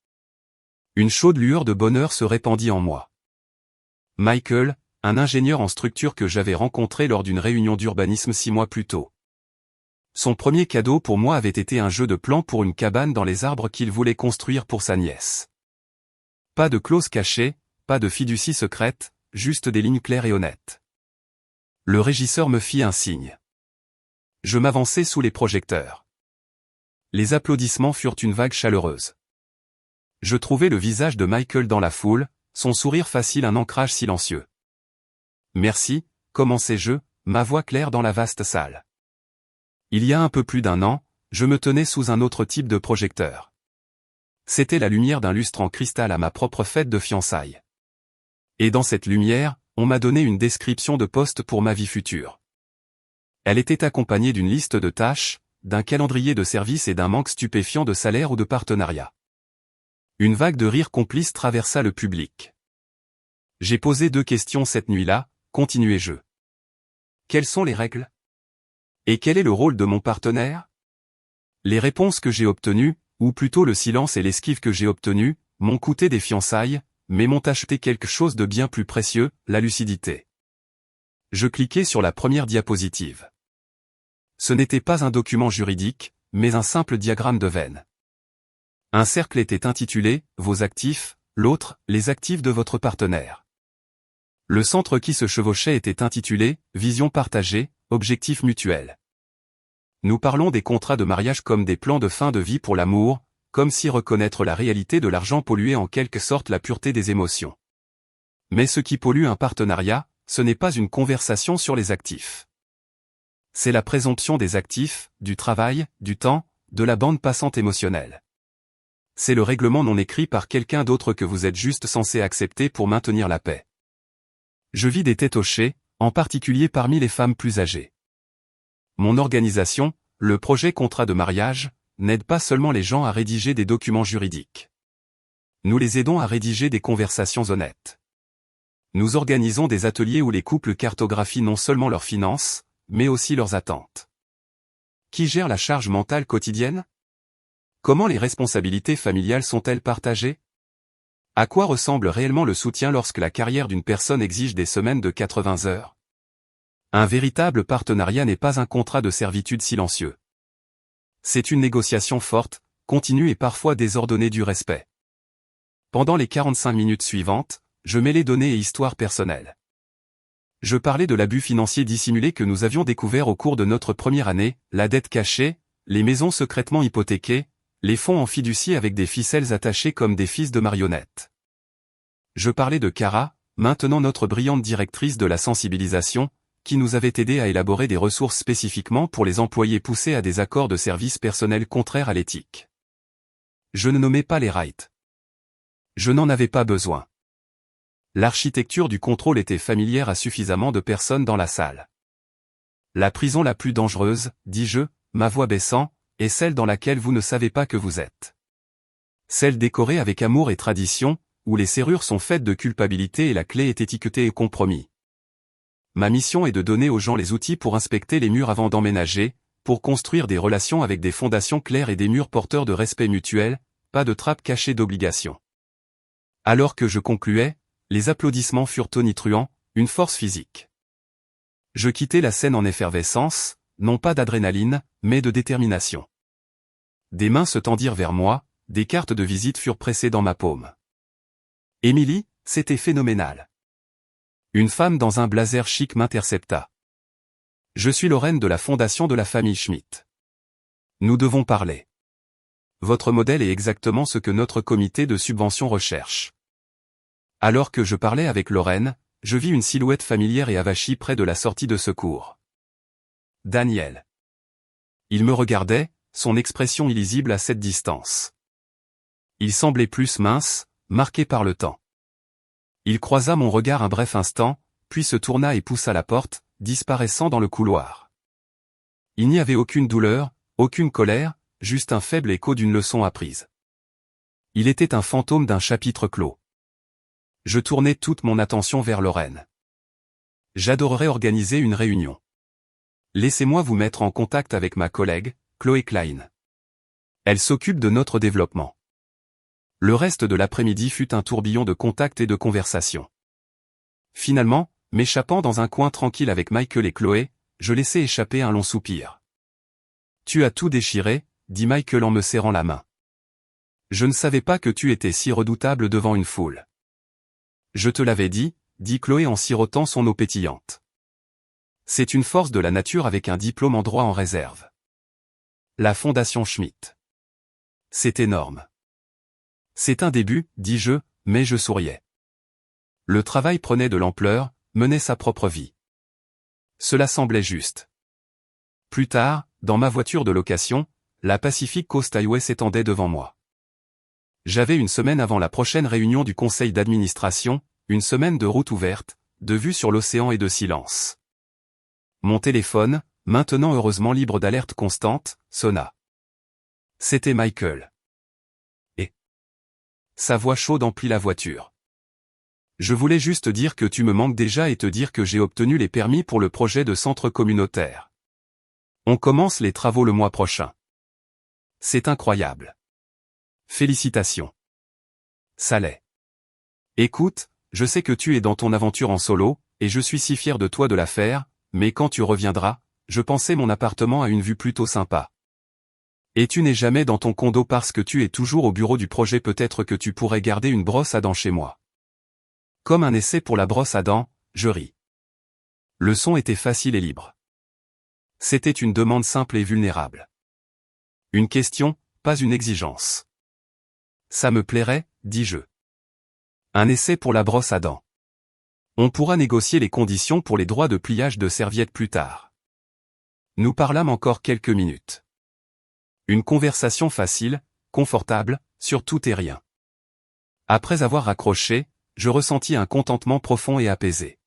Une chaude lueur de bonheur se répandit en moi. Michael, un ingénieur en structure que j'avais rencontré lors d'une réunion d'urbanisme 6 mois plus tôt. Son premier cadeau pour moi avait été un jeu de plans pour une cabane dans les arbres qu'il voulait construire pour sa nièce. Pas de clause cachée, pas de fiducie secrète, juste des lignes claires et honnêtes. Le régisseur me fit un signe. Je m'avançai sous les projecteurs. Les applaudissements furent une vague chaleureuse. Je trouvai le visage de Michael dans la foule, son sourire facile un ancrage silencieux. Merci, commençai-je, ma voix claire dans la vaste salle. Il y a un peu plus d'1 an, je me tenais sous un autre type de projecteur. C'était la lumière d'un lustre en cristal à ma propre fête de fiançailles. Et dans cette lumière, on m'a donné une description de poste pour ma vie future. Elle était accompagnée d'une liste de tâches, d'un calendrier de services et d'un manque stupéfiant de salaire ou de partenariat. Une vague de rire complice traversa le public. J'ai posé 2 questions cette nuit-là, continuai-je. Quelles sont les règles? Et quel est le rôle de mon partenaire? Les réponses que j'ai obtenues, ou plutôt le silence et l'esquive que j'ai obtenus, m'ont coûté des fiançailles, mais m'ont acheté quelque chose de bien plus précieux, la lucidité. Je cliquai sur la première diapositive. Ce n'était pas un document juridique, mais un simple diagramme de veine. Un cercle était intitulé « Vos actifs », l'autre « Les actifs de votre partenaire ». Le centre qui se chevauchait était intitulé « Vision partagée, objectifs mutuels ». Nous parlons des contrats de mariage comme des plans de fin de vie pour l'amour, comme si reconnaître la réalité de l'argent polluait en quelque sorte la pureté des émotions. Mais ce qui pollue un partenariat, ce n'est pas une conversation sur les actifs. C'est la présomption des actifs, du travail, du temps, de la bande passante émotionnelle. C'est le règlement non écrit par quelqu'un d'autre que vous êtes juste censé accepter pour maintenir la paix. Je vis des têtes hochées, en particulier parmi les femmes plus âgées. Mon organisation, le projet contrat de mariage, n'aide pas seulement les gens à rédiger des documents juridiques. Nous les aidons à rédiger des conversations honnêtes. Nous organisons des ateliers où les couples cartographient non seulement leurs finances, mais aussi leurs attentes. Qui gère la charge mentale quotidienne? Comment les responsabilités familiales sont-elles partagées? À quoi ressemble réellement le soutien lorsque la carrière d'une personne exige des semaines de 80 heures? Un véritable partenariat n'est pas un contrat de servitude silencieux. C'est une négociation forte, continue et parfois désordonnée du respect. Pendant les 45 minutes suivantes, je mêlais données et histoires personnelles. Je parlais de l'abus financier dissimulé que nous avions découvert au cours de notre première année, la dette cachée, les maisons secrètement hypothéquées, les fonds en fiducie avec des ficelles attachées comme des fils de marionnettes. Je parlais de Cara, maintenant notre brillante directrice de la sensibilisation, qui nous avait aidé à élaborer des ressources spécifiquement pour les employés poussés à des accords de service personnel contraires à l'éthique. Je ne nommais pas les rights. Je n'en avais pas besoin. L'architecture du contrôle était familière à suffisamment de personnes dans la salle. La prison la plus dangereuse, dis-je, ma voix baissant, est celle dans laquelle vous ne savez pas que vous êtes. Celle décorée avec amour et tradition, où les serrures sont faites de culpabilité et la clé est étiquetée et compromis. Ma mission est de donner aux gens les outils pour inspecter les murs avant d'emménager, pour construire des relations avec des fondations claires et des murs porteurs de respect mutuel, pas de trappes cachées d'obligations. Alors que je concluais, les applaudissements furent tonitruants, une force physique. Je quittai la scène en effervescence, non pas d'adrénaline, mais de détermination. Des mains se tendirent vers moi, des cartes de visite furent pressées dans ma paume. Émilie, c'était phénoménal. Une femme dans un blazer chic m'intercepta. Je suis Lorraine de la fondation de la famille Schmitt. Nous devons parler. Votre modèle est exactement ce que notre comité de subvention recherche. Alors que je parlais avec Lorraine, je vis une silhouette familière et avachie près de la sortie de secours. Daniel. Il me regardait, son expression illisible à cette distance. Il semblait plus mince, marqué par le temps. Il croisa mon regard un bref instant, puis se tourna et poussa la porte, disparaissant dans le couloir. Il n'y avait aucune douleur, aucune colère, juste un faible écho d'une leçon apprise. Il était un fantôme d'un chapitre clos. Je tournai toute mon attention vers Lorraine. J'adorerais organiser une réunion. Laissez-moi vous mettre en contact avec ma collègue, Chloé Klein. Elle s'occupe de notre développement. Le reste de l'après-midi fut un tourbillon de contacts et de conversations. Finalement, m'échappant dans un coin tranquille avec Michael et Chloé, je laissai échapper un long soupir. « Tu as tout déchiré », dit Michael en me serrant la main. « Je ne savais pas que tu étais si redoutable devant une foule. »« Je te l'avais dit », dit Chloé en sirotant son eau pétillante. « C'est une force de la nature avec un diplôme en droit en réserve. » La Fondation Schmitt. C'est énorme. C'est un début, dis-je, mais je souriais. Le travail prenait de l'ampleur, menait sa propre vie. Cela semblait juste. Plus tard, dans ma voiture de location, la Pacific Coast Highway s'étendait devant moi. J'avais une semaine avant la prochaine réunion du conseil d'administration, une semaine de route ouverte, de vue sur l'océan et de silence. Mon téléphone, maintenant heureusement libre d'alerte constante, sonna. C'était Michael. Sa voix chaude emplit la voiture. Je voulais juste dire que tu me manques déjà et te dire que j'ai obtenu les permis pour le projet de centre communautaire. On commence les travaux le mois prochain. C'est incroyable. Félicitations. Ça l'est. Écoute, je sais que tu es dans ton aventure en solo, et je suis si fier de toi de la faire, mais quand tu reviendras, je pensais mon appartement a une vue plutôt sympa. Et tu n'es jamais dans ton condo parce que tu es toujours au bureau du projet, peut-être que tu pourrais garder une brosse à dents chez moi. Comme un essai pour la brosse à dents, je ris. Le son était facile et libre. C'était une demande simple et vulnérable. Une question, pas une exigence. Ça me plairait, dis-je. Un essai pour la brosse à dents. On pourra négocier les conditions pour les droits de pliage de serviettes plus tard. Nous parlâmes encore quelques minutes. Une conversation facile, confortable, sur tout et rien. Après avoir raccroché, je ressentis un contentement profond et apaisé.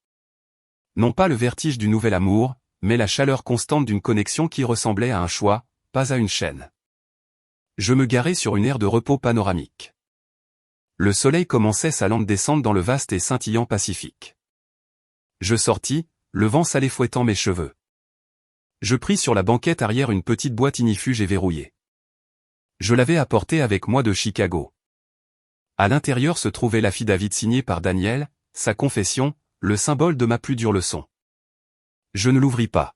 Non pas le vertige du nouvel amour, mais la chaleur constante d'une connexion qui ressemblait à un choix, pas à une chaîne. Je me garai sur une aire de repos panoramique. Le soleil commençait sa lente descente dans le vaste et scintillant Pacifique. Je sortis, le vent salé fouettant mes cheveux. Je pris sur la banquette arrière une petite boîte ignifuge et verrouillée. Je l'avais apportée avec moi de Chicago. À l'intérieur se trouvait l'affidavit signé par Daniel, sa confession, le symbole de ma plus dure leçon. Je ne l'ouvris pas.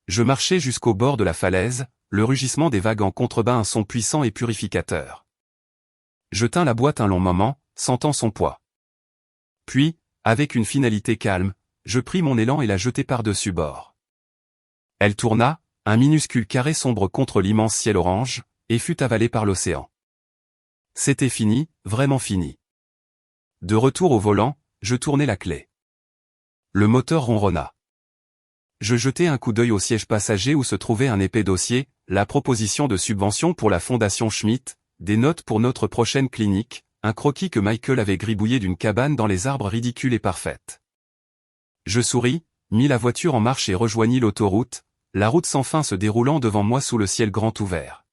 Je marchai jusqu'au bord de la falaise, le rugissement des vagues en contrebas un son puissant et purificateur. Je tins la boîte un long moment, sentant son poids. Puis, avec une finalité calme, je pris mon élan et la jetai par-dessus bord. Elle tourna, un minuscule carré sombre contre l'immense ciel orange, et fut avalée par l'océan. C'était fini, vraiment fini. De retour au volant, je tournai la clé. Le moteur ronronna. Je jetai un coup d'œil au siège passager où se trouvait un épais dossier, la proposition de subvention pour la Fondation Schmitt, des notes pour notre prochaine clinique, un croquis que Michael avait gribouillé d'une cabane dans les arbres ridicule et parfaite. Je souris, mis la voiture en marche et rejoignis l'autoroute, la route sans fin se déroulant devant moi sous le ciel grand ouvert.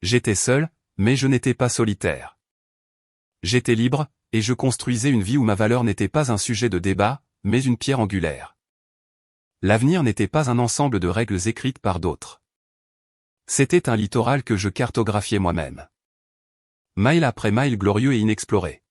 J'étais seul, mais je n'étais pas solitaire. J'étais libre, et je construisais une vie où ma valeur n'était pas un sujet de débat, mais une pierre angulaire. L'avenir n'était pas un ensemble de règles écrites par d'autres. C'était un littoral que je cartographiais moi-même. Mile après mile glorieux et inexploré.